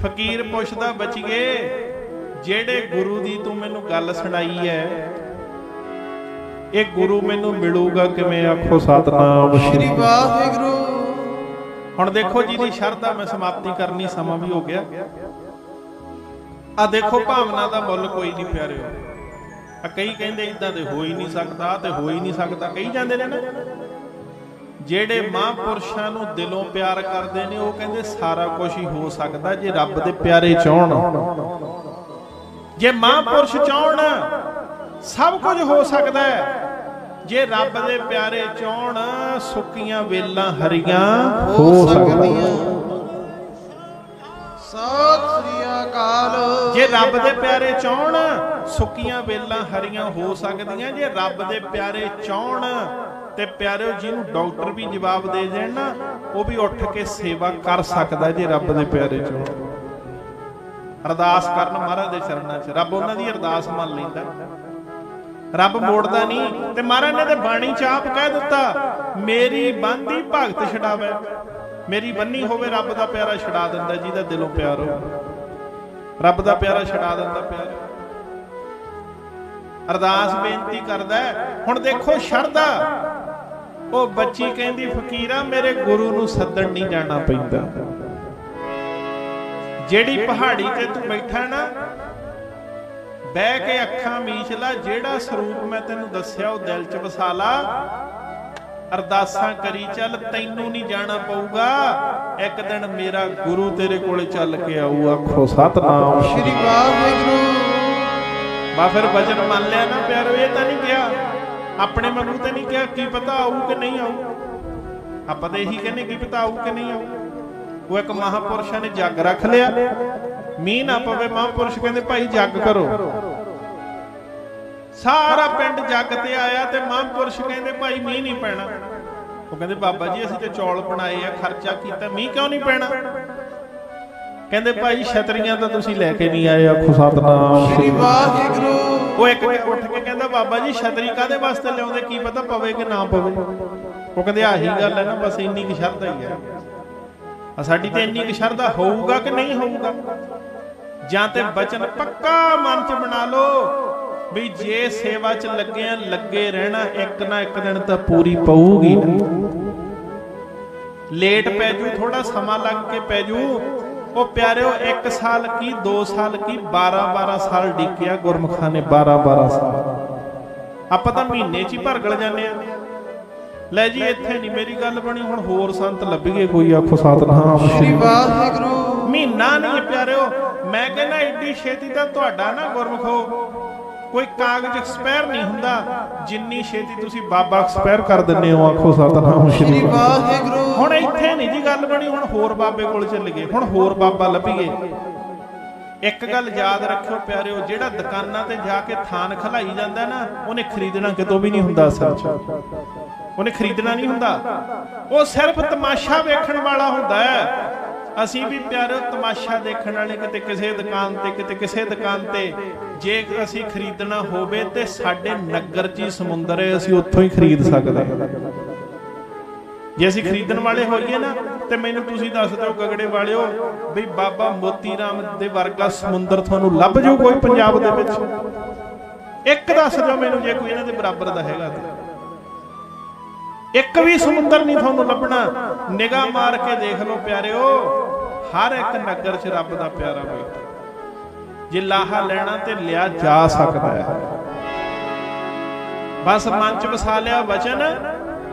[SPEAKER 1] ਫਕੀਰ ਪੁੱਛਦਾ, ਬੱਚੀਏ ਜਿਹੜੇ ਗੁਰੂ ਦੀ ਤੂੰ ਮੈਨੂੰ ਗੱਲ ਸੁਣਾਈ ਹੈ, ਇਹ ਗੁਰੂ ਮੈਨੂੰ ਮਿਲੂਗਾ ਕਿਵੇਂ? ਆਖੋ ਸਤਨਾਮ
[SPEAKER 2] ਸ਼੍ਰੀ ਵਾਹਿਗੁਰੂ।
[SPEAKER 1] ਹੁਣ ਦੇਖੋ ਜੀ ਦੀ ਸ਼ਰਧਾ ਮੈਂ ਸਮਾਪਤੀ ਕਰਨੀ, ਸਮਾਂ ਵੀ ਹੋ ਗਿਆ। ਆ ਦੇਖੋ, ਭਾਵਨਾ ਦਾ ਮੁੱਲ ਕੋਈ ਨਹੀਂ ਪਿਆਰਿਓ। ਆ ਕਈ ਕਹਿੰਦੇ ਇਦਾਂ ਤੇ ਹੋ ਹੀ ਨਹੀਂ ਸਕਦਾ, ਤੇ ਹੋ ਹੀ ਨਹੀਂ ਸਕਦਾ, ਕਹੀ ਜਾਂਦੇ ਨੇ ਨਾ। ਜਿਹੜੇ ਮਹਾਂਪੁਰਸ਼ਾਂ ਨੂੰ ਦਿਲੋਂ ਪਿਆਰ ਕਰਦੇ ਨੇ, ਉਹ ਕਹਿੰਦੇ ਸਾਰਾ ਕੁਝ ਹੀ ਹੋ ਸਕਦਾ ਜੇ ਰੱਬ ਦੇ ਪਿਆਰੇ ਚਾਹਣ। ਜੇ ਮਹਾਂਪੁਰਸ਼ ਚਾਹਣ, ਸਭ ਕੁਝ ਹੋ ਸਕਦਾ ਹੈ। ਜੇ ਰੱਬ ਦੇ ਪਿਆਰੇ ਚਾਹਣ, ਸੁੱਕੀਆਂ ਵੇਲਾਂ ਹਰੀਆਂ ਹੋ ਸਕਦੀਆਂ।
[SPEAKER 2] ਸਤਿ ਸ੍ਰੀ ਅਕਾਲ।
[SPEAKER 1] ਜੇ ਰੱਬ ਦੇ ਪਿਆਰੇ ਚਾਹਣ, ਸੁੱਕੀਆਂ ਵੇਲਾਂ ਹਰੀਆਂ ਹੋ ਸਕਦੀਆਂ। ਜੇ ਰੱਬ ਦੇ ਪਿਆਰੇ ਚਾਹਣ ਤੇ ਪਿਆਰਿਓ, ਜਿਹਨੂੰ ਡਾਕਟਰ ਵੀ ਜਵਾਬ ਦੇ ਦੇਣ ਨਾ, ਉਹ ਵੀ ਉੱਠ ਕੇ ਸੇਵਾ ਕਰ ਸਕਦਾ ਜੇ ਰੱਬ ਦੇ ਪਿਆਰੇ ਚਾਹਣ। ਅਰਦਾਸ ਕਰਨ ਮਹਾਰਾਜ ਦੇ ਚਰਨਾਂ 'ਚ, ਰੱਬ ਉਹਨਾਂ ਦੀ ਅਰਦਾਸ ਮੰਨ ਲੈਂਦਾ, ਰੱਬ ਮੋੜਦਾ ਨਹੀਂ। ਤੇ ਮਹਾਰਾਜ ਨੇ ਤੇ ਬਾਣੀ ਚ ਆਪ ਕਹਿ ਦਿੱਤਾ, ਮੇਰੀ ਬੰਦੀ ਭਗਤ ਛਡਾਵੇ। ਮੇਰੀ ਬੰਨੀ ਹੋਵੇ ਰੱਬ ਦਾ ਪਿਆਰਾ ਛਡਾ ਦਿੰਦਾ, ਜਿਹਦਾ ਦਿਲੋਂ ਪਿਆਰ ਹੋ ਰੱਬ ਦਾ ਪਿਆਰਾ ਛਡਾ ਦਿੰਦਾ ਪਿਆਰ। ਅਰਦਾਸ ਬੇਨਤੀ ਕਰਦਾ ਹੁਣ ਦੇਖੋ ਸ਼ਰਧਾ। ਉਹ ਬੱਚੀ ਕਹਿੰਦੀ ਫਕੀਰਾ ਮੇਰੇ ਗੁਰੂ ਨੂੰ ਸੱਦਣ ਨਹੀਂ ਜਾਣਾ ਪੈਂਦਾ। ਜਿਹੜੀ ਪਹਾੜੀ ਤੇ ਤੂੰ ਬੈਠਾ ਨਾ, ਬਹਿ ਕੇ ਅੱਖਾਂ ਮੀਚ ਲਾ, ਜਿਹੜਾ ਸਰੂਪ ਮੈਂ ਤੈਨੂੰ ਦੱਸਿਆ ਉਹ ਦਿਲ 'ਚ ਵਸਾ ਲਾ, ਅਰਦਾਸਾਂ ਕਰੀ ਚੱਲ, ਤੈਨੂੰ ਨਹੀਂ ਜਾਣਾ ਪਊਗਾ। ਇੱਕ ਦਿਨ ਮੇਰਾ ਗੁਰੂ ਤੇਰੇ ਕੋਲੇ ਚੱਲ ਕੇ ਆਊ। ਆਖੋ ਸਤਨਾਮ
[SPEAKER 2] ਸ਼੍ਰੀ ਵਾਹਿਗੁਰੂ।
[SPEAKER 1] ਬਾ ਫਿਰ ਵਚਨ ਮੰਨ ਲਿਆ ਨਾ ਪਿਆਰੋ। ਇਹ ਤਾਂ ਨਹੀਂ ਕਿਹਾ ਆਪਣੇ ਮਨੂ ਤੇ ਨਹੀਂ ਕਿਹਾ ਕੀ ਪਤਾ ਆਊ ਕਿ ਨਹੀਂ ਆਊ। ਆਪਾਂ ਤਾਂ ਇਹੀ ਕਹਿੰਦੇ ਕੀ ਪਤਾ ਆਊ ਕਿ ਨਹੀਂ ਆਊ। ਉਹ ਇੱਕ ਮਹਾਪੁਰਸ਼ਾਂ ਨੇ ਜੱਗ ਰੱਖ ਲਿਆ, ਮੀਂਹ ਨਾ ਪਵੇ। ਮਹਾਪੁਰਸ਼ ਕਹਿੰਦੇ ਭਾਈ ਜੱਗ ਕਰੋ। ਸਾਰਾ ਪਿੰਡ ਜੱਗ ਤੇ ਆਇਆ ਤੇ ਮਹਾਪੁਰਸ਼ ਕਹਿੰਦੇ ਭਾਈ ਮੀਂਹ ਨਹੀਂ ਪੈਣਾ। ਉਹ ਕਹਿੰਦੇ ਬਾਬਾ ਜੀ ਅਸੀਂ ਤੇ ਚੌਲ ਬਣਾਏ ਆ, ਖਰਚਾ ਕੀਤਾ, ਮੀਂਹ ਕਿਉਂ ਨਹੀਂ ਪੈਣਾ। ਕਹਿੰਦੇ ਭਾਈ ਛਤਰੀਆਂ ਤਾਂ ਤੁਸੀਂ ਲੈ ਕੇ ਨਹੀਂ ਆਏ। ਆਖੋ ਸਤਨਾਮ
[SPEAKER 2] ਸ਼੍ਰੀ ਵਾਹਿਗੁਰੂ।
[SPEAKER 1] ਉਹ ਇੱਕ ਉੱਠ ਕੇ ਕਹਿੰਦਾ ਬਾਬਾ ਜੀ ਛਤਰੀ ਕਾਹਦੇ ਵਾਸਤੇ ਲਿਆਉਂਦੇ, ਕੀ ਪਤਾ ਪਵੇ ਕਿ ਨਾ ਪਵੇ। ਉਹ ਕਹਿੰਦੇ ਆਹੀ ਗੱਲ ਹੈ ਨਾ, ਬਸ ਇੰਨੀ ਕੁ ਸ਼ਰਧਾ ਹੀ ਹੈ ਸਾਡੀ। ਤੇ ਇੰਨੀ ਕੁ ਸ਼ਰਧਾ ਹੋਊਗਾ ਕਿ ਨਹੀਂ ਹੋਊਗਾ। ਜਾਂ ਤੇ ਬਚਨ ਪੱਕਾ ਮਨ 'ਚ ਬਣਾ ਲਓ ਵੀ ਜੇ ਸੇਵਾ 'ਚ ਲੱਗੇ ਆ, ਲੱਗੇ ਰਹਿਣਾ, ਇੱਕ ਨਾ ਇੱਕ ਦਿਨ ਤਾਂ ਪੂਰੀ ਪਊਗੀ ਨਾ। ਲੇਟ ਪੈ ਜੂ, ਥੋੜਾ ਸਮਾਂ ਲੱਗ ਕੇ ਪੈ ਜੂ। ਉਹ ਪਿਆਰਿਓ 1 ਸਾਲ ਕੀ 2 ਸਾਲ ਕੀ 12 ਸਾਲ ਡਿੱਕਿਆ ਗੁਰਮੁਖਾਂ ਨੇ। 12 ਸਾਲ ਆਪਾਂ ਤਾਂ ਮਹੀਨੇ 'ਚ ਹੀ ਭਰਗਲ ਜਾਂਦੇ ਆ। ਲੈ ਜੀ ਇੱਥੇ ਨਹੀਂ ਮੇਰੀ ਗੱਲ ਬਣੀ, ਹੁਣ ਹੋਰ ਸੰਤ ਲੱਭੀਏ ਕੋਈ। ਆਖੋ ਸਤਨਾਮ
[SPEAKER 2] ਸ਼੍ਰੀ ਵਾਹਿਗੁਰੂ।
[SPEAKER 1] ਮਹੀਨਾ ਨਹੀਂ ਪਿਆਰਿਓ। ਮੈਂ ਕਹਿੰਦਾ ਏਡੀ ਛੇਤੀ ਤਾਂ ਤੁਹਾਡਾ ਨਾ ਗੁਰਮੁਖੋ ਕੋਈ ਕਾਗਜ਼ ਐਕਸਪਾਇਰ ਨਹੀਂ ਹੁੰਦਾ, ਜਿੰਨੀ ਛੇਤੀ ਤੁਸੀਂ ਬਾਬਾ ਐਕਸਪਾਇਰ ਕਰ ਦਿੰਦੇ ਹੋ। ਆਖੋ ਸਤਨਾਮ
[SPEAKER 2] ਸ਼੍ਰੀ ਵਾਹਿਗੁਰੂ।
[SPEAKER 1] ਹੁਣ ਇੱਥੇ ਨਹੀਂ ਜੀ ਗੱਲ ਬਣੀ, ਹੁਣ ਹੋਰ ਬਾਬੇ ਕੋਲ ਚੱਲ ਗਏ, ਹੁਣ ਹੋਰ ਬਾਬਾ ਲੱਭੀਏ। ਇੱਕ ਗੱਲ ਯਾਦ ਰੱਖਿਓ ਪਿਆਰਿਓ, ਜਿਹੜਾ ਦੁਕਾਨਾਂ ਤੇ ਜਾ ਕੇ ਥਾਨ ਖਲਾਈ ਜਾਂਦਾ ਨਾ, ਉਹਨੇ ਖਰੀਦਣਾ ਕਿਤੋਂ ਵੀ ਨਹੀਂ ਹੁੰਦਾ। ਅਸਲ 'ਚ ਉਹਨੇ ਖਰੀਦਣਾ ਨਹੀਂ ਹੁੰਦਾ, ਉਹ ਸਿਰਫ ਤਮਾਸ਼ਾ ਵੇਖਣ ਵਾਲਾ ਹੁੰਦਾ ਹੈ। ਅਸੀਂ ਵੀ ਪਿਆਰਿਓ ਤਮਾਸ਼ਾ ਦੇਖਣ ਵਾਲੇ, ਕਿਤੇ ਕਿਸੇ ਦੁਕਾਨ ਤੇ ਕਿਤੇ ਕਿਸੇ ਦੁਕਾਨ ਤੇ। ਜੇ ਅਸੀਂ ਖਰੀਦਣਾ ਹੋਵੇ ਤੇ ਸਾਡੇ ਨਗਰ 'ਚ ਹੀ ਸਮੁੰਦਰ ਹੈ, ਅਸੀਂ ਉੱਥੋਂ ਹੀ ਖਰੀਦ ਸਕਦੇ ਹਾਂ। ਜੇ ਅਸੀਂ ਖਰੀਦਣ ਵਾਲੇ ਹੋਈਏ ਨਾ ਤੇ ਮੈਨੂੰ ਤੁਸੀਂ ਦੱਸ ਦਿਓ ਗਗੜੇ ਵਾਲਿਓ ਵੀ ਬਾਬਾ ਮੋਤੀ ਰਾਮ ਦੇ ਵਰਗਾ ਸਮੁੰਦਰ ਤੁਹਾਨੂੰ ਲੱਭ ਜਾਊ ਕੋਈ ਪੰਜਾਬ ਦੇ ਵਿੱਚ? ਇੱਕ ਦੱਸ ਦਿਓ ਮੈਨੂੰ ਜੇ ਕੋਈ ਇਹਨਾਂ ਦੇ ਬਰਾਬਰ ਦਾ ਹੈਗਾ ਤੇ। ਇੱਕ ਵੀ ਸਮੁੰਦਰ ਨਹੀਂ ਤੁਹਾਨੂੰ ਲੱਭਣਾ। ਨਿਗਾਹ ਮਾਰ ਕੇ ਦੇਖ ਲਓ ਪਿਆਰਿਓ, ਹਰ ਇੱਕ ਨਗਰ 'ਚ ਰੱਬ ਦਾ ਪਿਆਰਾ ਬੈਠਾ। ਜੇ ਲਾਹਾ ਲੈਣਾ ਤੇ ਲਿਆ ਜਾ ਸਕਦਾ ਹੈ। ਬਸ ਮਨ 'ਚ ਵਸਾ ਲਿਆ ਵਚਨ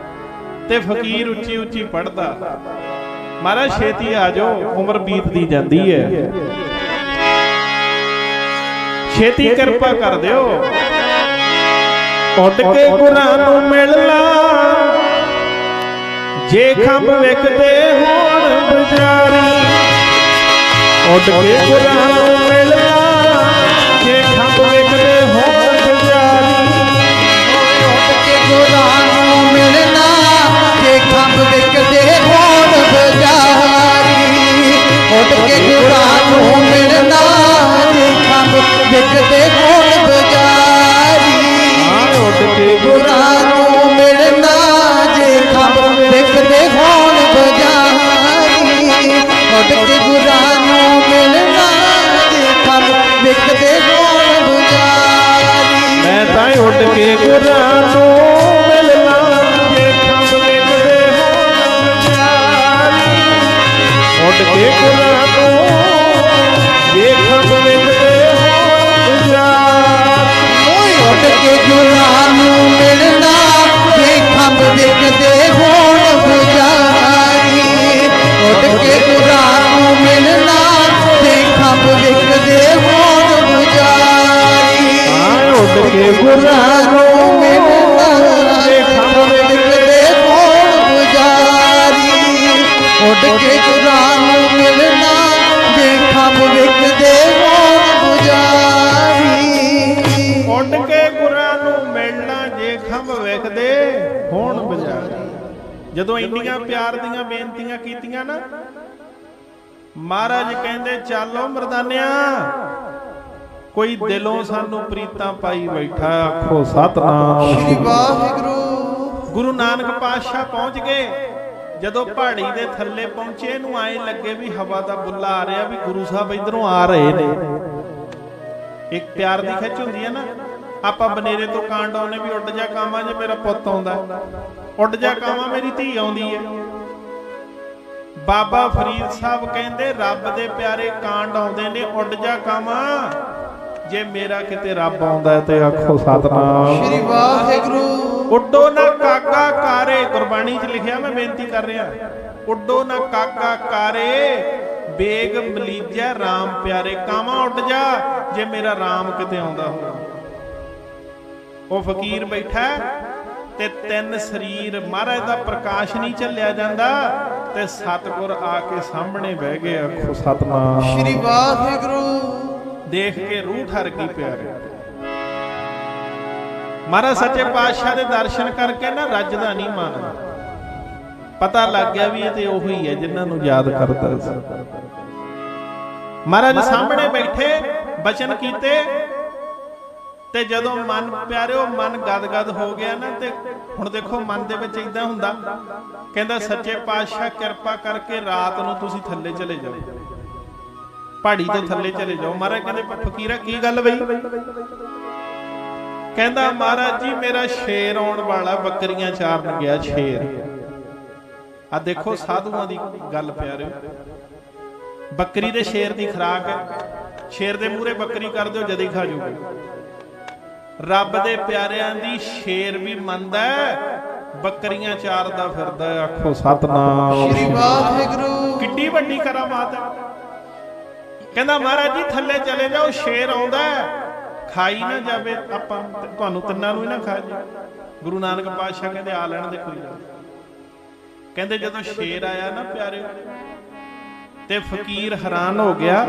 [SPEAKER 1] ਤੇ ਫਕੀਰ ਉੱਚੀ ਉੱਚੀ ਪੜਦਾ, ਮਹਾਰਾਜ ਛੇਤੀ ਆ ਜਾਓ, ਉਮਰ ਬੀਤਦੀ ਜਾਂਦੀ ਹੈ, ਛੇਤੀ ਕਿਰਪਾ ਕਰ ਦਿਓ। ਉੱਡ ਕੇ ਗੁਰਾਂ ਨੂੰ ਮਿਲ ਲਾ, ਜੇ ਖੰਭ ਵਿਕਦੇ ਹੋਣ ਬਜ਼ਾਰੀ। ਉੱਡ ਕੇ ਗੁਰਾਂ ਨੂੰ ਮਿਲ ਲਾ, ਜੇ ਖੰਭ ਵਿਕਦੇ ਹੋਣ ਬਜ਼ਾਰੀ।
[SPEAKER 3] ਉੱਡ ਕੇ ਗੁਰਾਂ ਨੂੰ ਮਿਲਣਾ, ਜੇ ਖੰਭ ਵਿਕਦੇ ਹੋਣ ਬਜ਼ਾਰੀ। ਉੱਡ ਕੇ ਗੁਰਾਂ ਨੂੰ ਮਿਲਣਾ, ਜੇ ਖੰਭ ਵਿਕਦੇ ਹੋਣ ਬਜ਼ਾਰੀ।
[SPEAKER 1] ਉੱਡ ਕੇ
[SPEAKER 3] ਗੁਰਾਂ ਨੂੰ ਮਿਲਣਾ, ਜੇ ਖੰਭ ਵਿਕਦੇ ਹੋਣ ਬਜ਼ਾਰੀ। ਉੱਡ ਕੇ ਗੁਰਾਂ ਨੂੰ ਮਿਲਣਾ, ਜੇ ਖੰਭ ਵਿਕਦੇ ਹੋਣ ਬਜ਼ਾਰੀ।
[SPEAKER 1] ਮੈਂ ਤਾਂ ਉੱਡ ਕੇ ਗੁਰਾਂ ਨੂੰ ਮਿਲਣਾ, ਜੇ ਖੰਭ ਵਿਕਦੇ ਹੋਣ ਬਜ਼ਾਰੀ। ਉੱਡ ਕੇ ਗੁਰਾਂ ਨੂੰ, ਜੇ ਖੰਭ ਵਿਕਦੇ ਹੋਣ ਬਜ਼ਾਰੀ।
[SPEAKER 3] ਉੱਡ ਕੇ ਗੁਰਾਂ ਨੂੰ ਮਿਲਣਾ, ਜੇ ਖੰਭ ਵਿਕਦੇ ਹੋਣ ਬਜ਼ਾਰੀ। ਉੱਡ ਕੇ ਗੁਰਾਂ ਨੂੰ ਮਿਲਣਾ, ਜੇ ਖੰਭ ਵਿਕਦੇ ਹੋਣ ਬਜ਼ਾਰੀ।
[SPEAKER 1] ਉੱਡ ਕੇ ਗੁਰਾਂ ਨੂੰ
[SPEAKER 3] ਮਿਲਣਾ, ਜੇ ਖੰਭ ਵਿਕਦੇ ਹੋਣ ਬਜ਼ਾਰੀ। ਉੱਡ ਕੇ ਗੁਰਾਂ ਨੂੰ ਮਿਲਣਾ, ਜੇ ਖੰਭ ਵਿਕਦੇ ਹੋਣ ਬਜ਼ਾਰੀ।
[SPEAKER 1] ਉੱਡ ਕੇ ਗੁਰਾਂ ਨੂੰ ਮਿਲਣਾ, ਜੇ ਖੰਭ ਵਿਕਦੇ ਹੋਣ ਬਜ਼ਾਰੀ। ਜਦੋਂ ਇੰਨੀਆਂ ਪਿਆਰ ਦੀਆਂ ਬੇਨਤੀਆਂ ਕੀਤੀਆਂ ਨਾ, ਮਹਾਰਾਜ ਕਹਿੰਦੇ ਚੱਲੋ ਮਰਦਾਨਿਆ, ਕੋਈ ਦਿਲੋਂ ਸਾਨੂੰ ਪ੍ਰੀਤਾਂ ਪਾਈ ਬੈਠਾ। ਆਖੋ ਸਤਨਾਮ
[SPEAKER 2] ਸ਼੍ਰੀ ਵਾਹਿਗੁਰੂ।
[SPEAKER 1] ਗੁਰੂ ਨਾਨਕ ਪਾਤਸ਼ਾਹ ਪਹੁੰਚ ਗਏ ਜਦੋਂ ਪਹਾੜੀ ਦੇ ਥੱਲੇ ਪਹੁੰਚੇ ਇਹਨੂੰ ਐਂ ਲੱਗੇ ਵੀ ਹਵਾ ਦਾ ਬੁੱਲਾ ਆ ਰਿਹਾ, ਵੀ ਗੁਰੂ ਸਾਹਿਬ ਇਧਰੋਂ ਆ ਰਹੇ ਨੇ। ਇੱਕ ਪਿਆਰ ਦੀ ਖਿੱਚ ਹੁੰਦੀ ਹੈ ਨਾ, ਆਪਾਂ ਬਨੇਰੇ ਤੋਂ ਕਾਂਡ ਆਉਨੇ ਵੀ ਉੱਡ ਜਾ ਕਾਵਾਂ ਜੇ ਮੇਰਾ ਪੁੱਤ ਆਉਂਦਾ, ਉੱਡ ਜਾ ਕਾਵਾਂ ਮੇਰੀ ਧੀ ਆਉਂਦੀ ਹੈ। ਬਾਬਾ ਫਰੀਦ ਸਾਹਿਬ ਕਹਿੰਦੇ ਰੱਬ ਦੇ ਪਿਆਰੇ ਕਾਂਡ ਆਉਂਦੇ ਨੇ, ਉੱਡ ਜਾ ਕਾਵਾਂ ਜੇ ਮੇਰਾ ਕਿਤੇ ਰੱਬ ਆਉਂਦਾ ਤੇ ਆਖੋ ਸਤਨਾਮ
[SPEAKER 2] ਸ਼੍ਰੀ ਵਾਹਿਗੁਰੂ।
[SPEAKER 1] ਉੱਡੋ ਨਾ ਕਾਕਾ ਕਾਰੇ, ਗੁਰਬਾਣੀ 'ਚ ਲਿਖਿਆ, ਮੈਂ ਬੇਨਤੀ ਕਰ ਰਿਹਾ, ਉੱਡੋ ਨਾ ਕਾਕਾ ਕਾਰੇ ਬੇਗ ਮਲੀਜਾ ਰਾਮ ਪਿਆਰੇ, ਕਾਵਾਂ ਉੱਡ ਜਾ ਜੇ ਮੇਰਾ ਰਾਮ ਕਿਤੇ ਆਉਂਦਾ ਹੋਵੇ। ਉਹ ਫਕੀਰ ਬੈਠਾ ਤੇ ਤਿੰਨ ਸਰੀਰ, ਮਹਾਰਾਜ ਦਾ ਪ੍ਰਕਾਸ਼ ਨਹੀਂ ਝੱਲਿਆ ਜਾਂਦਾ ਤੇ ਸਤਿਗੁਰ ਆ ਕੇ ਸਾਹਮਣੇ ਬਹਿ ਗਏ, ਆਖੋ ਸਤਨਾਮ
[SPEAKER 2] ਸ਼੍ਰੀ ਵਾਹਿਗੁਰੂ।
[SPEAKER 1] ਦੇਖ ਕੇ ਰੂਹ ਠਰ ਗਈ ਪਿਆਰੇ। ਮਹਾਰਾਜ ਸੱਚੇ ਪਾਤਸ਼ਾਹ ਦੇ ਦਰਸ਼ਨ ਕਰਕੇ ਨਾ ਰੱਜਦਾ ਨਹੀਂ ਮਨ, ਪਤਾ ਲੱਗ ਗਿਆ ਵੀ ਇਹ ਤੇ ਉਹੀ ਹੈ ਜਿਨ੍ਹਾਂ ਨੂੰ ਯਾਦ ਕਰਦਾ ਸੀ। ਮਹਾਰਾਜ ਸਾਹਮਣੇ ਬੈਠੇ, ਬਚਨ ਕੀਤੇ ਤੇ ਜਦੋਂ ਮਨ ਪਿਆਰਿਓ ਮਨ ਗਦਗਦ ਹੋ ਗਿਆ ਨਾ, ਤੇ ਹੁਣ ਦੇਖੋ ਮਨ ਦੇ ਵਿੱਚ ਇਦਾਂ ਹੁੰਦਾ, ਕਹਿੰਦਾ ਸੱਚੇ ਪਾਤਸ਼ਾਹ ਕਿਰਪਾ ਕਰਕੇ ਰਾਤ ਨੂੰ ਤੁਸੀਂ ਥੱਲੇ ਚਲੇ ਜਾਓ, ਪਹਾੜੀ ਤੋਂ ਥੱਲੇ ਚਲੇ ਜਾਓ। ਮਹਾਰਾਜ ਕਹਿੰਦੇ ਫਕੀਰਾ ਕੀ ਗੱਲ ਬਈ? ਕਹਿੰਦਾ ਮਹਾਰਾਜ ਜੀ ਮੇਰਾ ਸ਼ੇਰ ਆਉਣ ਵਾਲਾ, ਬੱਕਰੀਆਂ ਚਾਰਨ ਗਿਆ ਸ਼ੇਰ। ਆ ਦੇਖੋ ਸਾਧੂਆਂ ਦੀ ਗੱਲ ਪਿਆਰਿਓ, ਬੱਕਰੀ ਦੇ ਸ਼ੇਰ ਦੀ ਖੁਰਾਕ ਹੈ, ਸ਼ੇਰ ਦੇ ਮੂਹਰੇ ਬੱਕਰੀ ਕਰ ਦਿਓ ਜਦੀ ਖਾ ਜੂਗੀ। ਰੱਬ ਦੇ ਪਿਆਰਿਆਂ ਦੀ ਸ਼ੇਰ ਵੀ ਮੰਨਦਾ, ਬੱਕਰੀਆਂ ਚਾਰਦਾ ਫਿਰਦਾ, ਆਖੋ ਸਤਨਾਮ
[SPEAKER 2] ਸ਼੍ਰੀ ਵਾਹਿਗੁਰੂ।
[SPEAKER 1] ਕਿੱਡੀ ਵੱਡੀ ਕਰਾਮਾਤ ਹੈ। ਕਹਿੰਦਾ ਮਹਾਰਾਜ ਜੀ ਥੱਲੇ ਚਲੇ ਜਾਓ, ਸ਼ੇਰ ਆਉਂਦਾ, ਖਾਈ ਨਾ ਜਾਵੇ, ਆਪਾਂ ਤੁਹਾਨੂੰ ਤਿੰਨਾਂ ਨੂੰ ਹੀ ਨਾ ਖਾ ਜੇ। ਗੁਰੂ ਨਾਨਕ ਪਾਤਸ਼ਾਹ ਕਹਿੰਦੇ ਆ ਲੈਣ ਦੇ ਕੋਈ ਗੱਲ। ਕਹਿੰਦੇ ਜਦੋਂ ਸ਼ੇਰ ਆਇਆ ਨਾ ਪਿਆਰਿਓ, ਤੇ ਫਕੀਰ ਹੈਰਾਨ ਹੋ ਗਿਆ।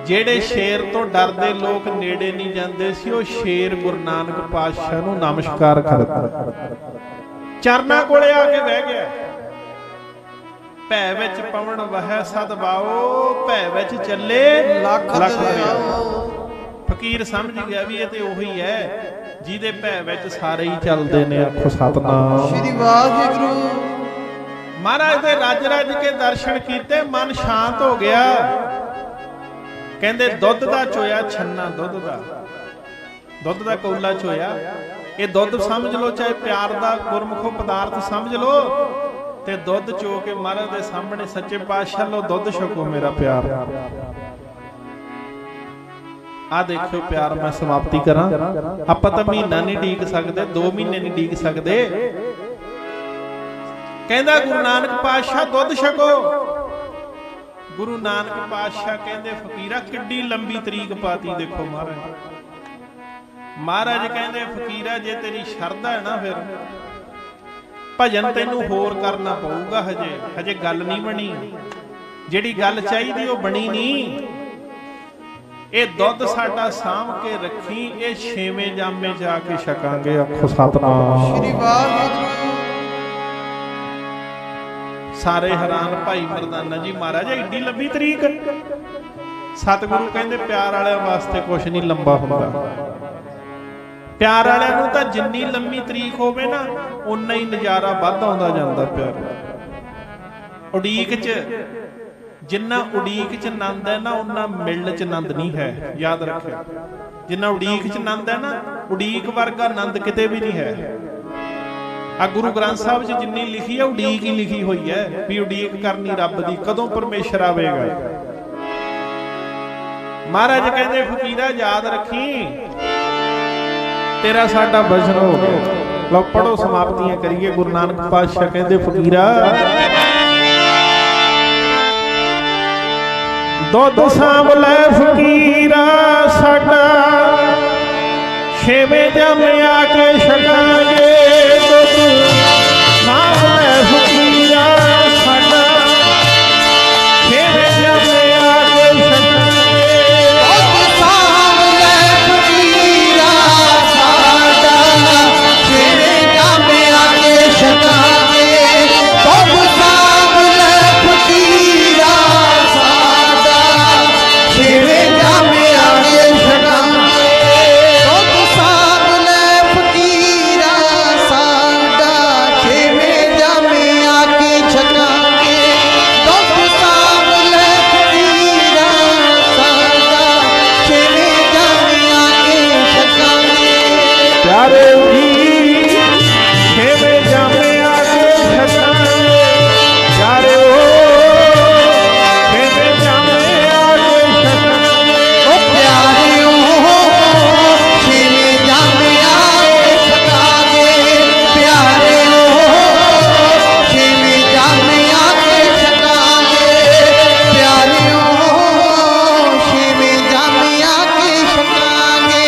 [SPEAKER 1] ਜਿਹੜੇ ਸ਼ੇਰ ਤੋਂ ਡਰਦੇ ਲੋਕ ਨੇੜੇ ਨਹੀਂ ਜਾਂਦੇ ਸੀ, ਉਹ ਸ਼ੇਰ ਗੁਰੂ ਨਾਨਕ ਪਾਤਸ਼ਾਹ ਨੂੰ ਨਮਸਕਾਰ ਕਰਦਾ, ਚਰਨਾਂ ਕੋਲੇ ਆ ਕੇ ਬਹਿ ਗਿਆ। ਭੈ ਵਿੱਚ ਪਵਨ ਵਹਿ ਸਦਬਾਓ, ਭੈ ਵਿੱਚ ਚੱਲੇ ਲੱਖ ਲਿਆਓ। ਫਕੀਰ ਸਮਝ ਗਿਆ ਵੀ ਇਹ ਤੇ ਉਹੀ ਹੈ ਜਿਹਦੇ ਭੈ ਵਿੱਚ ਸਾਰੇ ਹੀ ਚੱਲਦੇ ਨੇ, ਆਖੋ ਸਤਨਾਮ
[SPEAKER 2] ਸ਼੍ਰੀ ਵਾਹਿਗੁਰੂ।
[SPEAKER 1] ਮਹਾਰਾਜ ਦੇ ਰੱਜ ਰੱਜ ਕੇ ਦਰਸ਼ਨ ਕੀਤੇ, ਮਨ ਸ਼ਾਂਤ ਹੋ ਗਿਆ। ਕਹਿੰਦੇ ਦੁੱਧ ਦਾ ਚੋਇਆ ਛੰਨਾ, ਦੁੱਧ ਦਾ ਕੌਲਾ ਚੋਇਆ। ਇਹ ਦੁੱਧ ਸਮਝ ਲਓ, ਚਾਹੇ ਪਿਆਰ ਦਾ ਗੁਰਮੁਖੋ ਪਦਾਰਥ ਸਮਝ ਲਓ, ਤੇ ਦੁੱਧ ਚੋ ਕੇ ਮਹਾਰਾਜ ਦੇ ਸਾਹਮਣੇ ਸੱਚੇ ਪਾਤਸ਼ਾਹ ਲੋ ਦੁੱਧ ਛਕੋ ਮੇਰਾ ਪਿਆਰ। ਆ ਦੇਖਿਓ ਪਿਆਰ, ਮੈਂ ਸਮਾਪਤੀ ਕਰਾਂ। ਆਪਾਂ ਤਾਂ ਮਹੀਨਾ ਨਹੀਂ ਢੀਕ ਸਕਦੇ, 2 ਮਹੀਨੇ ਨਹੀਂ ਢੀਕ ਸਕਦੇ। ਕਹਿੰਦਾ ਗੁਰੂ ਨਾਨਕ ਪਾਤਸ਼ਾਹ ਦੁੱਧ ਛਕੋ। ਗੁਰੂ ਨਾਨਕ ਪਾਤਸ਼ਾਹ ਕਹਿੰਦੇ ਫਕੀਰਾ ਕਿੱਡੀ ਲੰਬੀ ਤਰੀਕ ਪਾਤੀ। ਦੇਖੋ ਮਹਾਰਾਜ ਕਹਿੰਦੇ ਫਕੀਰਾ ਜੇ ਤੇਰੀ ਸ਼ਰਧਾ ਹੈ ਨਾ, ਫਿਰ ਭਜਨ ਤੈਨੂੰ ਹੋਰ ਕਰਨਾ ਪਊਗਾ। ਹਜੇ ਗੱਲ ਨਹੀਂ ਬਣੀ, ਜਿਹੜੀ ਗੱਲ ਚਾਹੀਦੀ ਉਹ ਬਣੀ ਨਹੀਂ। ਇਹ ਦੁੱਧ ਸਾਡਾ ਸਾਂਭ ਕੇ ਰੱਖੀ, ਇਹ 6ਵੇਂ ਜਾਮੇ ਜਾ ਕੇ ਛਕਾਂਗੇ, ਆਖੋ ਸਤਨਾਮ
[SPEAKER 2] ਸ਼੍ਰੀ ਵਾਹਿਗੁਰੂ।
[SPEAKER 1] ਸਾਰੇ ਹੈਰਾਨ, ਭਾਈ ਮਰਦਾਨਾ ਜੀ ਮਹਾਰਾਜ ਏਡੀ ਲੰਬੀ ਤਰੀਕ। ਸਤਿਗੁਰੂ ਕਹਿੰਦੇ ਪਿਆਰ ਵਾਲਿਆਂ ਵਾਸਤੇ ਕੁਛ ਨਹੀਂ ਲੰਬਾ ਹੁੰਦਾ। ਪਿਆਰ ਵਾਲਿਆਂ ਨੂੰ ਤਾਂ ਜਿੰਨੀ ਲੰਮੀ ਤਰੀਕ ਹੋਵੇ ਨਾ, ਉਨਾ ਹੀ ਨਜ਼ਾਰਾ ਵੱਧ ਆਉਂਦਾ ਜਾਂਦਾ। ਪਿਆਰ ਉਡੀਕ 'ਚ, ਜਿੰਨਾ ਉਡੀਕ 'ਚ ਆਨੰਦ ਹੈ ਨਾ, ਉਨਾ ਮਿਲਣ 'ਚ ਆਨੰਦ ਨਹੀਂ ਹੈ। ਯਾਦ ਰੱਖਿਓ, ਜਿੰਨਾ ਉਡੀਕ 'ਚ ਆਨੰਦ ਹੈ ਨਾ, ਉਡੀਕ ਵਰਗਾ ਆਨੰਦ ਕਿਤੇ ਵੀ ਨਹੀਂ ਹੈ। ਆ ਗੁਰੂ ਗ੍ਰੰਥ ਸਾਹਿਬ 'ਚ ਜਿੰਨੀ ਲਿਖੀ ਹੈ, ਉਡੀਕ ਹੀ ਲਿਖੀ ਹੋਈ ਹੈ ਵੀ ਉਡੀਕ ਕਰਨੀ ਰੱਬ ਦੀ, ਕਦੋਂ ਪਰਮੇਸ਼ਰ ਆਵੇਗਾ। ਮਹਾਰਾਜ ਕਹਿੰਦੇ ਫਕੀਰਾ ਯਾਦ ਰੱਖੀ, ਤੇਰਾ ਸਾਡਾ ਵਚਨ ਹੋ ਗਿਆ। ਲਓ ਪੜੋ, ਸਮਾਪਤੀਆਂ ਕਰੀਏ। ਗੁਰੂ ਨਾਨਕ ਪਾਤਸ਼ਾਹ ਕਹਿੰਦੇ ਫਕੀਰਾ ਦੁੱਧ ਸਾਂਭ ਲੈ ਫਕੀਰਾ ਸਾਡਾ, 6ਵੇਂ ਜਾਮੇ ਆ ਕੇ ਛਕਾਂਗੇ। ਦੁੱਧ ਸਾਂਭ ਲੈ ਫਕੀਰਾ ਸਾਡਾ, 6ਵੇਂ ਜਾਮੇ ਆ ਕੇ ਛਕਾਂਗੇ।
[SPEAKER 3] ਦੁੱਧ ਸਾਂਭ ਲੈ ਫਕੀਰਾ ਸਾਡਾ, 6ਵੇਂ ਜਾਮੇ ਆ ਕੇ ਛਕਾਂਗੇ। ਦੁੱਧ ਸਾਂਭ ਲੈ ਫਕੀਰਾ ਸਾਡਾ, 6ਵੇਂ ਜਾਮੇ ਆ ਕੇ ਛਕਾਂਗੇ। ਦੁੱਧ ਸਾਂਭ ਲੈ ਫਕੀਰਾ
[SPEAKER 1] ਪਿਆਰੇ ਜੀ ਛੇਵੇਂ ਜਾਮੇ ਆ ਕੇ ਛਕਾਂਗੇ ਪਿਆਰਿਓ ਛੇਵੇਂ ਜਾਮੇ ਆ ਕੇ ਛਕਾਂਗੇ
[SPEAKER 3] ਉਹ ਪਿਆਰਿਓ ਛੇਵੇਂ ਜਾਮੇ ਆ ਕੇ ਛਕਾਂਗੇ ਪਿਆਰਿਓ ਛੇਵੇਂ ਜਾਮੇ ਆ ਕੇ ਛਕਾਂਗੇ ਪਿਆਰਿਓ ਛੇਵੇਂ ਜਾਮੇ ਆ ਕੇ ਛਕਾਂਗੇ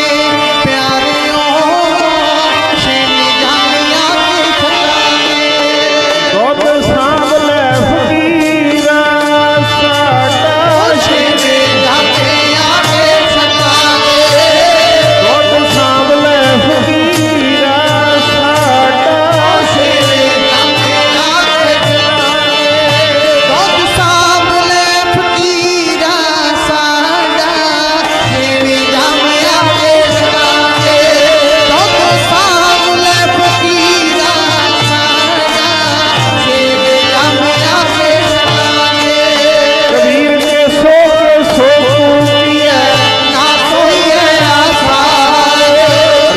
[SPEAKER 3] ਪਿਆਰਿਓ ਛੇਵੇਂ ਜਾਮੇ ਆ ਕੇ ਛਕਾਂਗੇ
[SPEAKER 1] ਦੁੱਧ ਸਾਂਭ ਲੈ ਫਕੀਰਾ ਸਾਡਾ
[SPEAKER 3] ਛੇਵੇਂ ਜਾਮੇ ਆ ਕੇ ਛਕਾਂਗੇ
[SPEAKER 1] ਦੁੱਧ ਸਾਂਭ ਲੈ ਫਕੀਰਾ ਸਾਡਾ
[SPEAKER 3] ਛੇਵੇਂ ਜਾਮੇ ਆ ਕੇ ਛਕਾਂਗੇ ਦੁੱਧ ਸਾਂਭ ਲੈ ਫਕੀਰਾ ਸਾਡਾ ਛੇਵੇਂ ਜਾਮੇ ਆ ਕੇ ਛਕਾਂਗੇ ਦੁੱਧ ਸਾਂਭ ਲੈ ਫਕੀਰਾ ਸਾਡਾ ਛੇਵੇਂ ਜਾਮੇ ਆ ਕੇ ਛਕਾਂਗੇ
[SPEAKER 1] ਕਬੀਰ ਕੇ ਸੋ ਕੀ ਹੈ
[SPEAKER 3] ਨਾ ਕੋਈ ਆਸਾ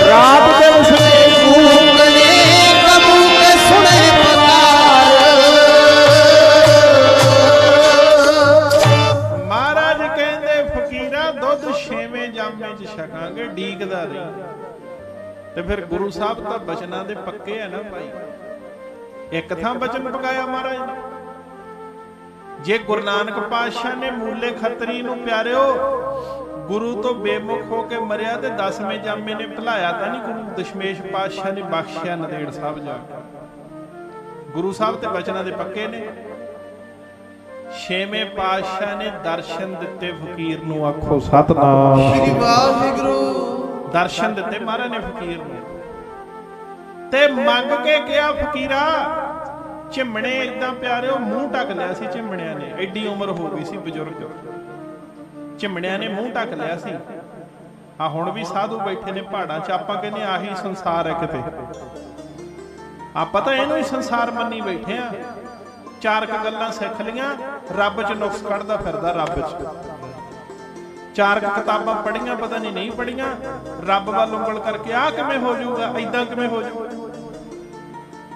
[SPEAKER 1] ਰਾਤ ਦਿਨ ਸਦੇ
[SPEAKER 3] ਕੂਕਨੇ ਕਬੂ ਕੇ ਸੁਣੇ ਪਕਾਰ
[SPEAKER 1] ਮਹਾਰਾਜ ਕਹਿੰਦੇ ਫਕੀਰਾ ਦੁੱਧ ਛੇਵੇਂ ਜਾਮੇ ਚ ਛਕਾਂਗੇ ਡੀਕਦਾ ਰਹੀ ਤੇ ਫਿਰ ਗੁਰੂ ਸਾਹਿਬ ਤਾਂ ਬਚਨਾਂ ਦੇ ਪੱਕੇ ਆ ਨਾ ਭਾਈ ਇੱਕ ਥਾਂ ਬਚਨ ਪਕਾਇਆ ਮਹਾਰਾਜ ਨੇ ਜੇ ਗੁਰੂ ਨਾਨਕ ਪਾਤਸ਼ਾਹ ਨੇ ਮੂਲੇ ਖੱਤਰੀ ਨੂੰ ਪਿਆਰਿਓ ਗੁਰੂ ਤੋਂ ਬੇਮੁਖ ਹੋ ਕੇ ਮਰਿਆ ਤੇ 10ਵੇਂ ਜਾਮੇ ਨੇ ਭੁਲਾਇਆ ਤਾਂ ਨਹੀਂ ਗੁਰੂ ਦਸ਼ਮੇਸ਼ ਪਾਤਸ਼ਾਹ ਨੇ ਬਖਸ਼ਿਆ ਨੰਦੇੜ ਸਾਹਿਬ ਜਾ ਕੇ ਗੁਰੂ ਸਾਹਿਬ ਤੇ ਬਚਨਾਂ ਦੇ ਪੱਕੇ ਨੇ ਛੇਵੇਂ ਪਾਤਸ਼ਾਹ ਨੇ ਦਰਸ਼ਨ ਦਿੱਤੇ ਫਕੀਰ ਨੂੰ ਆਖੋ ਸਤਨਾਮ
[SPEAKER 2] ਸ੍ਰੀ ਵਾਹਿਗੁਰੂ
[SPEAKER 1] ਦਰਸ਼ਨ ਦਿੱਤੇ ਮਹਾਰਾਜ ਨੇ ਫਕੀਰ ਨੂੰ ਤੇ ਮੰਗ ਕੇ ਗਿਆ ਫਕੀਰਾ ਝਿਮਣੇ ਇਦਾਂ ਪਿਆਰਿਓ ਮੂੰਹ ਢੱਕ ਲਿਆ ਸੀ ਝਿਮਣਿਆਂ ਨੇ ਐਡੀ ਉਮਰ ਹੋ ਗਈ ਸੀ ਬਜ਼ੁਰਗ ਝਿਮਣਿਆਂ ਨੇ ਮੂੰਹ ਢੱਕ ਲਿਆ ਸੀ ਆ ਹੁਣ ਵੀ ਸਾਧੂ ਬੈਠੇ ਨੇ ਪਹਾੜਾਂ 'ਚ ਆਪਾਂ ਕਹਿੰਦੇ ਆਹੀ ਸੰਸਾਰ ਹੈ ਕਿਤੇ ਆਪਾਂ ਤਾਂ ਇਹਨੂੰ ਹੀ ਸੰਸਾਰ ਮੰਨੀ ਬੈਠੇ ਆ ਚਾਰ ਕ ਗੱਲਾਂ ਸਿੱਖ ਲੀਆਂ ਰੱਬ 'ਚ ਨੁਕਸ ਕੱਢਦਾ ਫਿਰਦਾ ਰੱਬ 'ਚ ਚਾਰ ਕਿਤਾਬਾਂ ਪੜ੍ਹੀਆਂ ਪਤਾ ਨਹੀਂ ਪੜ੍ਹੀਆਂ ਰੱਬ ਵੱਲ ਉਂਗਲ ਕਰਕੇ ਆ ਕਿਵੇਂ ਹੋ ਜਾਊਗਾ ਐਦਾਂ ਕਿਵੇਂ ਹੋ ਜਾਊਗਾ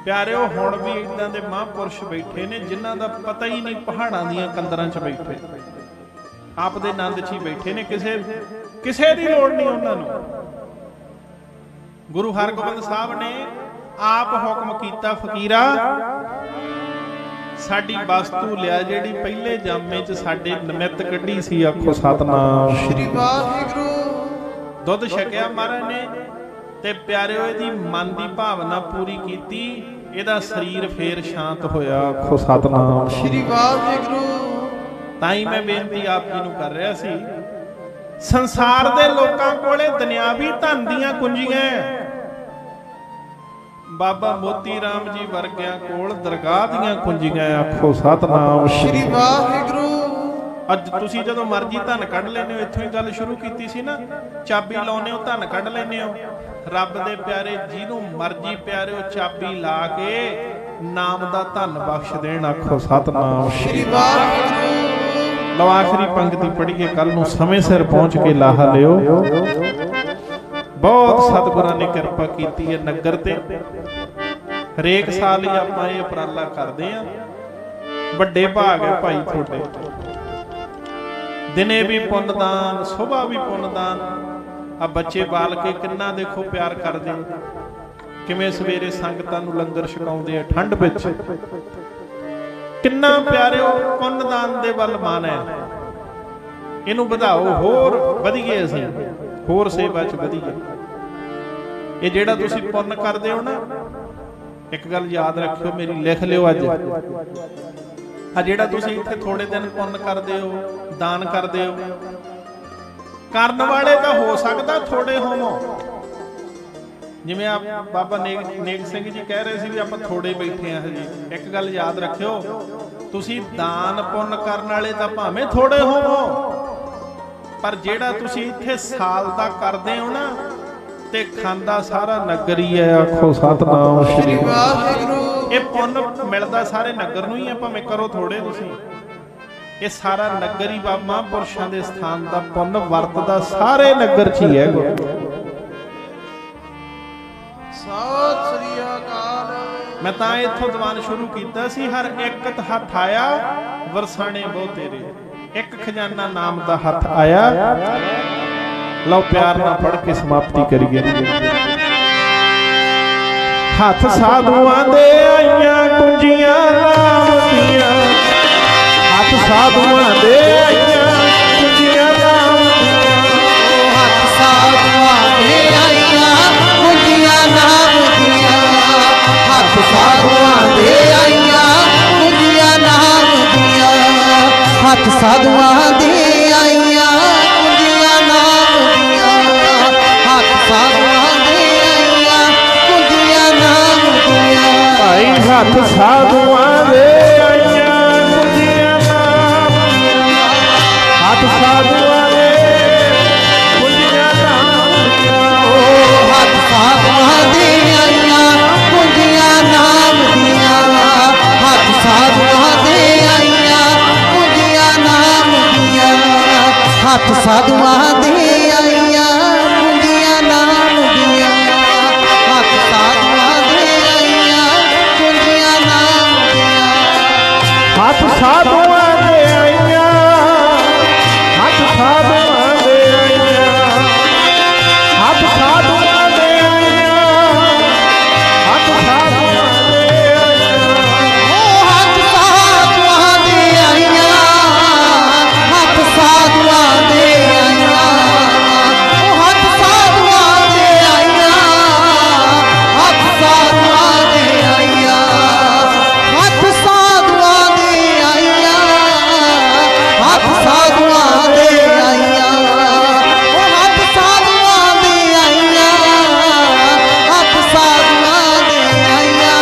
[SPEAKER 1] ਪਿਆਰਿਓ ਹੁਣ ਵੀ ਇਦਾਂ ਦੇ ਮਹਾਂਪੁਰਸ਼ ਬੈਠੇ ਨੇ ਜਿਨ੍ਹਾਂ ਦਾ ਪਤਾ ਹੀ ਨਹੀਂ ਪਹਾੜਾਂ ਦੀਆਂ ਕੰਦਰਾਂ 'ਚ ਬੈਠੇ ਆਪ ਦੇ ਆਨੰਦ 'ਚ ਹੀ ਬੈਠੇ ਨੇ ਕਿਸੇ ਦੀ ਲੋੜ ਨਹੀਂ ਉਹਨਾਂ ਨੂੰ ਗੁਰੂ ਹਰਗੋਬਿੰਦ ਸਾਹਿਬ ਨੇ ਆਪ ਹੁਕਮ ਕੀਤਾ ਫਕੀਰਾ ਸਾਡੀ ਵਸਤੂ ਲਿਆ ਜਿਹੜੀ ਪਹਿਲੇ ਜਾਮੇ 'ਚ ਸਾਡੇ ਨਿਮਿਤ ਕੱਢੀ ਸੀ ਆਖੋ ਸਤਨਾਮ
[SPEAKER 2] ਸ੍ਰੀ ਵਾਹਿਗੁਰੂ
[SPEAKER 1] ਦੁੱਧ ਛਕਿਆ ਮਹਾਰਾਜ ਨੇ ਤੇ ਪਿਆਰਿਓ ਇਹਦੀ ਮਨ ਦੀ ਭਾਵਨਾ ਪੂਰੀ ਕੀਤੀ ਇਹਦਾ ਸਰੀਰ ਫੇਰ ਸ਼ਾਂਤ ਹੋਇਆ ਆਖੋ ਸਤਨਾਮ
[SPEAKER 2] ਸ੍ਰੀ ਵਾਹਿਗੁਰੂ
[SPEAKER 1] ਤਾਂ ਹੀ ਮੈਂ ਬੇਨਤੀ ਆਪ ਜੀ ਨੂੰ ਕਰ ਰਿਹਾ ਸੀ ਸੰਸਾਰ ਦੇ ਲੋਕਾਂ ਕੋਲੇ ਦੁਨਿਆਵੀ ਧਨ ਦੀਆਂ ਕੁੰਜੀਆਂ ਬਾਬਾ ਮੋਤੀ ਰਾਮ ਜੀ ਵਰਗਿਆਂ ਕੋਲ ਦਰਗਾਹ ਦੀਆਂ ਕੁੰਜੀਆਂ ਆਖੋ ਸਤਨਾਮ
[SPEAKER 2] ਸ੍ਰੀ ਵਾਹਿਗੁਰੂ
[SPEAKER 1] ਅੱਜ ਤੁਸੀਂ ਜਦੋਂ ਮਰਜ਼ੀ ਧਨ ਕੱਢ ਲੈਨੇ ਹੋ ਇੱਥੋਂ ਹੀ ਗੱਲ ਸ਼ੁਰੂ ਕੀਤੀ ਸੀ ਨਾ ਚਾਬੀ ਲਾਉਨੇ ਹੋ ਧਨ ਕੱਢ ਲੈਨੇ ਹੋ ਰੱਬ ਦੇ ਪਿਆਰੇ ਜਿਹਨੂੰ ਮਰਜ਼ੀ ਪਿਆਰਿਓ ਚਾਬੀ ਲਾ ਕੇ ਨਾਮ ਦਾ ਧਨ ਬਖਸ਼ ਦੇਣ ਆਖੋ ਸਤਨਾਮ
[SPEAKER 2] ਸ੍ਰੀ ਵਾਹਿਗੁਰੂ
[SPEAKER 1] ਲਓ ਆਖਰੀ ਪੰਕਤੀ ਪੜ੍ਹੀਏ ਕੱਲ ਨੂੰ ਸਮੇਂ ਸਿਰ ਪਹੁੰਚ ਕੇ ਲਾਹਾ ਲਿਓ ਬਹੁਤ ਸਤਿਗੁਰਾਂ ਨੇ ਕਿਰਪਾ ਕੀਤੀ ਹੈ ਨਗਰ ਤੇ ਹਰੇਕ ਸਾਲ ਹੀ ਆਪਾਂ ਇਹ ਉਪਰਾਲਾ ਕਰਦੇ ਆਂ ਵੱਡੇ ਭਾਗ ਹੈ ਭਾਈ ਤੁਹਾਡੇ ਦਿਨੇ ਵੀ ਪੁੰਨਦਾਨ ਸੁਬਾਹ ਵੀ ਪੁੰਨਦਾਨ ਆ ਬੱਚੇ ਬਾਲ ਕੇ ਕਿੰਨਾ ਦੇਖੋ ਪਿਆਰ ਕਰਦੇ ਕਿਵੇਂ ਸਵੇਰੇ ਸੰਗਤਾਂ ਨੂੰ ਲੰਗਰ ਛਕਾਉਂਦੇ ਆ ਠੰਡ ਵਿੱਚ ਕਿੰਨਾ ਪਿਆਰਿਓ ਪੁੰਨਦਾਨ ਦੇ ਵੱਲ ਮਨ ਹੈ ਇਹਨੂੰ ਵਧਾਓ ਹੋਰ ਵਧੀਏ ਅਸੀਂ ਹੋਰ ਸੇਵਾ 'ਚ ਵਧੀਏ ਇਹ ਜਿਹੜਾ ਤੁਸੀਂ ਪੁੰਨ ਕਰਦੇ ਹੋ ਨਾ ਇੱਕ ਗੱਲ ਯਾਦ ਰੱਖਿਓ ਮੇਰੀ ਲਿਖ ਲਿਓ ਅੱਜ ਆ ਜਿਹੜਾ ਤੁਸੀਂ ਇੱਥੇ ਥੋੜੇ ਦਿਨ ਪੁੰਨ ਕਰਦੇ ਹੋ ਦਾਨ ਕਰਦੇ ਹੋ ਕਰਨ ਵਾਲੇ ਤਾਂ ਹੋ ਸਕਦਾ ਥੋੜੇ ਹੋਵੋ ਜਿਵੇਂ ਆ ਬਾਬਾ ਨੇਕ ਸਿੰਘ ਜੀ ਕਹਿ ਰਹੇ ਸੀ ਵੀ ਆਪਾਂ ਥੋੜੇ ਬੈਠੇ ਆ ਹਜੇ ਇੱਕ ਗੱਲ ਯਾਦ ਰੱਖਿਓ ਤੁਸੀਂ ਦਾਨ ਪੁੰਨ ਕਰਨ ਵਾਲੇ ਤਾਂ ਭਾਵੇਂ ਥੋੜੇ ਹੋਵੋ ਪਰ ਜਿਹੜਾ ਤੁਸੀਂ ਇੱਥੇ ਸਾਲ ਦਾ ਕਰਦੇ ਹੋ ਨਾ ਤੇ ਖਾਂਦਾ ਸਾਰਾ ਨਗਰ ਹੀ ਹੈ ਆਖੋ ਸਤਨਾਮ
[SPEAKER 2] ਸ੍ਰੀ ਵਾਹਿਗੁਰੂ
[SPEAKER 1] ਇਹ ਪੁੰਨ ਮਿਲਦਾ ਸਾਰੇ ਨਗਰ ਨੂੰ ਹੀ ਆ ਭਾਵੇਂ ਕਰੋ ਥੋੜੇ ਤੁਸੀਂ ਇਹ ਸਾਰਾ ਨਗਰ ਹੀ ਬਾਬਾ ਮਹਾਂਪੁਰਸ਼ਾਂ ਦੇ ਸਥਾਨ ਦਾ ਪੁੰਨ ਵਰਤਦਾ ਸਾਰੇ ਨਗਰ 'ਚ ਹੀ ਹੈ
[SPEAKER 2] ਸਤਿ ਸ੍ਰੀ ਅਕਾਲ।
[SPEAKER 1] ਮੈਂ ਤਾਂ ਇੱਥੋਂ ਦੀਵਾਨ ਸ਼ੁਰੂ ਕੀਤਾ ਸੀ, ਹਰ ਇੱਕ ਹੱਥ ਆਇਆ ਵਰਸਾਣੇ ਬਹੁ ਤੇਰੇ, ਇੱਕ ਖਜ਼ਾਨਾ ਨਾਮ ਦਾ ਹੱਥ ਆਇਆ। ਲਓ ਪਿਆਰ ਨਾਲ ਪੜ੍ਹ ਕੇ ਸਮਾਪਤੀ ਕਰੀਏ। ਹੱਥ ਸਾਧੂਆਂ ਦੇ ਆਈਆਂ ਕੁੰਜੀਆਂ ਨਾਮ ਦੀਆਂ, ਹੱਥ ਸਾਧੂਆਂ ਦੇ ਆਈਆਂ ਕੁੰਜੀਆਂ ਨਾਮ ਦੀਆਂ,
[SPEAKER 3] ਹੱਥ ਸਾਧੂਆਂ ਦੇ ਆਈਆਂ ਕੁੰਜੀਆਂ ਨਾਮ ਦੀਆਂ, ਹੱਥ ਸਾਧੂਆਂ ਦੇ ਆਈਆਂ ਕੁੰਜੀਆਂ ਨਾਮ ਦੀਆਂ, ਹੱਥ ਸਾਧੂਆਂ ਦੇ ਆਈਆਂ ਕੁੰਜੀਆਂ ਨਾਮ ਦੀਆਂ, ਹੱਥ ਸਾਧੂਆਂ ਦੇ ਆਈਆਂ ਕੁੰਜੀਆਂ ਨਾਮ ਦੀਆਂ।
[SPEAKER 1] ਭਾਈ ਹੱਥ ਸਾਧੂਆਂ ਦੇ ਆਈਆਂ ਕੁੰਜੀਆਂ ਨਾਮ ਦੀਆਂ, ਹੱਥ ਸਾਧੂਆਂ ਦੇ ਕੁੰਜੀਆਂ ਨਾਮ ਦੀਆਂ,
[SPEAKER 3] ਹੱਥ ਸਾਧੂਆਂ ਦੇ ਆਈਆਂ ਕੁੰਜੀਆਂ ਨਾਮ ਦੀਆਂ, ਹੱਥ ਸਾਧੂਆਂ ਦੇ ਆਈਆਂ ਕੁੰਜੀਆਂ ਨਾਮ ਦੀਆਂ, ਹੱਥ ਸਾਧੂਆਂ ਦੇ ਆਈਆਂ ਕੁੰਜੀਆਂ ਨਾਮ ਦੀਆਂ, ਹੱਥ ਸਾਧੂਆਂ ਦੇ ਆਈਆਂ ਕੁੰਜੀਆਂ ਨਾਮ ਦੀਆਂ।
[SPEAKER 1] ਹੱਥ ਸਾਧੂਆਂ ਦੇ ਆਈਆਂ, ਹੱਥ ਸਾਧੂਆਂ ਦੇ ਆਈਆਂ, ਹੱਥ ਸਾਧੂਆਂ ਦੇ ਆਈਆਂ, ਹੱਥ ਸਾਧੂਆਂ ਦੇ ਆਈਆਂ,
[SPEAKER 3] ਹੱਥ ਸਾਧੂਆਂ ਦੇ ਆਈਆਂ, ਹੱਥ ਸਾਧੂਆਂ ਦੇ ਆਈਆਂ, ਹੱਥ ਸਾਧੂਆਂ ਦੇ ਆਈਆਂ, ਹੱਥ ਸਾਧੂਆਂ ਦੇ ਆਈਆਂ, ਹੱਥ ਸਾਧੂਆਂ ਦੇ ਆਈਆਂ, ਹੱਥ ਸਾਧੂਆਂ ਦੇ ਆਈਆਂ, ਹੱਥ ਸਾਧੂਆਂ ਦੇ ਆਈਆਂ, ਹੱਥ ਸਾਧੂਆਂ ਦੇ ਆਈਆਂ।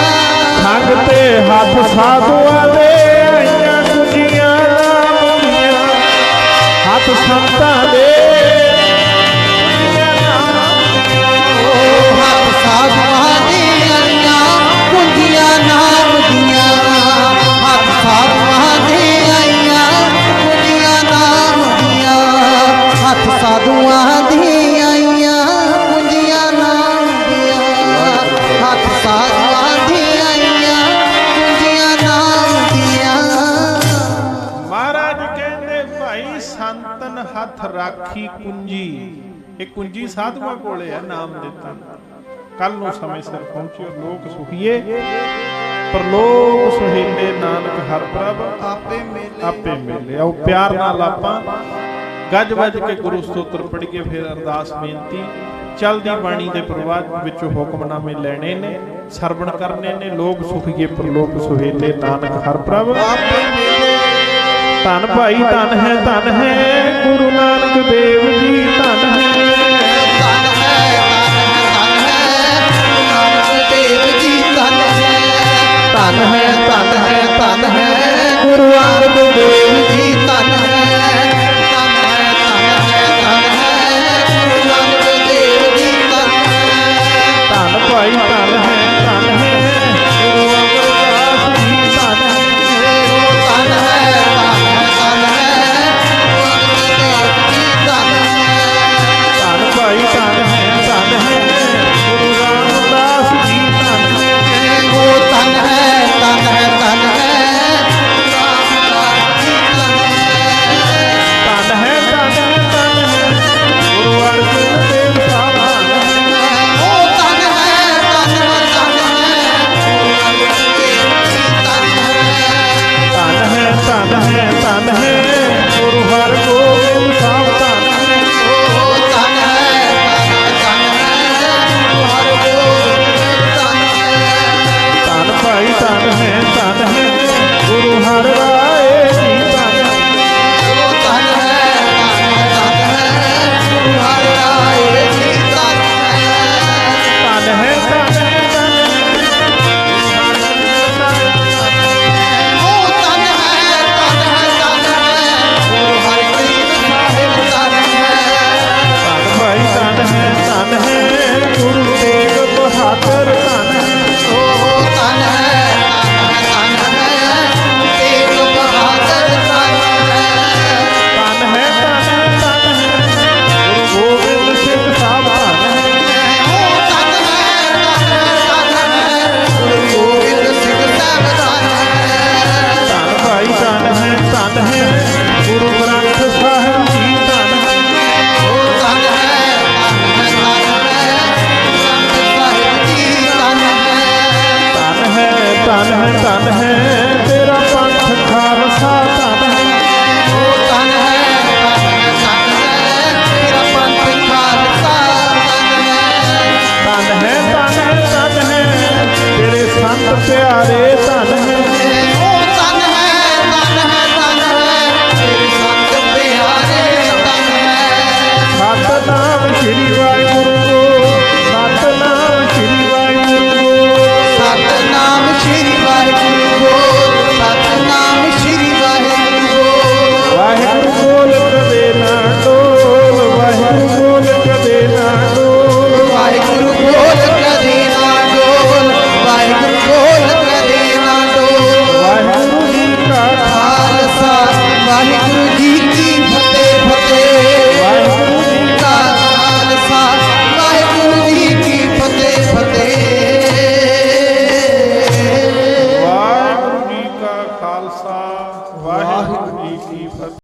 [SPEAKER 1] ਸੰਗ ਤੇ ਹੱਥ ਸਾਧੂਆਂ ਦੇ ਆਈਆਂ ਕੁੰਜੀਆਂ ਨਾਮ ਦੀਆਂ, ਹੱਥ ਸੰਤਾਂ ਦੇ ਕੁੰਜੀਆਂ ਨਾਮ ਦੀਆਂ,
[SPEAKER 3] ਹੱਥ ਸਾਧੂਆਂ ਦੇ ਆਈਆਂ ਕੁੰਜੀਆਂ ਨਾਮ ਦੀਆਂ, ਹੱਥ ਸਾਧੂਆਂ ਦੇ ਆਈਆਂ ਕੁੰਜੀਆਂ ਨਾਮ ਦੀਆਂ, ਹੱਥ ਸਾਧੂਆਂ ਦੇ ਆਈਆਂ ਕੁੰਜੀਆਂ ਨਾਮ ਦੀਆਂ, ਹੱਥ ਸਾਧੂਆਂ ਦੇ ਆਈਆਂ ਕੁੰਜੀਆਂ ਨਾਮ ਦੀਆਂ।
[SPEAKER 1] ਮਹਾਰਾਜ ਕਹਿੰਦੇ ਭਾਈ ਸੰਤਨ ਹੱਥ ਰਾਖੀ ਕੁੰਜੀ, ਇਹ ਕੁੰਜੀ ਸਾਧੂਆਂ ਕੋਲੇ ਹੈ ਨਾਮ ਦਿੱਤਾ। ਕੱਲ ਨੂੰ ਸਮੇਂ ਸਿਰ ਪਹੁੰਚਿਓ ਲੋਕ ਸੁਖੀਏ, ਪਰਲੋਕ ਸੁਹੇਲੇ ਨਾਨਕ ਹਰ ਪ੍ਰਭ
[SPEAKER 2] ਆਪੇ ਮੇਲੇ
[SPEAKER 1] ਆਪੇ ਮਿਲੇ। ਆਓ ਪਿਆਰ ਨਾਲ ਆਪਾਂ ਗੱਜ ਵੱਜ ਕੇ ਗੁਰੂ ਸਤੋਤਰ ਪੜ੍ਹੀਏ, ਫਿਰ ਅਰਦਾਸ ਬੇਨਤੀ ਚਲਦੀ ਬਾਣੀ ਦੇ ਪ੍ਰਵਾਹ ਵਿੱਚੋਂ ਹੁਕਮਨਾਮੇ ਲੈਣੇ ਨੇ, ਸਰਵਣ ਕਰਨੇ ਨੇ। ਲੋਕ ਸੁਖੀਏ ਪਰਲੋਕ ਸੁਹੇਲੇ ਨਾਨਕ ਹਰ ਪ੍ਰਭ
[SPEAKER 2] ਆਪੇ ਮੇਲੇ।
[SPEAKER 1] ਧੰਨ ਭਾਈ ਧੰਨ ਹੈ ਗੁਰੂ ਨਾਨਕ ਦੇਵ ਜੀ, ਧੰਨ ਹੈ
[SPEAKER 3] ਧੰਨ ਹੈ, ਧੰਨ ਹੈ, ਧੰਨ ਹੈ ਨਾਨਕ ਦੇਵ ਜੀ, ਧੰਨ ਹੈ, ਧੰਨ ਹੈ, ਧੰਨ ਹੈ, ਧੰਨ ਹੈ ਗੁਰੂ ਅੰਗਦ ਦੇਵ ਜੀ।